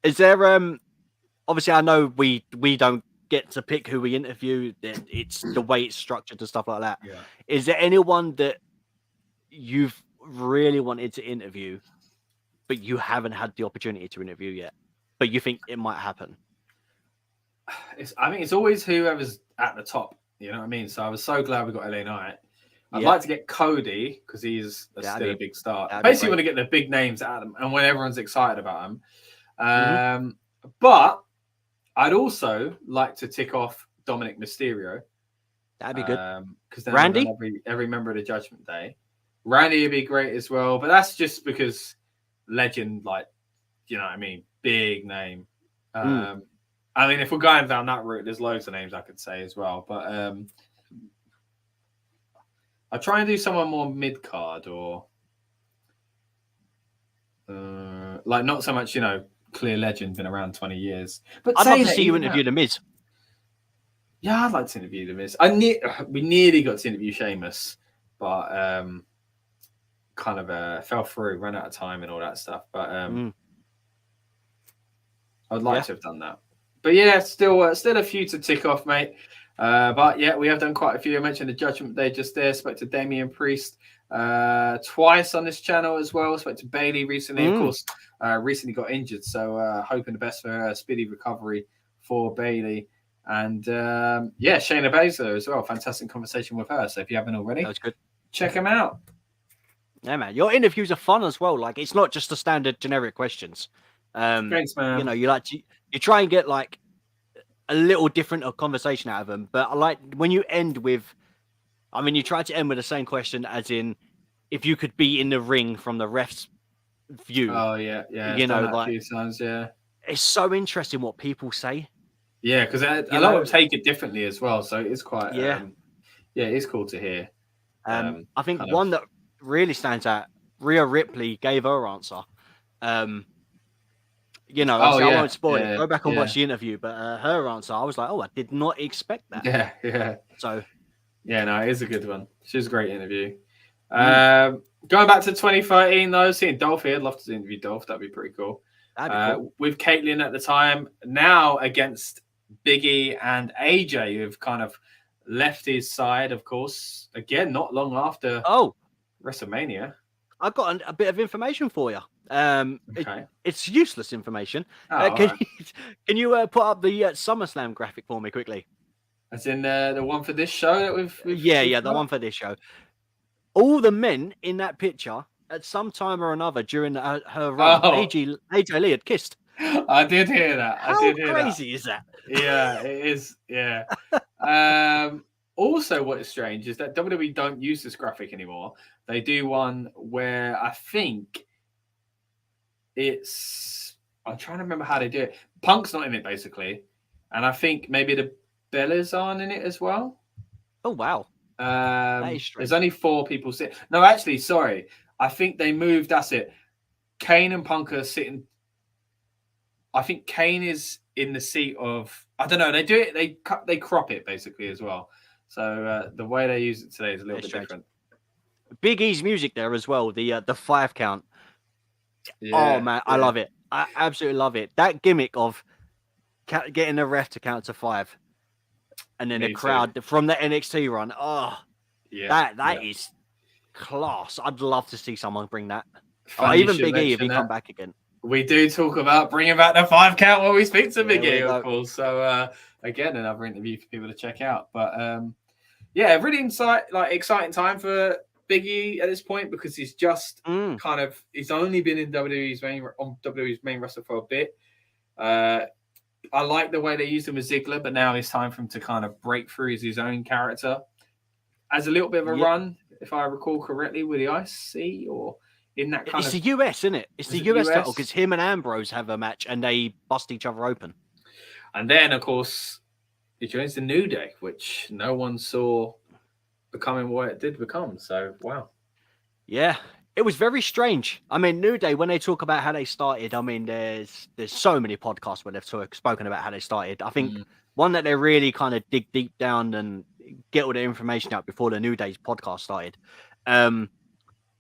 Is there obviously I know we don't get to pick who we interview. It's the way it's structured and stuff like that. Yeah. Is there anyone that you've really wanted to interview, but you haven't had the opportunity to interview yet, but you think it might happen? I mean, it's always whoever's at the top. You know what I mean? So I was so glad we got LA Knight. I'd like to get Cody because he's still a big star. Basically, want to get the big names out of them and when everyone's excited about them. But I'd also like to tick off Dominic Mysterio. That'd be good. Because then Randy? Every member of the Judgment Day. Randy would be great as well. But that's just because legend, you know what I mean? Big name. I mean, if we're going down that route, there's loads of names I could say as well. But I'll try and do someone more mid-card or not so much, clear legend, been around 20 years. But I'd love to see you interview The Miz. Yeah, I'd like to interview the Miz. We nearly got to interview Sheamus, but kind of fell through, ran out of time and all that stuff. But I'd like to have done that. But yeah, still a few to tick off, mate. But yeah, we have done quite a few. I mentioned the Judgment Day just there. Spoke to Damien Priest twice on this channel as well. Spoke to Bailey recently, of course. Recently got injured, so hoping the best for her, speedy recovery for Bailey. And yeah, Shayna Baszler as well. Fantastic conversation with her. So if you haven't already, that was good. Check them out. Yeah, man. Your interviews are fun as well. Like, it's not just the standard generic questions. Thanks, man. You know, you try and get like a little different conversation out of them. But I like when you end with, I mean, you try to end with the same question, as in, if you could be in the ring from the ref's view. Oh yeah, yeah. You know, like, a few times, yeah. It's so interesting what people say. Yeah, because a lot of them take it differently as well. So it's quite, yeah, it's cool to hear. I think one that really stands out, Rhea Ripley gave her answer. You know, I won't spoil it. Go back and watch the interview, but her answer, I was like, oh, I did not expect that. Yeah, yeah. So, yeah, no, it is a good one. She was a great interview. Going back to 2013, though, seeing Dolph here, I'd love to interview Dolph. That'd be pretty cool. Cool. With Caitlyn at the time, now against Biggie and AJ, who've kind of left his side, of course. Again, not long after WrestleMania. I've got a bit of information for you. Okay. It's useless information. Can you put up the SummerSlam graphic for me quickly? As in the one for this show that we've the one for this show. All the men in that picture at some time or another during her run, AJ Lee had kissed. I did hear that. How crazy is that? Yeah, it is. Yeah. Also, what is strange is that WWE don't use this graphic anymore. They do one where I think I'm trying to remember how they do it. Punk's not in it, basically. And I think maybe the Bellas aren't in it as well. Oh, wow. There's only 4 people sitting. No, actually, sorry. I think they moved. That's it. Kane and Punk are sitting. I think Kane is in the seat of. I don't know. They do it. They crop it basically as well. So the way they use it today is a little bit different. Big E's music there as well. The 5 count. Yeah, oh man, I love it. I absolutely love it. That gimmick of getting the ref to count to 5, and then the crowd from the NXT run. Oh, yeah, that is class. I'd love to see someone bring that. Even Big E if he come back again. We do talk about bringing back the 5 count when we speak to Big E, of course. So again, another interview for people to check out. But really exciting time for Big E at this point, because he's just he's only been in WWE's main roster for a bit. I like the way they used him with Ziggler, but now it's time for him to kind of break through as his own character. As a little bit of a run, if I recall correctly, with the IC or in that kind of... It's the US, isn't it? It's the US title, because him and Ambrose have a match and they bust each other open. And then, of course, he joins the New Day, which no one saw becoming what it did become. So, wow. Yeah, it was very strange. I mean, New Day, when they talk about how they started, I mean, there's so many podcasts where they've spoken about how they started. I think one that they really kind of dig deep down and get all the information out before the New Day's podcast started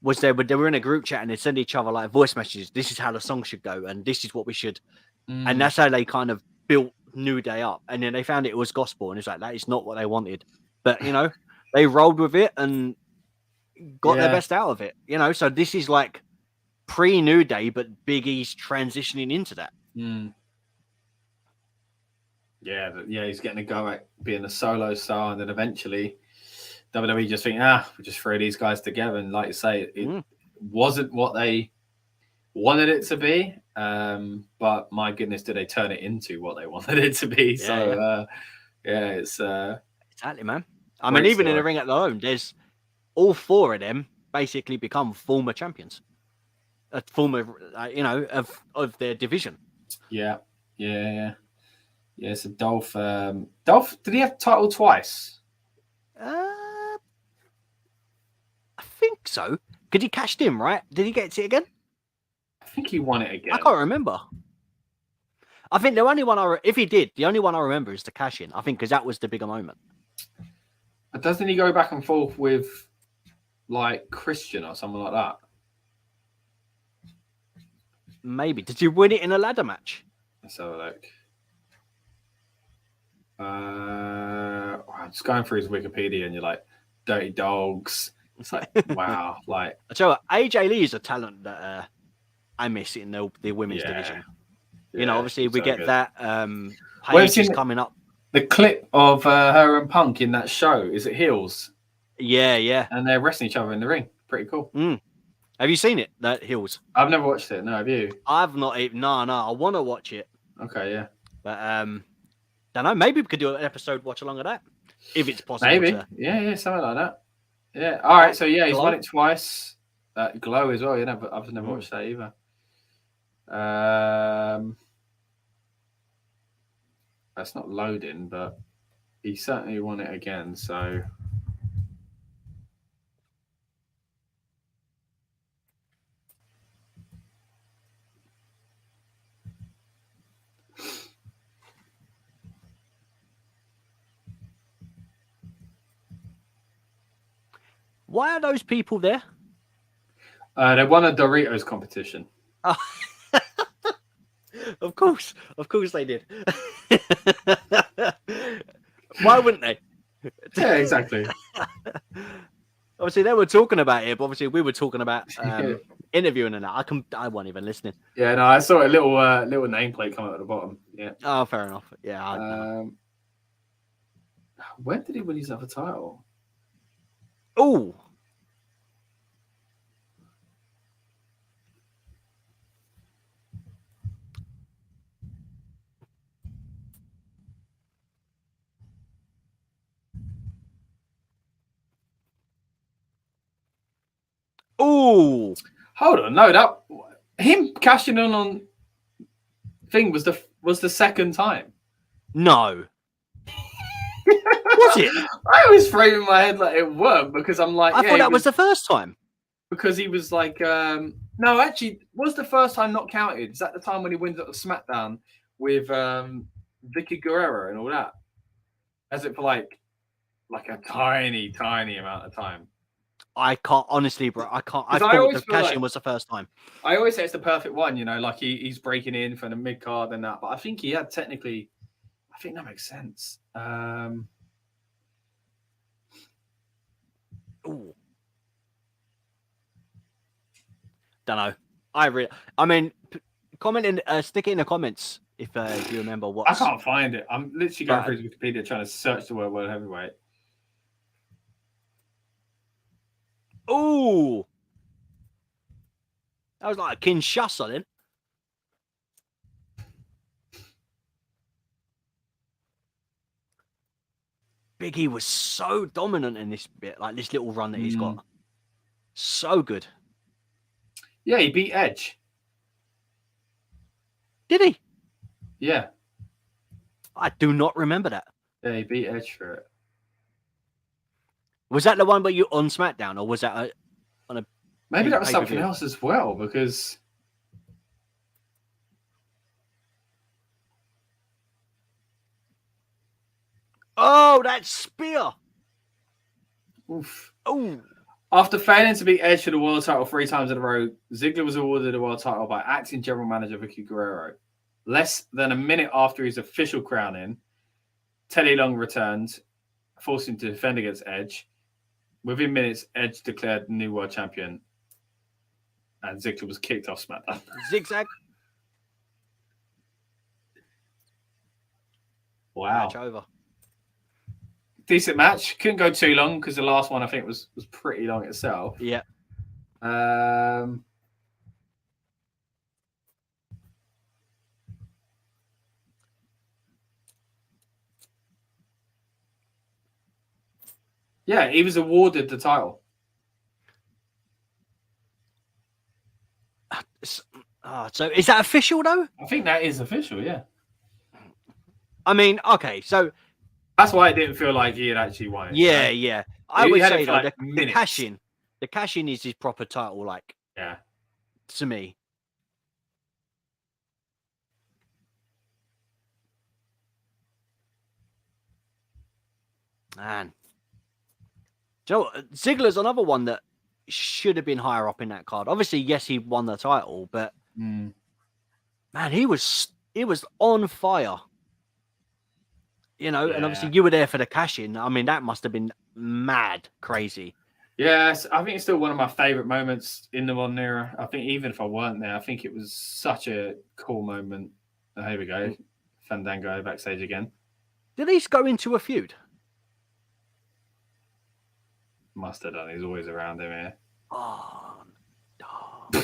was they were in a group chat and they send each other like voice messages. This is how the song should go, and this is what we should. And that's how they kind of built New Day up. And then they found it was gospel, and it's like, that is not what they wanted. But, you know, they rolled with it and got their best out of it. You know, so this is like pre-New Day, but Big E's transitioning into that. Yeah, he's getting a go at being a solo star, and then eventually WWE just think, we just throw these guys together. And like you say, it wasn't what they wanted it to be. But my goodness, did they turn it into what they wanted it to be? It's exactly, man. I mean, even in the ring at their own, there's all 4 of them basically become former champions, former, of their division. Yeah. So Dolph, did he have the title twice? I think so. Because he cashed in, right? Did he get it again? I think he won it again. I can't remember. I think the only one if he did, the only one I remember is the cash in. I think because that was the bigger moment. But doesn't he go back and forth with like Christian or something like that? Maybe. Did you win it in a ladder match? Let's have a look. I'm just going through his Wikipedia, and you're like, Dirty Dogs. It's like, wow. Like, I tell you what, AJ Lee is a talent that I miss in the women's division. You know, obviously we get good. That. Paige is coming up. The clip of her and Punk in that show, is it Heels? Yeah. And they're wrestling each other in the ring. Pretty cool. Have you seen it, that Heels? I've never watched it. No, have you? I've not even. No. I want to watch it. Okay, yeah. But don't know. Maybe we could do an episode watch along of that, if it's possible. Maybe. Yeah, something like that. Yeah. All right. So yeah, he's won it twice. Glow as well. Yeah, I've never watched that either. That's not loading, but he certainly won it again. So. Why are those people there? They won a Doritos competition. Oh. Of course they did. Why wouldn't they? Yeah, exactly. Obviously, they were talking about it, but obviously we were talking about interviewing and that. I wasn't even listening. Yeah, no, I saw a little nameplate come out at the bottom. Yeah. Oh, fair enough. Yeah. When did he win his other title? Oh. Oh, hold on! No, that him cashing in on thing was the second time. No, was it? I always frame in my head like it weren't because I'm like, I thought that was the first time because he was like, no, actually, was the first time not counted? Is that the time when he wins at the SmackDown with Vicky Guerrero and all that? As it for like a tiny amount of time. I can't honestly, bro. I can't. I thought the cash-in was the first time. I always say it's the perfect one, you know, like he's breaking in for the mid card and that. But I think he had technically. I think that makes sense. Ooh. Don't know. I mean, comment in, stick it in the comments if you remember what. I can't find it. I'm literally going through his Wikipedia trying to search the word World Heavyweight. Ooh, that was like a Kinshasa then. Big E was so dominant in this bit, like this little run that he's got. So good. Yeah, he beat Edge. Did he? Yeah. I do not remember that. Yeah, he beat Edge for it. Was that the one where you on SmackDown, or was that on a? Maybe that was something else as well, because. Oh, that spear! Oof. Oh. After failing to beat Edge for the world title 3 times in a row, Ziggler was awarded the world title by acting general manager Vicky Guerrero. Less than a minute after his official crowning, Teddy Long returned, forcing him to defend against Edge. Within minutes, Edge declared the new world champion, and Ziggler was kicked off SmackDown. Zigzag. Wow. Match over. Decent match. Couldn't go too long because the last one I think was pretty long itself. Yeah. Yeah, he was awarded the title. So is that official though? I think that is official, yeah. I mean, okay, so that's why it didn't feel like he had actually won it. Yeah, right? yeah. I would say though, like the cash-in is his proper title, like, yeah, to me. Man. Do you know what? Ziggler's another one that should have been higher up in that card. Obviously, yes, he won the title, but man, he was on fire. You know, and obviously you were there for the cash-in. I mean, that must have been mad crazy. Yes, I think it's still one of my favorite moments in the modern era. I think even if I weren't there, I think it was such a cool moment. Oh, here we go. Fandango backstage again. Did he go into a feud? Must have done. He's always around him here. Oh, no.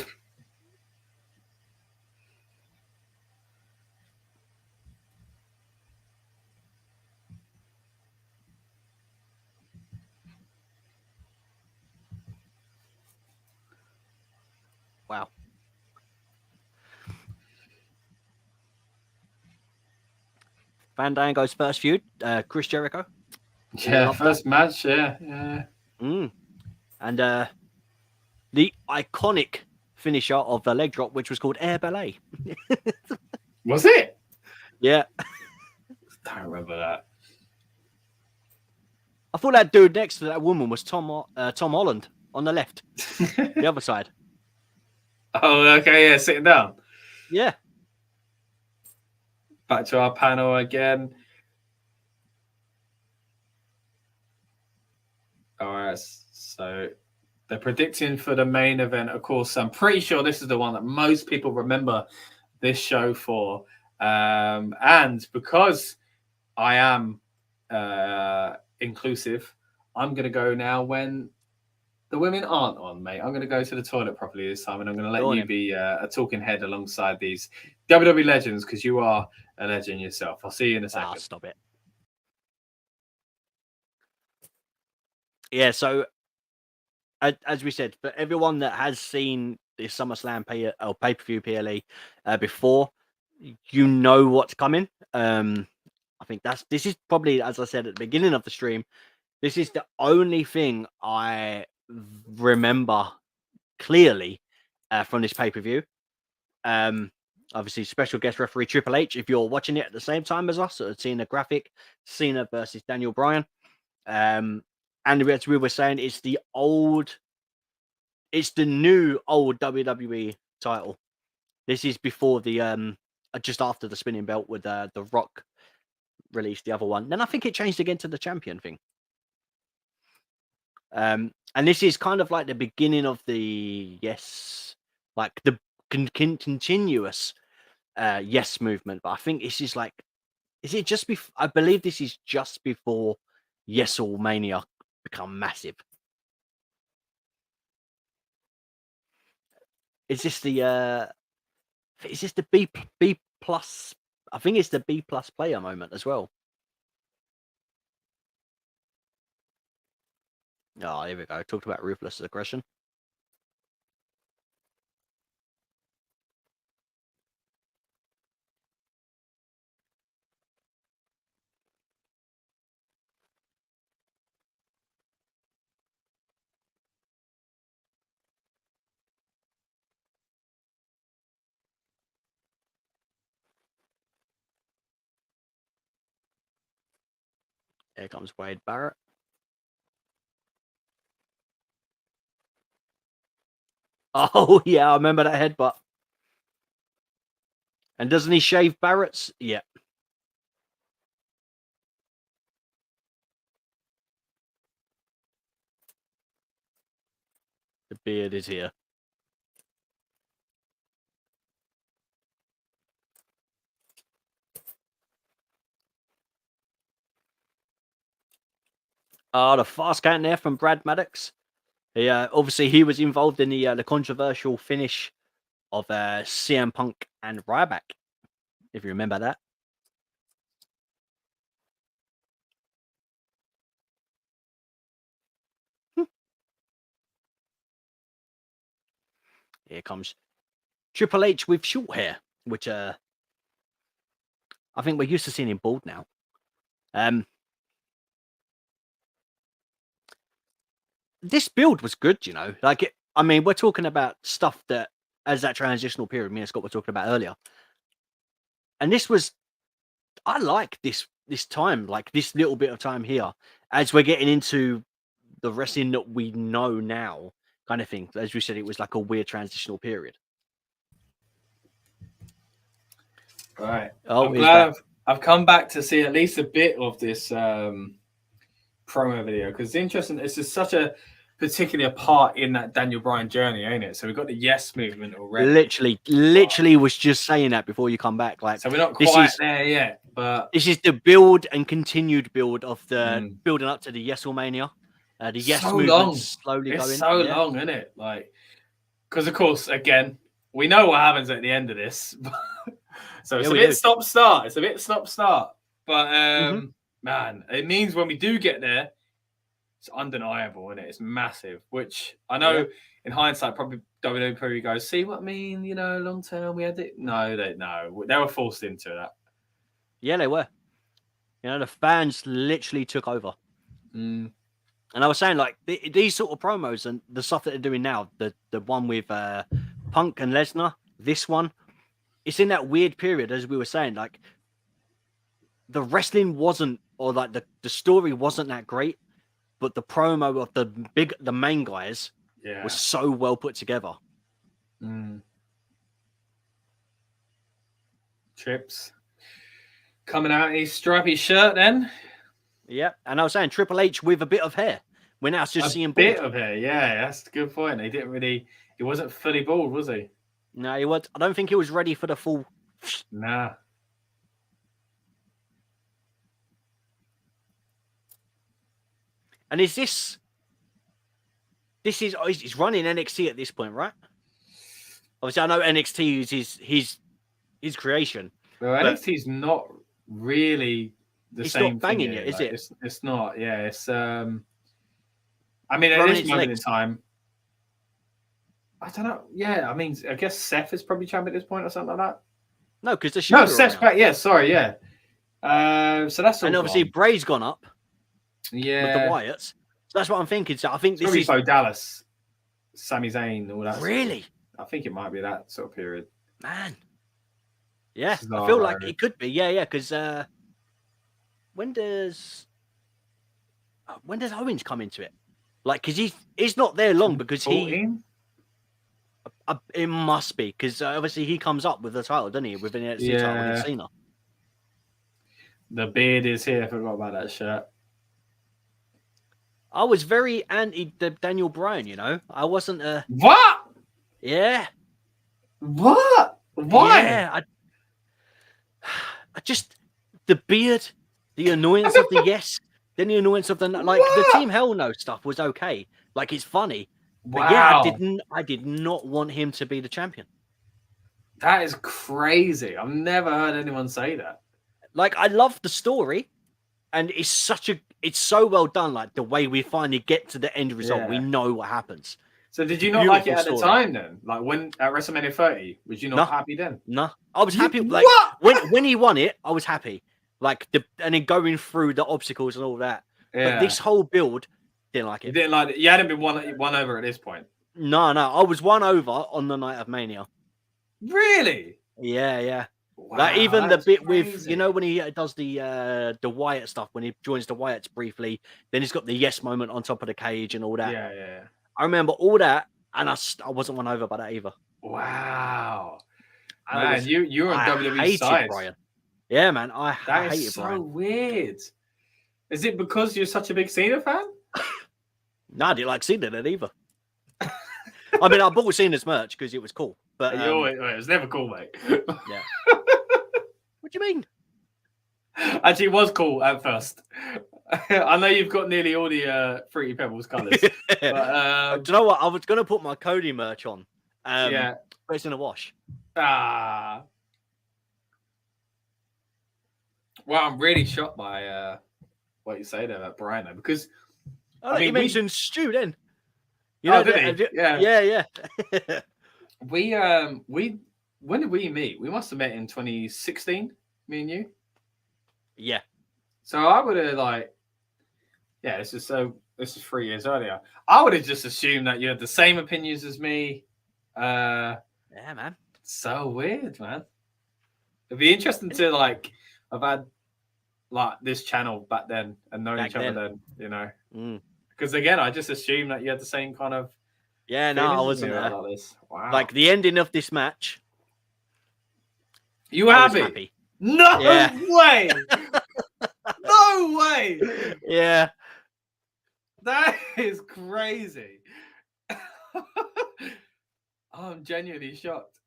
Wow. Fandango's first feud, Chris Jericho. Yeah, first match, yeah. And the iconic finisher of the leg drop, which was called Air Ballet. Was it? Yeah. Don't remember that. I thought that dude next to that woman was Tom Holland on the left, the other side. Oh, okay, yeah, sitting down. Yeah. Back to our panel again. All right, so they're predicting for the main event. Of course, I'm pretty sure this is the one that most people remember this show for. And because I am inclusive, I'm going to go now when the women aren't on, mate. I'm going to go to the toilet properly this time, and I'm going to let you be a talking head alongside these WWE legends, because you are a legend yourself. I'll see you in a second. Stop it. Yeah, so as we said, for everyone that has seen this SummerSlam pay-per-view PLE before, you know what's coming. I think this is probably, as I said at the beginning of the stream, this is the only thing I remember clearly from this pay-per-view. Obviously, special guest referee Triple H. If you're watching it at the same time as us, or seeing the graphic, Cena versus Daniel Bryan. And as we were saying, it's the new old WWE title. This is before the just after the spinning belt with the Rock released the other one. Then I think it changed again to the champion thing. And this is kind of like the beginning of the the continuous yes movement. But I think this is like, is it just before? I believe this is just before Yes-All Mania become massive. Is this the B plus? I think it's the B plus player moment as well. Oh, here we go. Talked about ruthless aggression. Here comes Wade Barrett. Oh, yeah, I remember that headbutt. And doesn't he shave Barrett's? Yeah. The beard is here. The fast count there from Brad Maddox. Obviously, he was involved in the controversial finish of CM Punk and Ryback, if you remember that. Here comes Triple H with short hair, which I think we're used to seeing him bald now. This build was good, you know. I mean, we're talking about stuff that, as that transitional period, me and Scott were talking about earlier. And this was, I like this time, like this little bit of time here. as we're getting into the wrestling that we know now, kind of thing. As we said, it was like a weird transitional period. Right. Oh, I'm glad I've come back to see at least a bit of this promo video, because it's interesting. It's just such a particular part in that Daniel Bryan journey, ain't it? So we've got the yes movement already. Literally was just saying that before you come back. Like, so we're not quite there yet, but this is the build and continued build of the building up to the Yes-Mania. The yes movement slowly going. It's so long, isn't it? Like, because of course, again, we know what happens at the end of this. So it's a bit stop-start. It's a bit stop-start. But, man, it means when we do get there, it's undeniable, isn't it? It's massive, which I know in hindsight, probably WWE probably goes, see what I mean? You know, long term, we had it. No, they were forced into that. Yeah, they were. You know, the fans literally took over. And I was saying, like, these sort of promos and the stuff that they're doing now, the one with Punk and Lesnar, this one, it's in that weird period, as we were saying, like, the wrestling wasn't, or like the story wasn't that great, but the promo of the main guys was so well put together. Trips coming out in his stripy shirt then. Yeah, and I was saying Triple H with a bit of hair. We're now just seeing a bit of hair. Yeah, that's a good point. He wasn't fully bald, was he? No, he was. I don't think he was ready for the full. Nah. And is this? He's running NXT at this point, right? Obviously, I know NXT is his creation. Well, NXT's not really the same. It's not banging thing yet, is it? It's not. Yeah, it's. I mean, at this moment in time, I don't know. Yeah, I mean, I guess Seth is probably champion at this point or something like that. No, because Seth's back. Yeah, sorry. Yeah. So that's all. And obviously, Bray's gone up. Yeah. With the Wyatts. So that's what I'm thinking. So I think this is Bo Dallas, Sami Zayn, all that. Really? I think it might be that sort of period. Man. Yeah, I feel like it could be. Yeah, because when does Owens come into it? Like, because he's not there long because 14? It must be because obviously he comes up with the title, doesn't he? With an NXT title against Cena. The beard is here. I forgot about that shirt. I was very anti Daniel Bryan. You know, I wasn't a what? Yeah. What? Why? Yeah, I just the beard, the annoyance of the yes, then the annoyance of the the Team Hell No stuff was okay. Like, it's funny. But yeah, I did not want him to be the champion. That is crazy. I've never heard anyone say that. Like, I love the story, and it's so well done. Like, the way we finally get to the end result, we know what happens. So did you not like it at the time then? Like, when at WrestleMania 30, was you not happy then? No, I was happy. Like, when he won it, I was happy. Like, and then going through the obstacles and all that. Yeah. But this whole build, didn't like it. You didn't like it. You hadn't been won over at this point. No, I was won over on the night of Mania. Really? Yeah. Wow, like, even the bit with, you know, when he does the Wyatt stuff, when he joins the Wyatts briefly, then he's got the yes moment on top of the cage and all that. Yeah. I remember all that, and I wasn't won over by that either. Wow. Man, you were on WWE side. Brian. Yeah, man, I hated Brian. That is so weird. Is it because you're such a big Cena fan? No, I didn't like Cena then either. I mean, I bought Cena's merch because it was cool. But it was never cool, mate. Yeah. What do you mean? Actually, it was cool at first. I know you've got nearly all the Fruity Pebbles colours. But, do you know what? I was going to put my Cody merch on. But it's in a wash. Well, I'm really shocked by what you say there about Brian, though, because I mean, you mentioned Stu then. You know, did he? Yeah. When did we meet? We must have met in 2016, me and you. Yeah. So I would have this is 3 years earlier. I would have just assumed that you had the same opinions as me. Yeah, man. So weird, man. It'd be interesting to have had like this channel back then and known each other then, you know. Because again, I just assumed that you had the same kind of. Yeah, no, I wasn't there. Like this. Wow. Like the ending of this match. You were happy? No way! No way! Yeah. That is crazy. I'm genuinely shocked.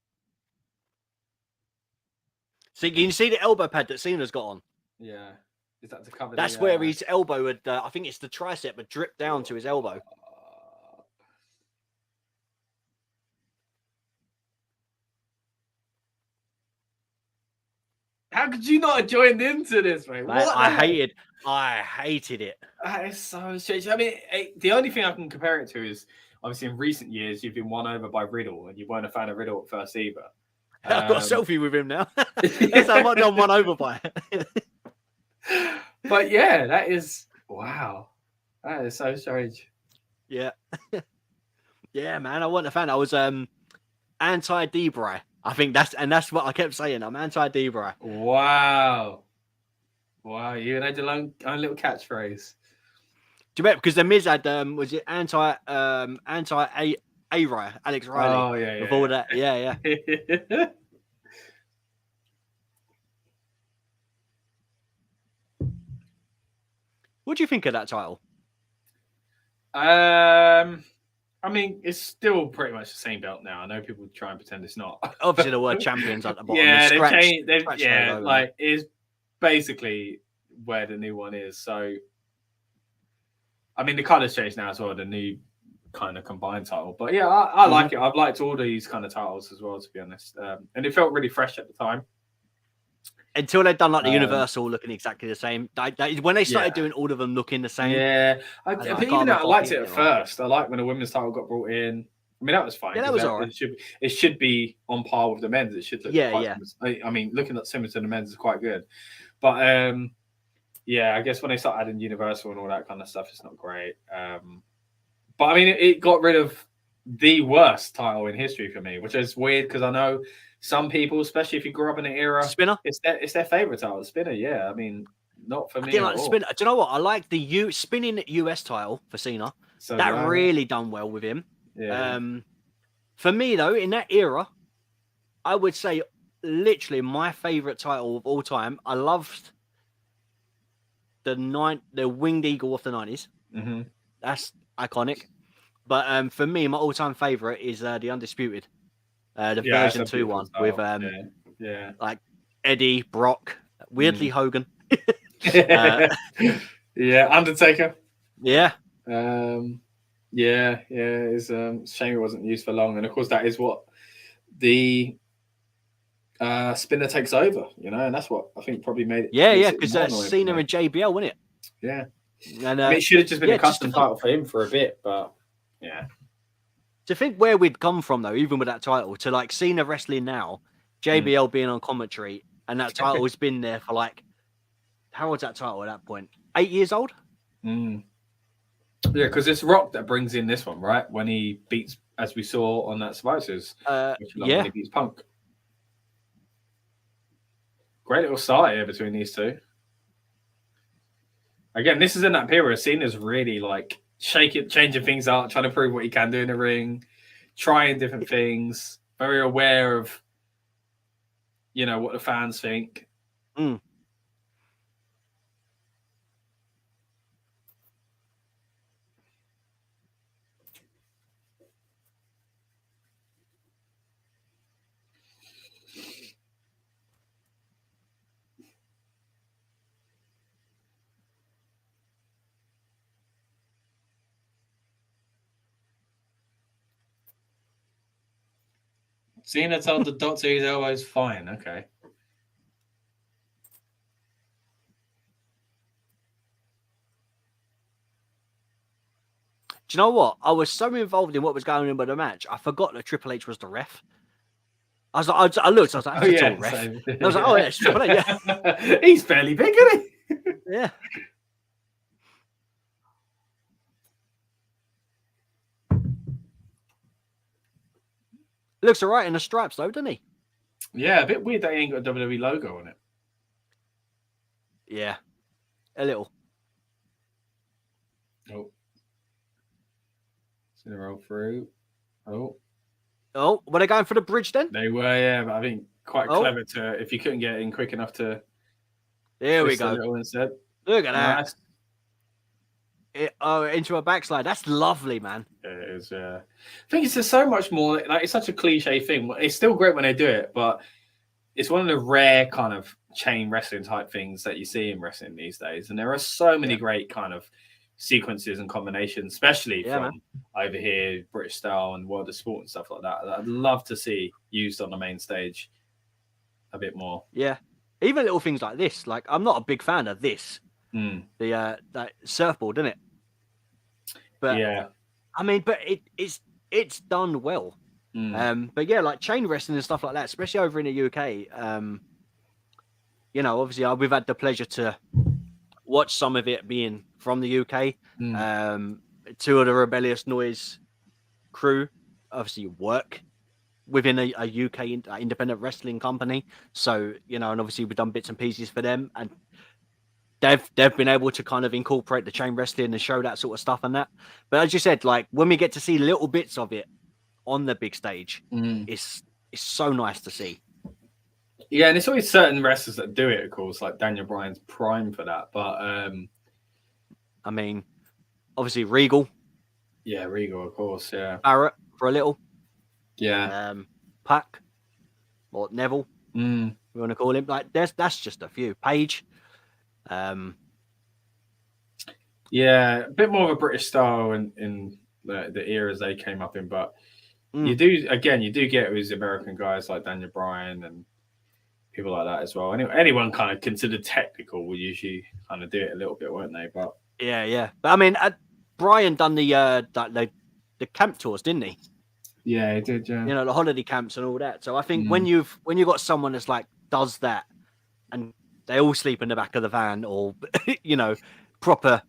So you can see the elbow pad that Cena's got on. Yeah. Is that to cover That's where his elbow had, I think it's the tricep, had dripped down to his elbow. How could you not have joined into this, mate? I hated it. That is so strange. I mean, the only thing I can compare it to is obviously in recent years you've been won over by Riddle, and you weren't a fan of Riddle at first either. I've got a selfie with him now. That's how much I'm won over by. But yeah, that is wow. That is so strange. Yeah. Yeah, man. I wasn't a fan. I was anti Bray. I think that's what I kept saying. I'm anti Bray. Wow. Wow, you had your own little catchphrase. Do you remember? Because the Miz had was it anti A Alex Riley? Oh yeah. With all that, yeah. What do you think of that title? I mean, it's still pretty much the same belt now. I know people try and pretend it's not. Obviously, there were champions at the bottom. Yeah, they've changed. Like it's basically where the new one is. So, I mean, the colour's changed now as well. The new kind of combined title, but yeah, I like it. I've liked all these kind of titles as well, to be honest. And it felt really fresh at the time. Until they'd done like the Universal looking exactly the same. When they started doing all of them looking the same. Yeah. But even though I liked it at first. I liked when the women's title got brought in. I mean, that was fine. Yeah, that was all right. It should be on par with the men's. It should look I mean, looking at similar to the men's is quite good. But yeah, I guess when they start adding Universal and all that kind of stuff, it's not great. But I mean, it got rid of the worst title in history for me, which is weird because I know some people, especially if you grew up in an era, Spinner, it's their favorite title. Spinner, yeah. I mean, not for me. I didn't like the Spinner. Do you know what? I like the spinning US title for Cena. So that really done well with him. Yeah. For me though, in that era, I would say literally my favorite title of all time. I loved the Winged Eagle of the 90s. Mm-hmm. That's iconic. But for me, my all-time favorite is the Undisputed. The version 2 one with like Eddie, Brock, weirdly Hogan. Yeah, Undertaker. Yeah. It's shame it wasn't used for long. And of course that is what the Spinner takes over, you know, and that's what I think probably made it. Yeah, because Cena and JBL, wasn't it? Yeah. And I mean, it should have just been a custom title for him for a bit, but yeah. To think where we'd come from though, even with that title, to like Cena wrestling now, JBL being on commentary, and that title has been there for like, how old's that title at that point? 8 years old? Yeah, because it's Rock that brings in this one, right? When he beats, as we saw on that Survivor Series, when he beats Punk. Great little start here between these two. Again, this is in that period where Cena's really like changing things up, trying to prove what he can do in the ring, trying different things, very aware of, you know, what the fans think. Cena told the doctor his elbow's fine. Okay. Do you know what? I was so involved in what was going on with the match, I forgot that Triple H was the ref. I was like, I looked, I was like, that's a ref. And I was like, oh yeah, it's Triple H. Yeah. He's fairly big, isn't he? Yeah. Looks all right in the stripes, though, doesn't he? Yeah, a bit weird that he ain't got a WWE logo on it. Yeah. A little. Oh. It's gonna roll through. Oh. Oh, were they going for the bridge then? They were, yeah, but I think quite clever to if you couldn't get in quick enough to. There we go. Instead. Look at Nice. that. Into a backslide. That's lovely, man. It is, yeah. I think it's just so much more. Like it's such a cliche thing. It's still great when they do it, but it's one of the rare kind of chain wrestling type things that you see in wrestling these days. And there are so many great kind of sequences and combinations, especially from over here, British style and World of Sport and stuff like that I'd love to see used on the main stage a bit more. Yeah. Even little things like this. Like, I'm not a big fan of this. The that surfboard, isn't it? But yeah. I mean, but it's done well. But yeah, like chain wrestling and stuff like that, especially over in the UK. You know, obviously we've had the pleasure to watch some of it being from the UK. Two of the Rebellious Noise crew obviously work within a UK independent wrestling company. So, you know, and obviously we've done bits and pieces for them, and they've been able to kind of incorporate the chain wrestling and show that sort of stuff and that. But as you said, like when we get to see little bits of it on the big stage, it's so nice to see. Yeah, and it's always certain wrestlers that do it, of course, like Daniel Bryan's prime for that. But I mean, obviously Regal. Yeah, Regal, of course, yeah. Barrett for a little. Yeah. Pac or Neville. We want to call him. Like that's just a few. Page. Yeah, a bit more of a British style in the eras they came up in, but you do get with American guys like Daniel Bryan and people like that as well. Anyone kind of considered technical would usually kind of do it a little bit, weren't they? But yeah. But I mean, Bryan done the camp tours, didn't he? Yeah, he did. Yeah, you know, the holiday camps and all that. So I think when you've got someone that's like does that, and they all sleep in the back of the van, or you know, proper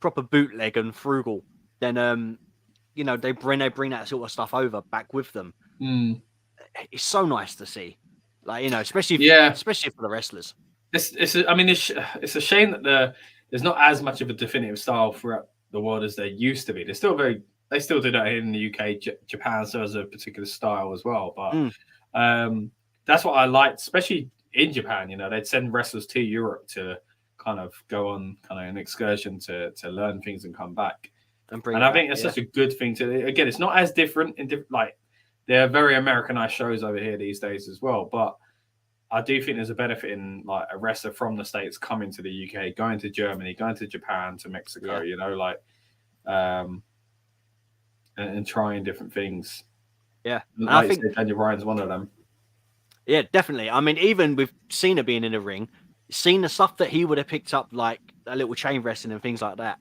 bootleg and frugal, then you know, they bring that sort of stuff over back with them. It's so nice to see, like, you know, especially for the wrestlers. It's a shame that there's not as much of a definitive style throughout the world as there used to be. They still do that in the UK. Japan still has a particular style as well, but that's what I liked, especially in Japan. You know, they'd send wrestlers to Europe to kind of go on kind of an excursion to learn things and come back. And I think that's such a good thing to. Again, it's not as different like they're very Americanized shows over here these days as well. But I do think there's a benefit in like a wrestler from the States coming to the UK, going to Germany, going to Japan, to Mexico. You know, like and trying different things. Yeah, and I think Daniel Bryan's one of them. Yeah, definitely. I mean, even with Cena being in the ring, seeing the stuff that he would have picked up, like a little chain wrestling and things like that,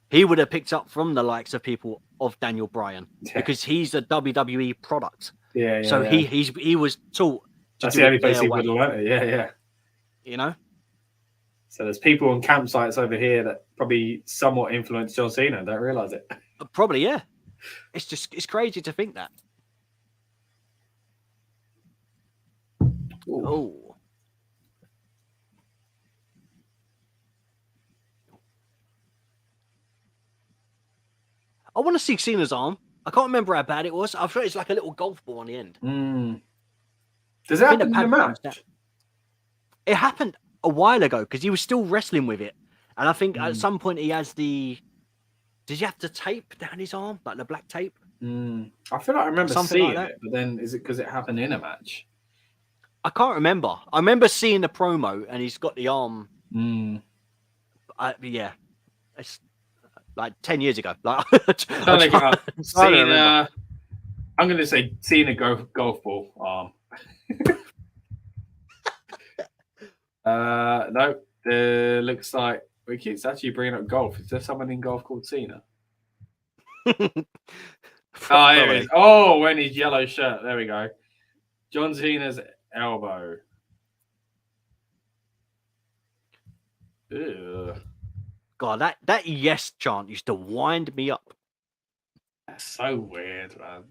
he would have picked up from the likes of people of Daniel Bryan because he's a WWE product. So he was taught. That's the only place he would have went. Yeah. You know. So there's people on campsites over here that probably somewhat influenced John Cena. Don't realize it. Probably, yeah. It's crazy to think that. Oh. I want to see Cena's arm. I can't remember how bad it was. I thought it's like a little golf ball on the end. Does that happen in the match? It happened a while ago because he was still wrestling with it. And I think at some point he has the... Did you have to tape down his arm? Like the black tape? I feel like I remember seeing it, but then is it because it happened in a match? I can't remember. I remember seeing the promo and he's got the arm. Yeah. It's like 10 years ago. Like, Cena, I'm going to say Cena golf ball arm. No, it looks like it's actually bringing up golf. Is there someone in golf called Cena? Oh, here it is. Oh, wearing his yellow shirt. There we go. John Cena's elbow. Ew. God, that yes chant used to wind me up. That's so weird, man.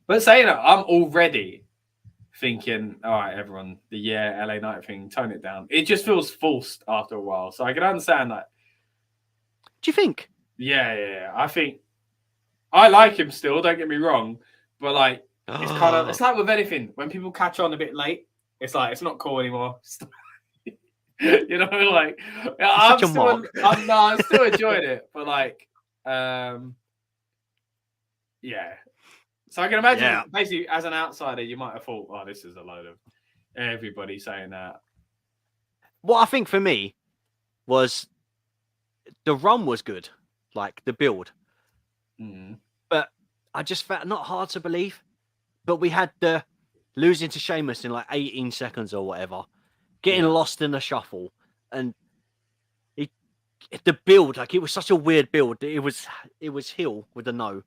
But saying that, I'm already thinking, all right, everyone, the LA Knight thing, tone it down. It just feels forced after a while. So I can understand that. Do you think? Yeah. I think I like him still, don't get me wrong. But like it's like with anything, when people catch on a bit late, it's like it's not cool anymore. You know, like I'm still enjoying it, but like yeah. So I can imagine basically as an outsider, you might have thought, oh, this is a load of everybody saying that. What I think for me was the run was good, like the build. But I just found not hard to believe. But we had the losing to Sheamus in like 18 seconds or whatever, getting lost in the shuffle, and the build, like it was such a weird build. It was heel with the no,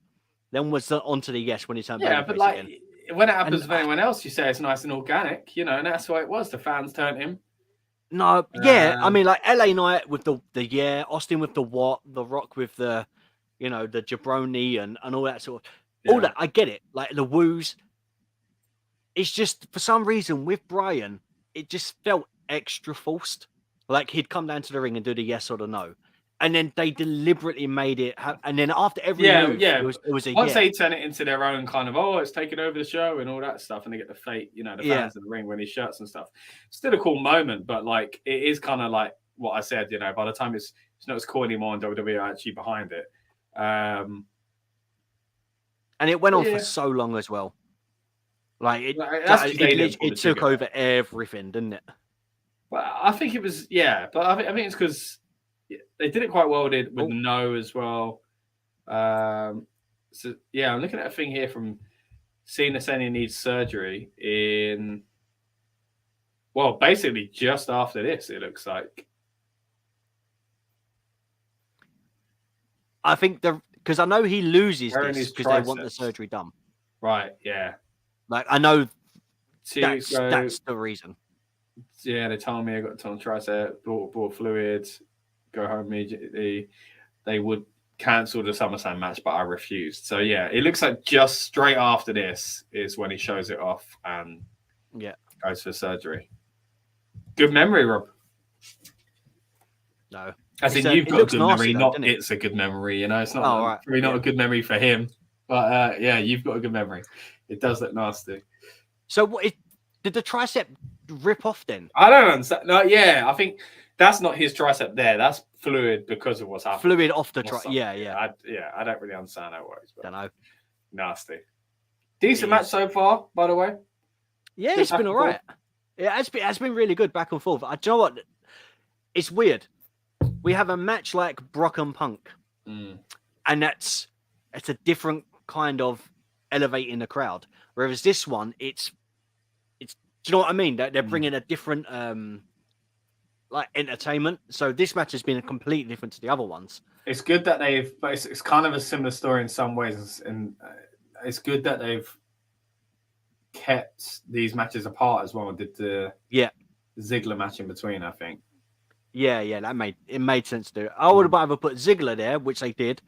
then was onto the yes when he turned. Yeah, but like when it happens with anyone else, you say it's nice and organic, you know, and that's why it was. The fans turned him. No, yeah, I mean like LA Knight with the Austin with the what, The Rock with the, you know, the jabroni and all that sort of all that. I get it, like the woos. It's just for some reason with Brian, it just felt extra forced. Like he'd come down to the ring and do the yes or the no, and then they deliberately made it. And then after every move, it was a once they turn it into their own kind of it's taking over the show and all that stuff, and they get the fake, you know, the fans in the ring when he shirts and stuff. Still a cool moment, but like it is kind of like what I said. You know, by the time it's not as cool anymore, and WWE are actually behind it. And it went on for so long as well. Like it took over everything, didn't it? Well, I think it was, but I think it's because they did it quite well with no as well. So I'm looking at a thing here from Cena saying he needs surgery basically just after this, it looks like. I think because I know he loses this because they want the surgery done. Right, yeah. Like I know that's the reason. Yeah, they told me I got torn tricep, bought fluids, go home immediately. They would cancel the SummerSlam match, but I refused. So yeah, it looks like just straight after this is when he shows it off and goes for surgery. Good memory, Rob. No. As in you've got a good memory, not it's a good memory, you know. It's not really not a good memory for him. But you've got a good memory. It does look nasty. So did the tricep rip off then? I don't understand. No, I think that's not his tricep there. That's fluid because of what's happening. Fluid off the tricep. Yeah. I don't really understand how it works. Don't know. Nasty. Decent match so far, by the way. Yeah, it's been all right. Yeah, it's been really good back and forth. Do you know what? It's weird. We have a match like Brock and Punk, and it's a different kind of elevating the crowd. Whereas this one, it's. Do you know what I mean? They're bringing a different like entertainment. So this match has been completely different to the other ones. It's good that it's kind of a similar story in some ways, and it's good that they've kept these matches apart as well. Did the Ziggler match in between? I think. Yeah, that made sense to do. I would have either put Ziggler there, which they did,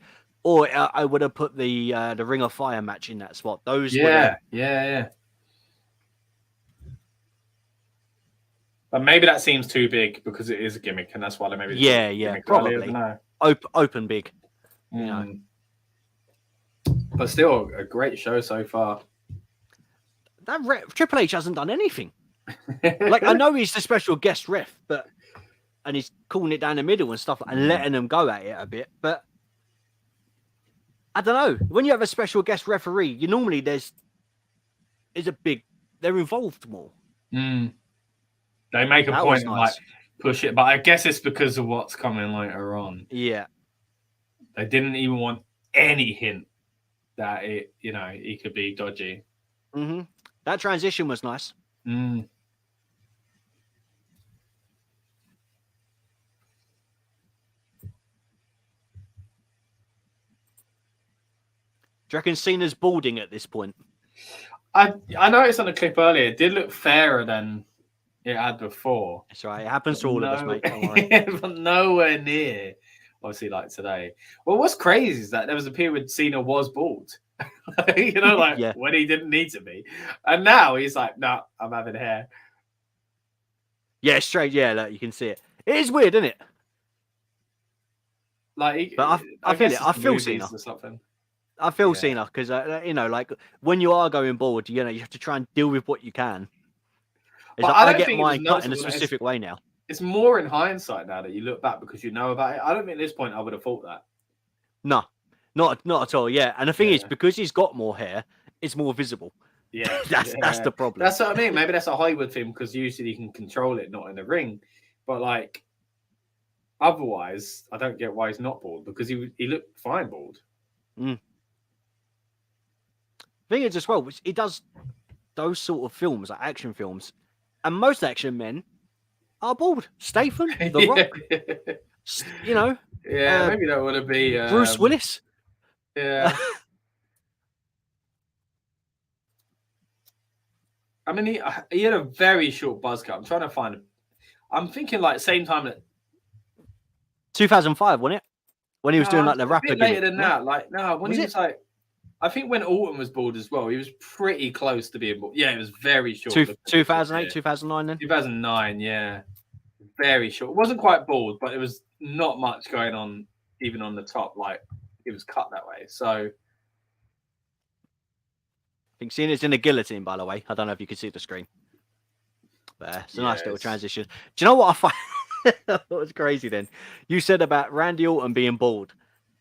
or I would have put the Ring of Fire match in that spot. Those, yeah. But maybe that seems too big because it is a gimmick, and that's why they maybe probably open big. You know. But still, a great show so far. That Triple H hasn't done anything. Like I know he's the special guest ref, and he's calling it down the middle and stuff, and letting them go at it a bit. But I don't know. When you have a special guest referee, you normally they're involved more. They make a point of like push it, but I guess it's because of what's coming later on. Yeah, they didn't even want any hint that he could be dodgy. That transition was nice. Do you reckon Cena's balding at this point? I noticed on the clip earlier, it did look fairer than it had before. That's right. It happens to all of us, mate. Don't worry. But nowhere near, obviously, like today. Well, what's crazy is that there was a period when Cena was bald. You know, like Yeah. when he didn't need to be. And now he's like, no, I'm having hair. Yeah, straight. Yeah, like, you can see it. It is weird, isn't it? Like, But I feel guess it. it's I the feel movies Cena. or something. I feel Yeah. Cena because you know, like when you are going bored, you know, you have to try and deal with what you can. It's But like, I I don't get think it was mine cut in a noticeable. specific way now. It's more in hindsight now that you look back because you know about it. I don't think at this point I would have thought that. No, not at all. Yeah, and the thing is, Yeah. because he's got more hair, it's more visible. Yeah, that's the problem. That's what I mean. Maybe that's a Hollywood thing because usually you can control it, not in the ring. But like, otherwise, I don't get why he's not bald because he looked fine bald. Thing is, as well, he does those sort of films, like action films, and most action men are bald. Statham, The Rock, you know. Yeah, maybe that would be Bruce Willis. Yeah. I mean, he had a very short buzz cut. I'm trying to find. I'm thinking like same time that 2005, wasn't it? When he was doing like the rapper. A bit later than that. Like no, when was he was like, I think when Orton was bald as well, he was pretty close to being bald. Yeah, it was very short. 2008, 2009 then? 2009, yeah. Very short. It wasn't quite bald, but it was not much going on, even on the top. Like, it was cut that way. So, I think Cena's in a guillotine, by the way. I don't know if you can see the screen. But it's a nice little transition. Do you know what I find? That was crazy then. You said about Randy Orton being bald,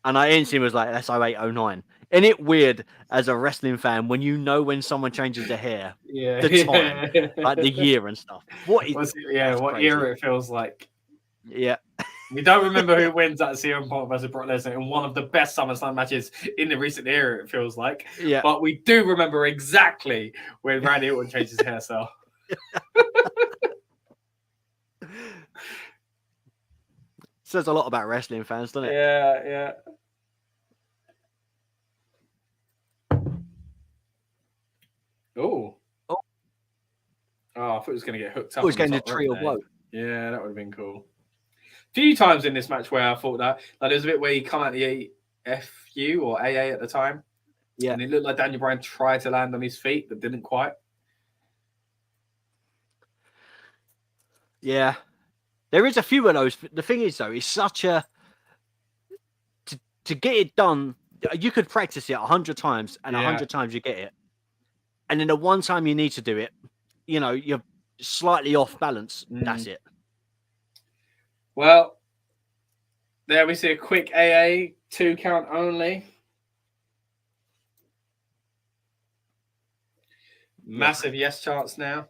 and I instantly was like, that's 08, 09. Isn't it weird as a wrestling fan when you know when someone changes their hair, the time, like the year and stuff? What era it feels like. Yeah. We don't remember who wins that CM Punk versus Brock Lesnar in one of the best SummerSlam matches in the recent era, it feels like. Yeah. But we do remember exactly when Randy Orton changed his hairstyle. Says a lot about wrestling fans, doesn't it? Yeah. Oh, I thought he was going to get hooked up. He was getting the tree of woe. Yeah, that would have been cool. A few times in this match where I thought that, like, there's a bit where he come out the FU or AA at the time. Yeah. And it looked like Daniel Bryan tried to land on his feet, but didn't quite. Yeah. There is a few of those. The thing is, though, it's such a... To get it done, you could practice it 100 times, and 100 times you get it. And then the one time you need to do it, you know, you're slightly off balance. That's it. Well, there we see a quick AA, 2 count only. Massive yes chance now.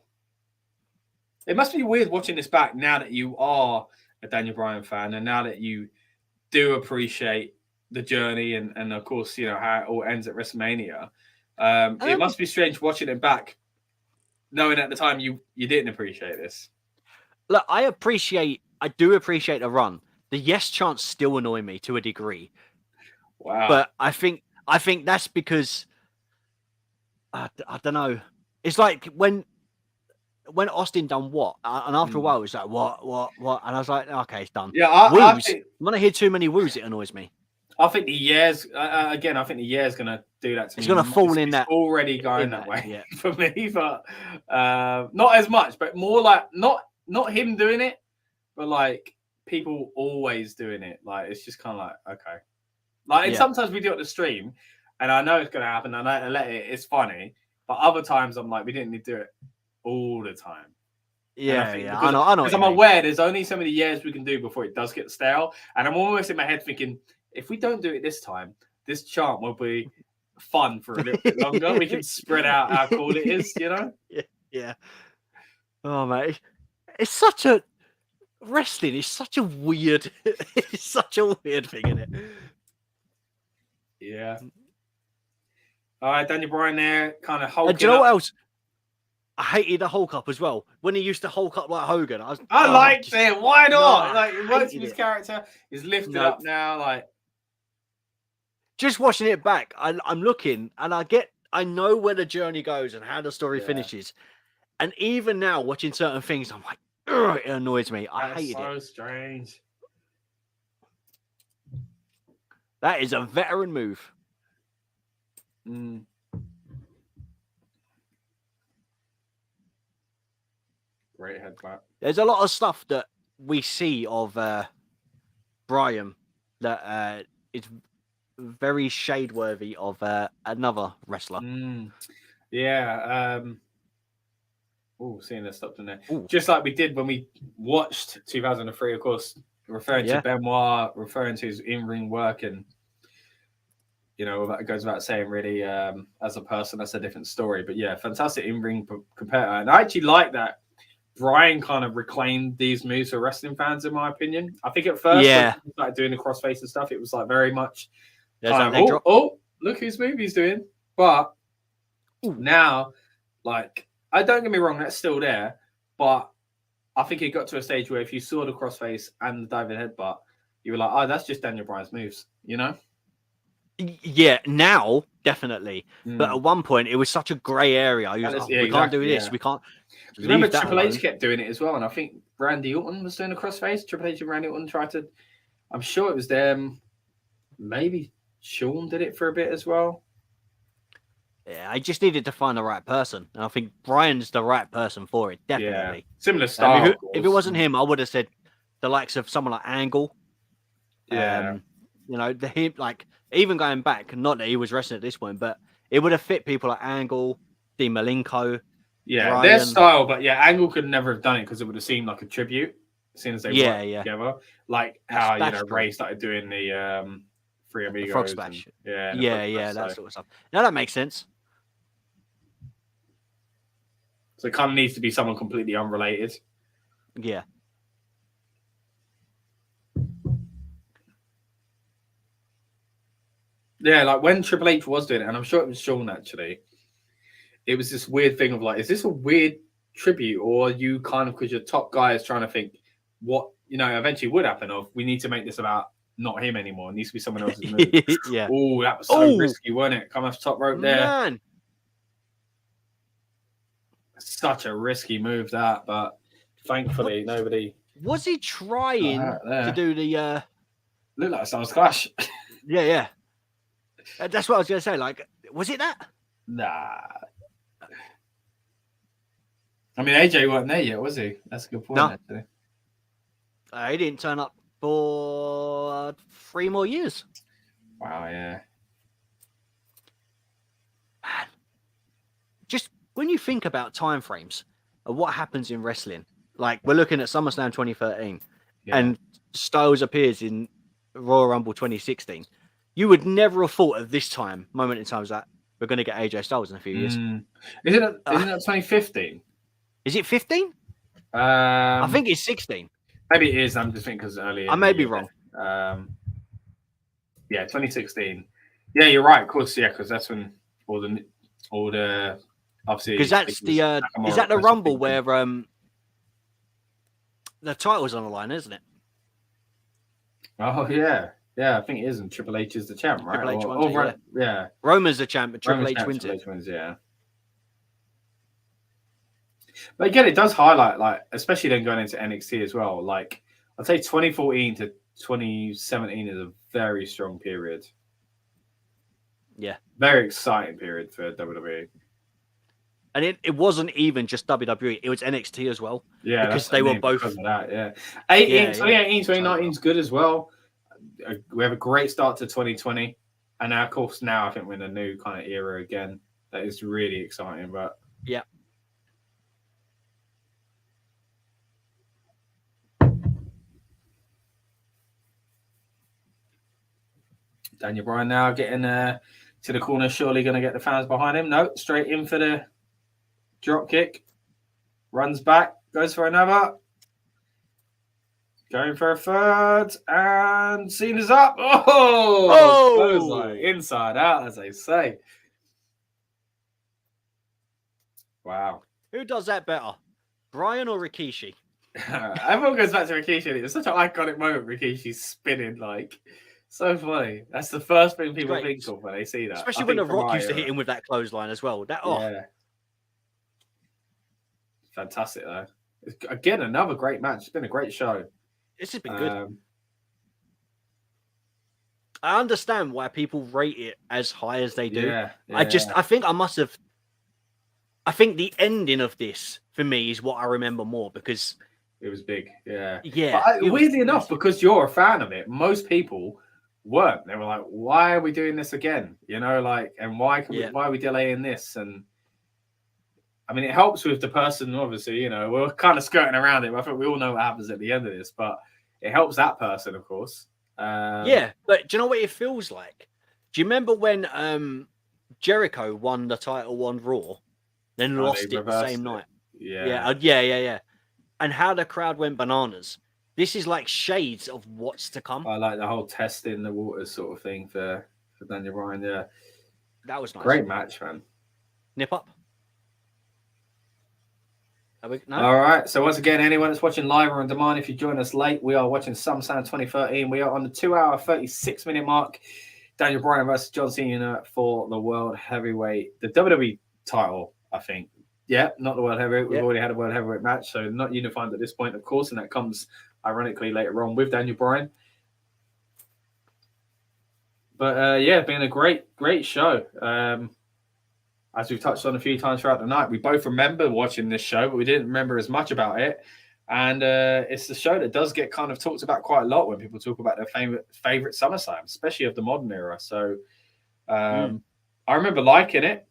It must be weird watching this back now that you are a Daniel Bryan fan and now that you do appreciate the journey and of course, you know, how it all ends at WrestleMania. It must be strange watching it back, knowing at the time you didn't appreciate this. Look, I do appreciate the run. The yes chants still annoy me to a degree. Wow. But I think that's because I don't know. It's like when Austin done what, and after a while it's like what, and I was like, okay, it's done. Yeah, when I hear too many woos, it annoys me. I think the year's again. I think the year's gonna do that to me. It's gonna fall in that. Already going that way, yeah. For me, but not as much. But more like not him doing it, but like people always doing it. Like it's just kind of like okay. Like and sometimes we do it at the stream, and I know it's gonna happen. And I let it. It's funny, but other times I'm like, we didn't need to do it all the time. Yeah, I know. Because I'm aware there's only so many years we can do before it does get stale, and I'm almost in my head thinking, if we don't do it this time, this chant will be fun for a little bit longer. We can spread out how cool it is, you know? Yeah. Oh, mate. It's such a... Wrestling is such a weird... It's such a weird thing, isn't it? Yeah. All right, Daniel Bryan there, kind of hulking. And do you know what else? I hated the Hulk up as well. When he used to Hulk up like Hogan. I liked it. Why not? No, like, it works with his character. He's lifted up now, like... Just watching it back, I'm looking and I know where the journey goes and how the story finishes. And even now, watching certain things, I'm like, it annoys me. I hated it. So strange. That is a veteran move. Mm. Great headbutt. There's a lot of stuff that we see of Brian that is very shade worthy of another wrestler. Yeah. Oh, seeing that stopped in there. Ooh. Just like we did when we watched 2003, of course, referring to Benoit, referring to his in-ring work, and that goes without saying, really, as a person, that's a different story. But yeah, fantastic in-ring competitor. And I actually like that Brian kind of reclaimed these moves for wrestling fans, in my opinion. I think at first, when he started doing the crossface and stuff, it was like very much look whose move he's doing. But now, like, I don't get me wrong, that's still there. But I think it got to a stage where if you saw the crossface and the diving headbutt, you were like, oh, that's just Daniel Bryan's moves, Yeah, now definitely, but at one point it was such a grey area. We can't do this. We can't. Remember, Triple H kept doing it as well, and I think Randy Orton was doing a crossface. Triple H and Randy Orton tried to. I'm sure it was them. Maybe Shawn did it for a bit as well. Yeah, I just needed to find the right person, and I think Brian's the right person for it. Definitely, similar style. If it wasn't him, I would have said the likes of someone like Angle. Yeah. Even going back, not that he was wrestling at this point, but it would have fit people like Angle, Dean Malenko. Yeah, Brian. Their style, but Angle could never have done it because it would have seemed like a tribute, seeing as they worked together. Like how Ray started doing the Three Amigos, the frog splash. That sort of stuff. Now that makes sense. So it kind of needs to be someone completely unrelated. Yeah. Yeah, like when Triple H was doing it, and I'm sure it was Shawn actually, it was this weird thing of like, is this a weird tribute, or you kind of, because your top guy is trying to think what, eventually would happen of, we need to make this about not him anymore. It needs to be someone else's move. Yeah. Oh, that was so risky, wasn't it? Come off top rope there. Man. Such a risky move that, but thankfully nobody. Was he trying to do the look like a Stars Clash? Yeah. That's what I was going to say. Like, was it that? Nah. I mean, AJ wasn't there yet, was he? That's a good point, actually. He didn't turn up for 3 more years. Wow, yeah. Man. Just when you think about time frames of what happens in wrestling, like we're looking at SummerSlam 2013 and Styles appears in Royal Rumble 2016. You would never have thought of this moment in time that we're going to get AJ Styles in a few years. Isn't it 2015? Is it 15? I think it's 16. Maybe it is. I'm just thinking because earlier. I may be wrong. 2016. Yeah, you're right. Of course, because that's when all the obviously. Because that's the is that the Rumble where the title's on the line, isn't it? Oh yeah. Yeah, I think it is, and Triple H is the champ, right? Triple H wins it, yeah. Roman's the champ, but Triple H wins it. But again, it does highlight, like, especially then going into NXT as well. Like, I'd say 2014 to 2017 is a very strong period. Yeah. Very exciting period for WWE. And it wasn't even just WWE, it was NXT as well. Yeah, because they were both. Because of that, 2018, 2019 is good as well. We have a great start to 2020, and now, of course, I think we're in a new kind of era again. That is really exciting. But yeah, Daniel Bryan now getting to the corner, surely going to get the fans behind him. No, straight in for the drop kick, runs back, goes for another. Going for a third, and Cena's up. Inside out, as they say. Wow. Who does that better, Bryan or Rikishi? Everyone goes back to Rikishi. It was such an iconic moment. Rikishi spinning, like, so funny. That's the first thing people think of when they see that. Especially when The Rock used to hit him with that clothesline as well. Yeah. Fantastic, though. Again, another great match. It's been a great show. This has been good. I understand why people rate it as high as they do. Yeah, I think the ending of this for me is what I remember more because it was big. Yeah. Yeah. But weirdly enough, because you're a fan of it, most people weren't. They were like, why are we doing this again? You know, like, and why are we delaying this? And I mean, it helps with the person, obviously, you know, we're kind of skirting around it. I think we all know what happens at the end of this, but it helps that person, of course. Yeah, but do you know what it feels like? Do you remember when Jericho won the title on Raw, then lost it the same night? Yeah. And how the crowd went bananas. This is like shades of what's to come. I like the whole testing the waters sort of thing for Daniel Bryan. Yeah, that was nice. Great match, man. Nip up. No? All right. So once again, anyone that's watching live or on demand, if you join us late, we are watching SummerSlam 2013. We are on the 2-hour, 36-minute mark. Daniel Bryan versus John Cena for the World Heavyweight, the WWE title, I think. Yeah, not the World Heavyweight. We've already had a World Heavyweight match, so not unified at this point, of course, and that comes ironically later on with Daniel Bryan. But yeah, been a great show. As we've touched on a few times throughout the night, we both remember watching this show, but we didn't remember as much about it. And it's the show that does get kind of talked about quite a lot when people talk about their favorite SummerSlam, especially of the modern era. So I remember liking it.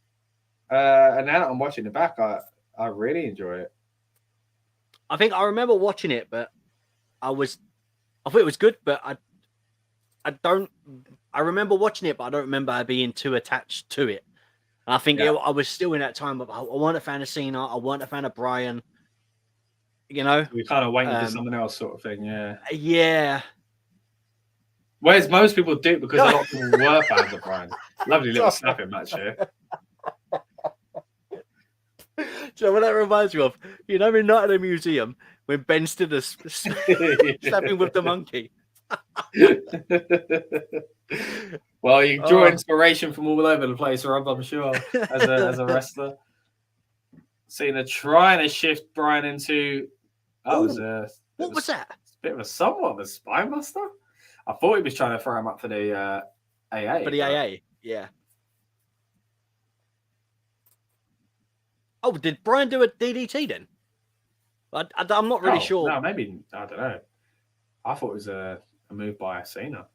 And now that I'm watching it back, I really enjoy it. I think I remember watching it, but I thought it was good, but I remember watching it, but I don't remember being too attached to it. And I think I was still in that time of I wasn't a fan of Cena, I wasn't a fan of Bryan. You know, we kind of waiting for something else, sort of thing. Yeah. Whereas most people do, because a lot of people were fans of Bryan. Lovely little snapping match here. Do you know what that reminds me of? You know, in Night at the Museum when Ben Stiller snapping with the monkey. Well, you draw inspiration from all over the place, Rob, I'm sure, as a wrestler. Cena trying to shift Bryan into. What was that? A bit of a somewhat of a spine buster. I thought he was trying to throw him up for the AA. For the AA, yeah. Oh, did Bryan do a DDT then? I'm not really sure. No, maybe, I don't know. I thought it was a move by Cena.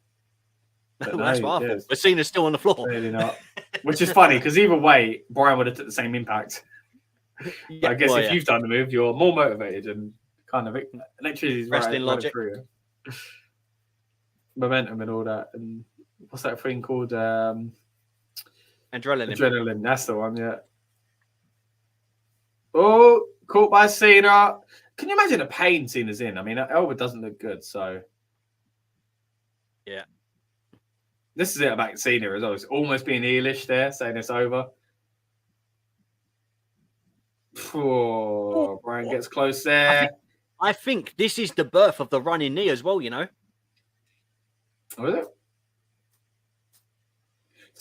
But that's what I thought. But Cena's still on the floor. Clearly not. Which is funny, because either way, Bryan would have took the same impact. I guess if you've done the move, you're more motivated and kind of electricity's wrestling logic. Momentum and all that. And what's that thing called? Adrenaline. Adrenaline, that's the one, yeah. Oh, caught by Cena. Can you imagine the pain Cena's in? I mean, Elwood doesn't look good, so. Yeah. This is it about Cena as well. It's almost being heelish there, saying it's over. Oh, Bryan gets close there. I think this is the birth of the running knee as well, you know. Oh, is it?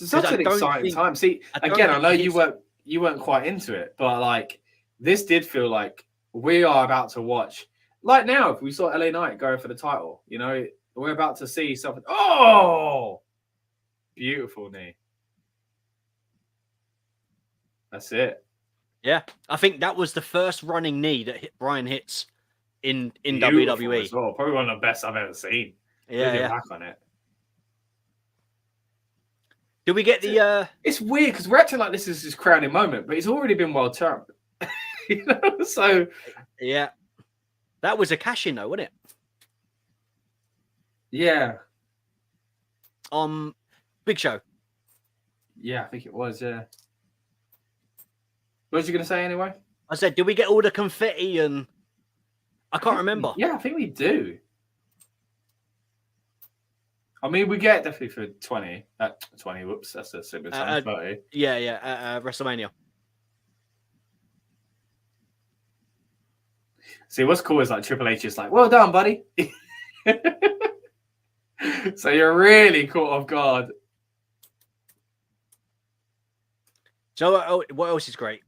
It's such an exciting time. See, again, I know you weren't quite into it, but like this did feel like we are about to watch. Like now, if we saw LA Knight going for the title, you know, we're about to see something. Oh, beautiful knee. That's it. Yeah, I think that was the first running knee that Bryan hits in WWE. As well. Probably one of the best I've ever seen. Yeah. Back on it. Did we get the? It's weird because we're acting like this is his crowning moment, but it's already been well termed. You know, so yeah, that was a cash in though, wasn't it? Yeah. Big Show. Yeah, I think it was. Yeah. What was you going to say anyway? I said, did we get all the confetti and I can't remember. Yeah, I think we do. I mean, we get definitely for 20. 20, whoops, that's a similar time. 30. Yeah, WrestleMania. See, what's cool is like Triple H is like, well done, buddy. So you're really caught off guard. So what else is great?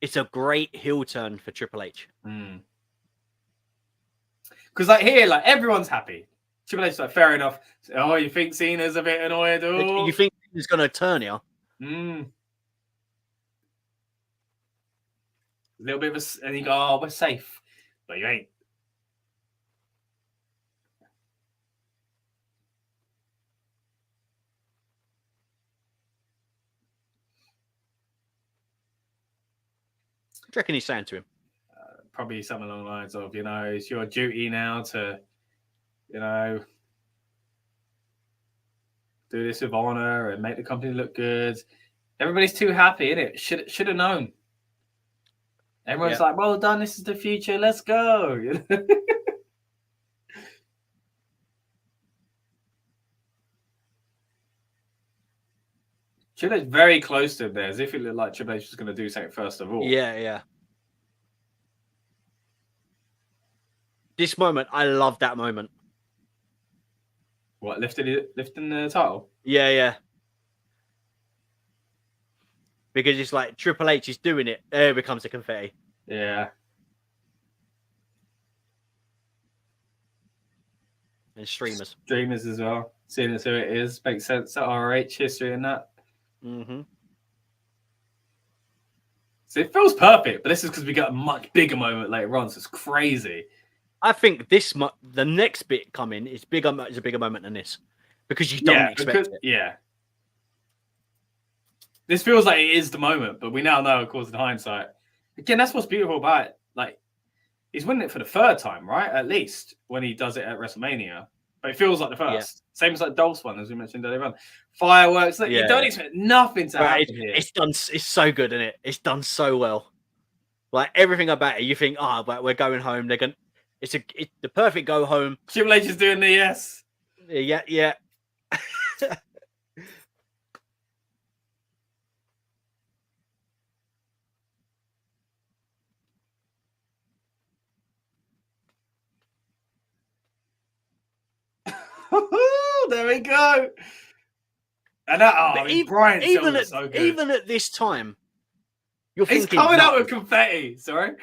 It's a great heel turn for Triple H. Because like here, like everyone's happy. Triple H is like, fair enough. Oh, you think Cena's a bit annoyed? Oh. You think he's going to turn here? A little bit of and you go, oh, we're safe. But you ain't. What do you reckon he's saying to him? Probably something along the lines of, it's your duty now to, do this with honor and make the company look good. Everybody's too happy, innit? Should have known. Everyone's like, well done, this is the future, let's go. Triple H very close to him there, as if it looked like Triple H was going to do something first of all. Yeah. This moment, I love that moment. What, lifting the title? Yeah. Because it's like Triple H is doing it. There it becomes the confetti. Yeah. And streamers. Streamers as well. Seeing as who it is. Makes sense. RH history and that. Mm-hmm. So it feels perfect, but this is because we got a much bigger moment later on, so it's crazy. I think the next bit coming is bigger. Is a bigger moment than this because you don't expect it. Yeah, this feels like it is the moment, but we now know, of course, in hindsight. Again, that's what's beautiful about it. Like, he's winning it for the third time, right? At least when he does it at WrestleMania, but it feels like the first. Yeah. Same as like Dolph's one, as we mentioned earlier on. Fireworks. Like, you don't expect nothing to happen here. It's done. It's so good, isn't it? It's done so well. Like everything about it, you think, but we're going home. They're going. It's the perfect go home. Triple H is doing the yes. Yeah. There we go. And that, even at this time, you're thinking he's coming out with confetti. Sorry.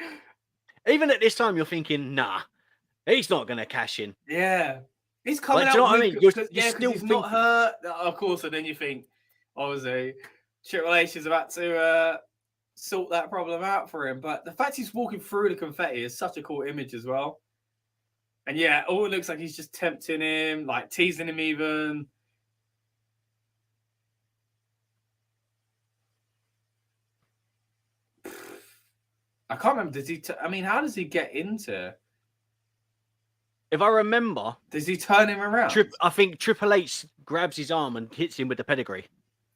Even at this time, you're thinking, nah, he's not going to cash in. Yeah. He's coming out. Do you know what I mean? You're still he's not hurt. Of course, and then you think, obviously, Triple H is about to sort that problem out for him. But the fact he's walking through the confetti is such a cool image as well. And yeah, it looks like he's just tempting him, like teasing him even. I can't remember. How does he get into? If I remember, does he turn him around? I think Triple H grabs his arm and hits him with the pedigree.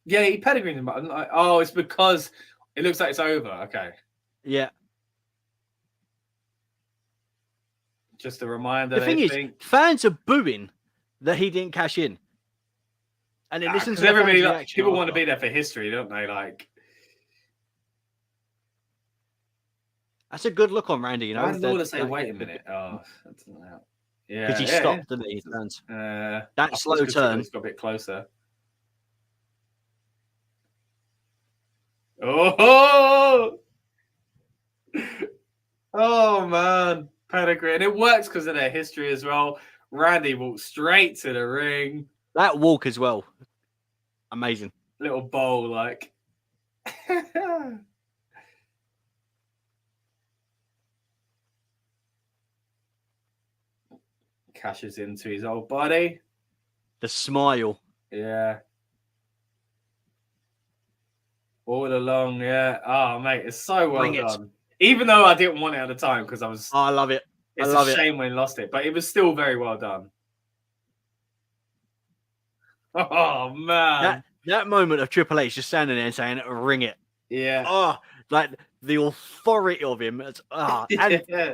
Yeah, he pedigrees him. It's because it looks like it's over. Okay. Yeah. Just a reminder. The thing is, fans are booing that he didn't cash in. And then listen to everybody. People want to be there for history, don't they? Like. That's a good look on Randy, you know. Why did say, wait a minute? Oh, that doesn't help. Yeah. Because he stopped, didn't he? He turns. That slow turn. He's got a bit closer. Oh! Oh, man. Pedigree. And it works because of their history as well. Randy walked straight to the ring. That walk as well. Amazing. Little bowl, like. Cashes into his old body. The smile. Yeah. All along, yeah. Oh, mate, it's so well done. Even though I didn't want it at the time because I was. Oh, I love it. It's a shame when he lost it, but it was still very well done. Oh, man. That moment of Triple H just standing there and saying, ring it. Yeah. Oh, like the authority of him. And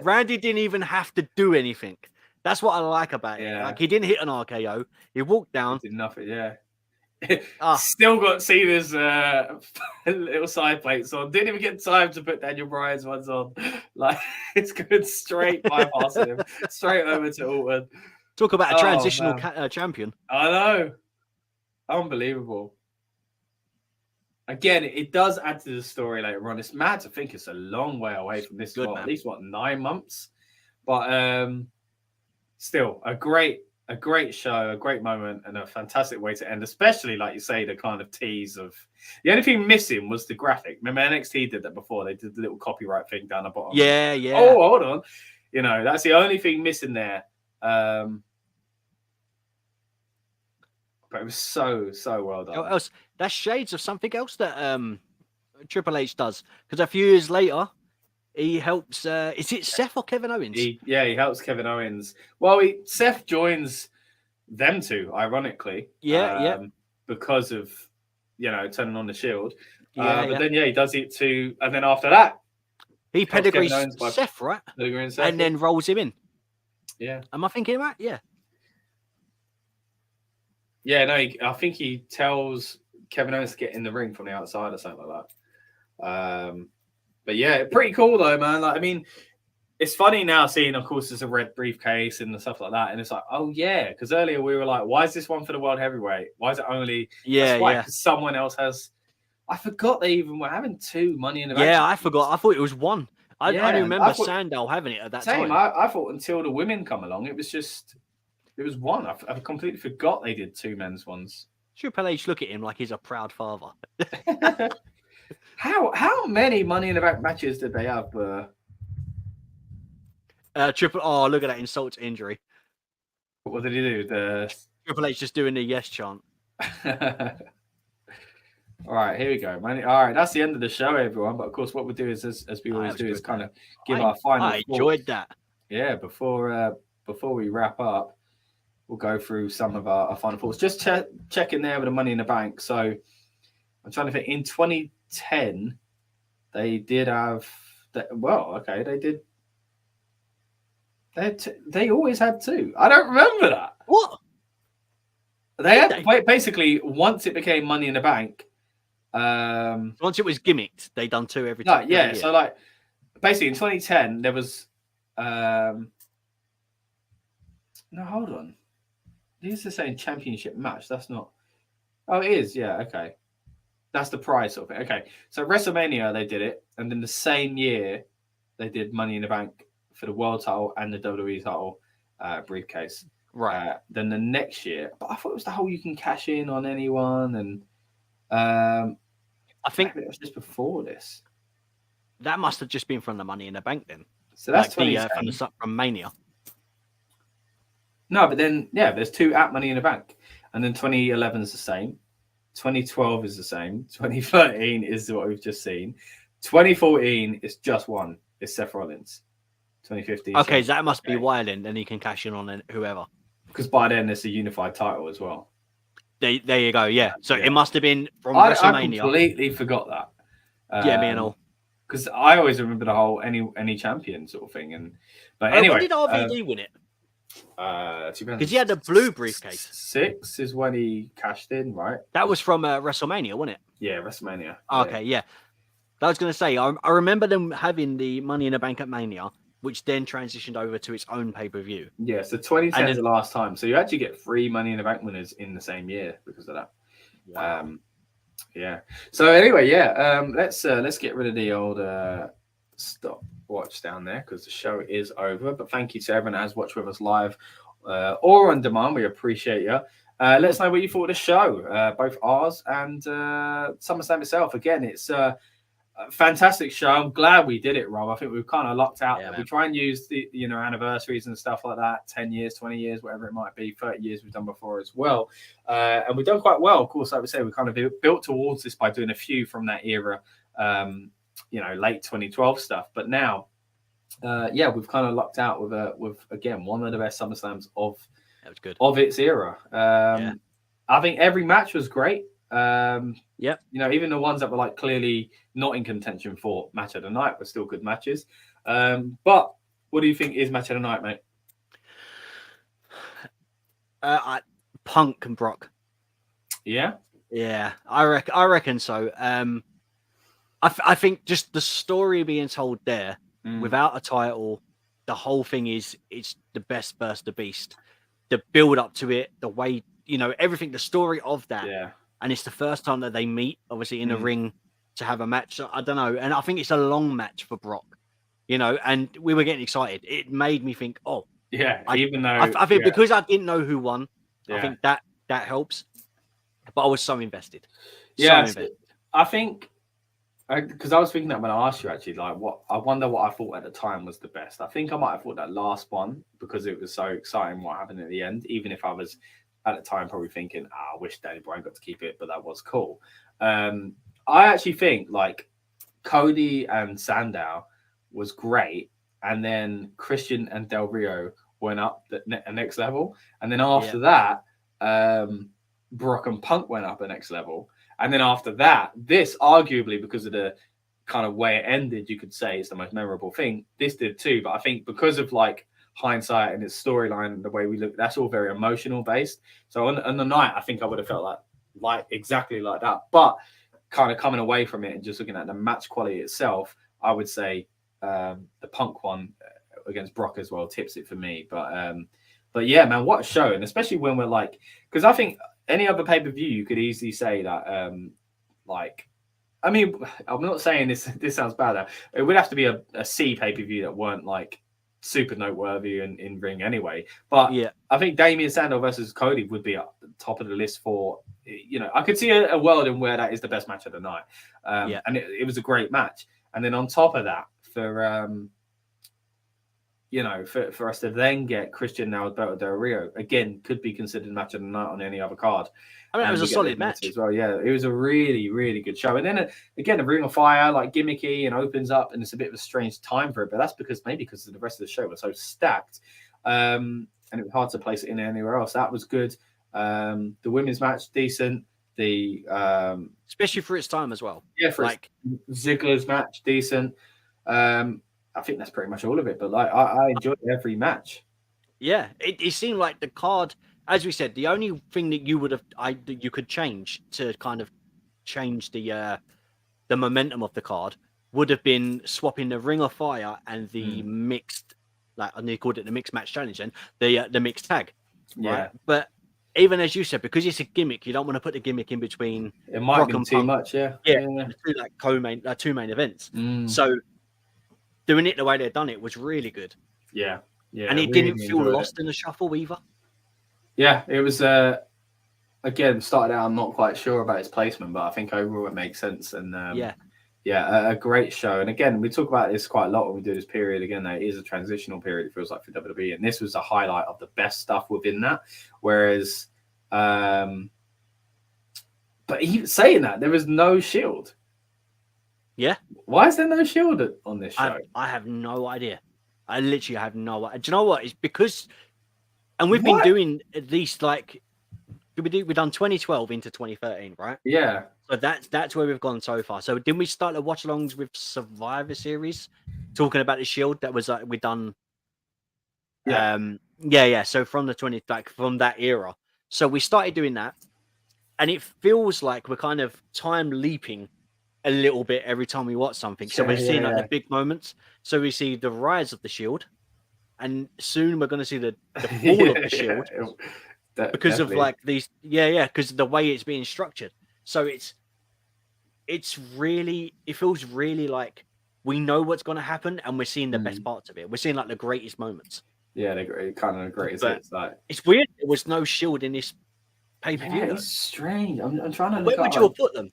Randy didn't even have to do anything. That's what I like about it. Like, he didn't hit an RKO. He walked down. He did nothing, yeah. Still got Cena's little side plates on. Didn't even get time to put Daniel Bryan's ones on. Like, it's good straight bypassing him. Straight over to Orton. Talk about a transitional champion. I know. Unbelievable. Again, it does add to the story later on. It's mad to think it's a long way away from this. At least 9 months. But still, a great a great show, a great moment, and a fantastic way to end, especially, like you say, the kind of tease of... The only thing missing was the graphic. Remember, NXT did that before. They did the little copyright thing down the bottom. Yeah. Oh, hold on. You know, that's the only thing missing there. But it was so well done. What else? That's shades of something else that Triple H does. Because a few years later, he helps. Is it Seth or Kevin Owens? He helps Kevin Owens. Well, Seth joins them two, ironically. Yeah. Because of, you know, turning on the Shield. But then he does it too, and then after that, he pedigrees Seth, right? Seth, and then rolls him in. Yeah. Am I thinking right? Yeah. Yeah, no, I think he tells Kevin Owens to get in the ring from the outside or something like that. But yeah, pretty cool though, man. Like, I mean, it's funny now seeing, of course, there's a red briefcase and stuff like that, and it's like, oh yeah, because earlier we were like, why is this one for the world heavyweight? Why is it only? Because someone else has. I forgot they even were having 2 Money in the Bank. Yeah, I forgot. I thought it was 1. I don't remember Sandow having it at that time. I thought until the women come along, it was 1. I completely forgot they did 2 men's ones. Triple H look at him like he's a proud father. How many Money in the Bank matches did they have? Oh, look at that insult to injury. What did he do? Triple H just doing the yes chant. All right, here we go, man. All right, that's the end of the show, everyone. But of course, what we'll do is, as we always do, is kind of give our final. I enjoyed that. Yeah, before we wrap up, we'll go through some of our final thoughts. Just checking there with the Money in the Bank. So I'm trying to think. In 2010, they did have. They did. They always had 2. I don't remember that. What? They had basically once it became Money in the Bank. Once it was gimmicked, they done 2 every time. Yeah. So like basically in 2010 there was no, hold on. This is saying championship match. That's not. Oh, it is. Yeah. Okay. That's the prize of it. Okay. So WrestleMania they did it, and then the same year they did Money in the Bank for the world title and the WWE title briefcase. Right. Then the next year, but I thought it was the whole you can cash in on anyone, and I think it was just before this. That must have just been from the Money in the Bank then. So that's from Mania. No, but then there's 2 at Money in the Bank, and then 2011 is the same, 2012 is the same, 2013 is what we've just seen, 2014 is just 1. It's Seth Rollins. 2015. Okay, so that must be why then he can cash in on whoever. Because by then there's a unified title as well. There you go. Yeah. So it must have been from WrestleMania. I completely forgot that. Me and all. Because I always remember the whole any champion sort of thing. But anyway, when did RVD win it? Because he had the blue briefcase. 6 is when he cashed in, right? That was from WrestleMania, wasn't it? Yeah, WrestleMania. Okay, yeah. I was going to say, I remember them having the Money in the Bank at Mania, which then transitioned over to its own pay-per-view. Yeah, so 2010 is the last time. So you actually get 3 Money in the Bank winners in the same year because of that. Wow. Yeah. So anyway, let's get rid of the old stopwatch down there because the show is over. But thank you to everyone that has watched with us live or on demand. We appreciate you. Let us know what you thought of the show, both ours and SummerSlam itself. Again, it's fantastic show. I'm glad we did it, Rob. I think we've kind of locked out. We try and use the anniversaries and stuff like that, 10 years, 20 years, whatever it might be, 30 years we've done before as well. And we've done quite well. Of course, like we say, we kind of built towards this by doing a few from that era, late 2012 stuff. But now, we've kind of locked out with again, one of the best SummerSlams of its era. I think every match was great. Even the ones that were like clearly not in contention for match of the night were still good matches. But what do you think is match of the night, mate? Punk and Brock. Yeah, I reckon so. I think just the story being told there without a title, the whole thing it's the best burst of Beast. The build up to it, the way everything, the story of that. Yeah. And it's the first time that they meet, obviously, in a ring to have a match. So, I don't know. And I think it's a long match for Brock, and we were getting excited. It made me think, oh, Yeah, I think yeah, because I didn't know who won, I yeah, think that helps. But I was so invested. yeah. So invested. I think because I was thinking that when I asked you actually, like, what I wonder what I thought at the time was the best. I think I might have thought that last one because it was so exciting what happened at the end. Even if I was at the time probably thinking, I wish Danny Bryan got to keep it, but that was cool. I actually think like Cody and Sandow was great, and then Christian and Del Rio went up the next level, and then after that, Brock and Punk went up the next level, and then after that, this arguably because of the kind of way it ended, you could say it's the most memorable thing. This did too, but I think because of like hindsight and its storyline and the way we look, that's all very emotional based. So on the night, I think I would have felt like exactly like that, but kind of coming away from it and just looking at the match quality itself, I would say the Punk one against Brock as well tips it for me. But yeah, man, what a show. And especially when we're like, because I think any other pay-per-view, you could easily say that, like, I mean, I'm not saying this sounds bad. It would have to be a C pay-per-view that weren't like super noteworthy in ring anyway. But Yeah. I think Damien Sandow versus Cody would be at the top of the list for, you know, I could see a world in where that is the best match of the night. And it was a great match. And then on top of that, for you know, for us to then get Christian now Alberto Del Rio, again, could be considered match of the night on any other card. I mean, it was a solid match as well. Yeah, it was a really, really good show. And then again, the Ring of Fire, like gimmicky and opens up, and it's a bit of a strange time for it. But that's because the rest of the show was so stacked, and it was hard to place it in anywhere else. That was good. The women's match, decent. The especially for its time as well. Yeah, for like Ziggler's match, decent. I think that's pretty much all of it. But like, I enjoyed every match. Yeah, it seemed like the card, as we said, the only thing that you could change to kind of change the momentum of the card would have been swapping the Ring of Fire and the mixed, like they called it the mixed match challenge, and the mixed tag. Yeah, right? But even as you said, because it's a gimmick, you don't want to put the gimmick in between. It might be too much. Yeah. Two main events. So doing it the way they've done it was really good. Yeah. And it didn't feel lost in the shuffle either. Yeah, it was again started out. I'm not quite sure about its placement, but I think overall it makes sense. And a great show. And again, we talk about this quite a lot when we do this period. Again, it is a transitional period. It feels like for WWE, and this was a highlight of the best stuff within that. Whereas, but even saying that, there was no Shield. Yeah. Why is there no Shield on this show? I have no idea. I literally have no idea. Do you know what? It's because, and we've been doing at least like, we've done 2012 into 2013, right? Yeah. So that's where we've gone so far. So didn't we start the watch-alongs with Survivor Series, talking about the Shield? That was like we done. Yeah. So from the from that era, so we started doing that, and it feels like we're kind of time leaping a little bit every time we watch something. So we're seeing like the big moments. So we see the rise of the Shield, and soon we're going to see the fall of the Shield because of like these. Because of the way it's being structured. So it feels really like we know what's going to happen, and we're seeing the best parts of it. We're seeing like the greatest moments. Yeah, kind of the greatest hits. Like it's weird. There was no Shield in this pay-per-view. Yeah, it's strange. I'm trying to. Where would you have put them?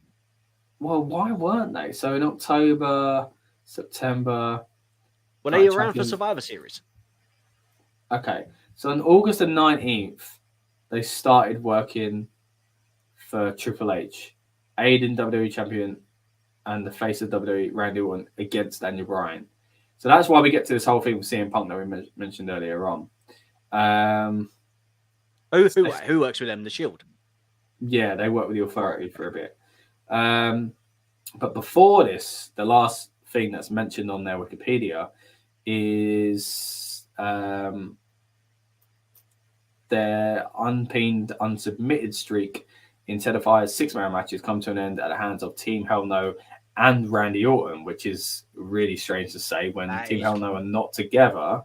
Well, why weren't they? So in October, September. Were they around for Survivor Series? Okay. So on August the 19th, they started working for Triple H, Aiden WWE champion, and the face of WWE, Randy Orton, against Daniel Bryan. So that's why we get to this whole thing with CM Punk that we mentioned earlier on. Who works with them? The Shield? Yeah, they work with the Authority for a bit. But before this, the last thing that's mentioned on their Wikipedia is their unpinned, unsubmitted streak in Fire's 6-man matches come to an end at the hands of Team Hell No and Randy Orton, which is really strange to say when Team Hell No are not together.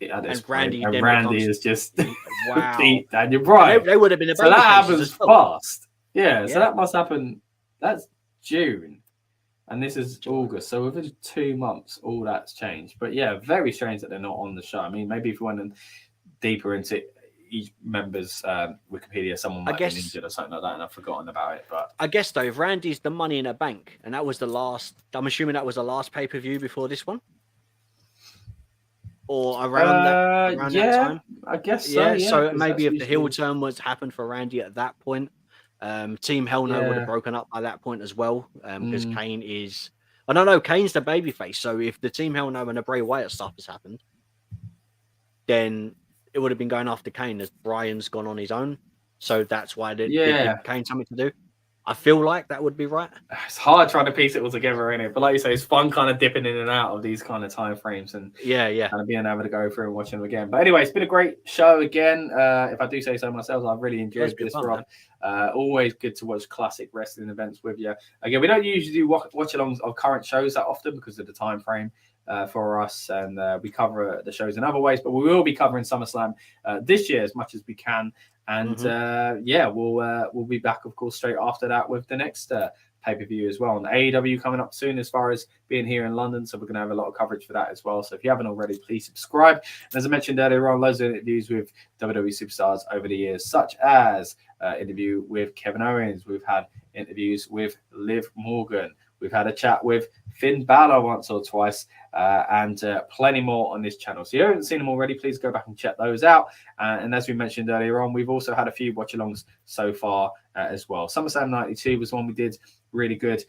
And Randy is just beat Daniel Bryan. They would have been a so that happens fast. Yeah, so that must happen. That's June. And this is August, so within 2 months, all that's changed. But yeah, very strange that they're not on the show. I mean, maybe if we went in deeper into each member's Wikipedia, someone might be injured or something like that, and I've forgotten about it. But I guess though, if Randy's the Money in a Bank, and that was the last, I'm assuming that was the last pay-per-view before this one, or around that time. I guess so. Yeah, so maybe if the heel turn was happened for Randy at that point. Team Hell No would have broken up by that point as well, because Kane is, I don't know, Kane's the babyface. So if the Team Hell No and the Bray Wyatt stuff has happened, then it would have been going after Kane as Brian's gone on his own. So that's why they give Kane something to do. I feel like that would be right. It's hard trying to piece it all together, isn't it? But like you say, it's fun kind of dipping in and out of these kind of time frames and kind of being able to go through and watching them again. But anyway, it's been a great show again. If I do say so myself, I've really enjoyed this, Rob. Always good to watch classic wrestling events with you. Again, we don't usually do watch-alongs of current shows that often because of the time frame for us, and we cover the shows in other ways. But we will be covering SummerSlam this year as much as we can. And we'll be back, of course, straight after that with the next pay-per-view as well. And AEW coming up soon as far as being here in London. So we're going to have a lot of coverage for that as well. So if you haven't already, please subscribe. And as I mentioned earlier on, loads of interviews with WWE superstars over the years, such as interview with Kevin Owens. We've had interviews with Liv Morgan. We've had a chat with Finn Balor once or twice, and plenty more on this channel. So if you haven't seen them already, please go back and check those out. And as we mentioned earlier on, we've also had a few watch-alongs so far as well. SummerSlam 92 was one we did. Really good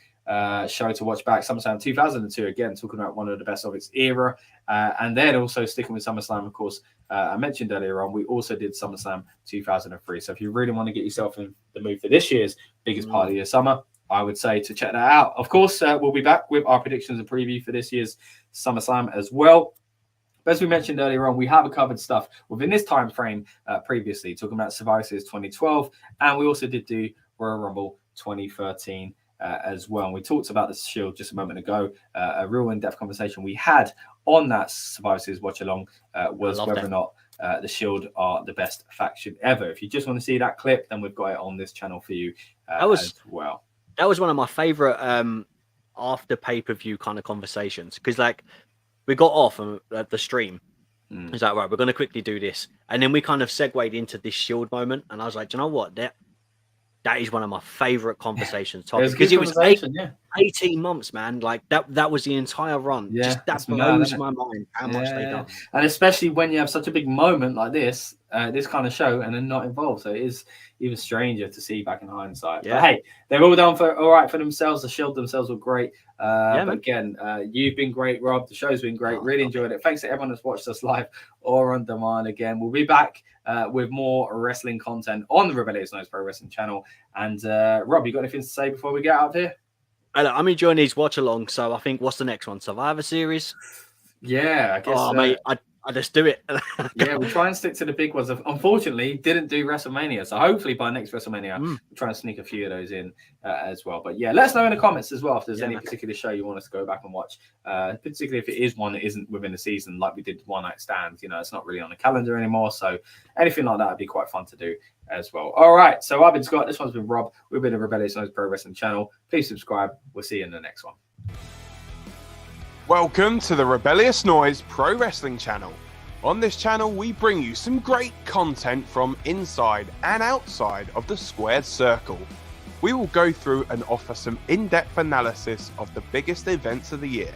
show to watch back. SummerSlam 2002, again, talking about one of the best of its era. And then also sticking with SummerSlam, of course, I mentioned earlier on, we also did SummerSlam 2003. So if you really want to get yourself in the mood for this year's biggest part of your summer, I would say to check that out. Of course, we'll be back with our predictions and preview for this year's SummerSlam as well. But as we mentioned earlier on, we have covered stuff within this time frame previously, talking about Survivor Series 2012, and we also did do Royal Rumble 2013 as well. And we talked about the Shield just a moment ago. A real in-depth conversation we had on that Survivor Series watch-along was whether or not the Shield are the best faction ever. If you just want to see that clip, then we've got it on this channel for you as well. That was one of my favorite after pay-per-view kind of conversations, because like we got off at the stream. It's like, right, we're going to quickly do this. And then we kind of segued into this Shield moment. And I was like, do you know what? That is one of my favorite conversations. Because it was 18 months, man. Like that was the entire run. Yeah, just that blows my mind how much they done. And especially when you have such a big moment like this kind of show, and then not involved. So it is even stranger to see back in hindsight. Yeah. But hey, they've all done all right for themselves. The Shield themselves were great. But again, you've been great, Rob. The show's been great. Really enjoyed it. Thanks to everyone that's watched us live or on demand. Again, we'll be back with more wrestling content on the Rebellious Noise Pro Wrestling channel. And Rob, you got anything to say before we get out of here? I'm enjoying these watch along. So I think, what's the next one? Survivor Series? Yeah, I guess. Oh, mate, I just do it. Yeah, we'll try and stick to the big ones. Unfortunately, didn't do WrestleMania. So hopefully by next WrestleMania, we'll try and sneak a few of those in as well. But yeah, let us know in the comments as well if there's any particular show you want us to go back and watch. Particularly if it is one that isn't within the season, like we did One Night Stand. You know, it's not really on the calendar anymore. So anything like that would be quite fun to do as well. All right. So I've been Scott. This one's been Rob. We've been the Rebellious Noise Pro Wrestling channel. Please subscribe. We'll see you in the next one. Welcome to the Rebellious Noise Pro Wrestling channel. On this channel, we bring you some great content from inside and outside of the squared circle. We will go through and offer some in-depth analysis of the biggest events of the year,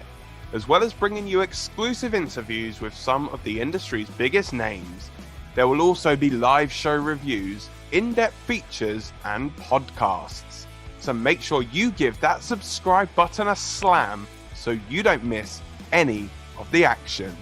as well as bringing you exclusive interviews with some of the industry's biggest names. There will also be live show reviews, in-depth features, and podcasts. So make sure you give that subscribe button a slam so you don't miss any of the action.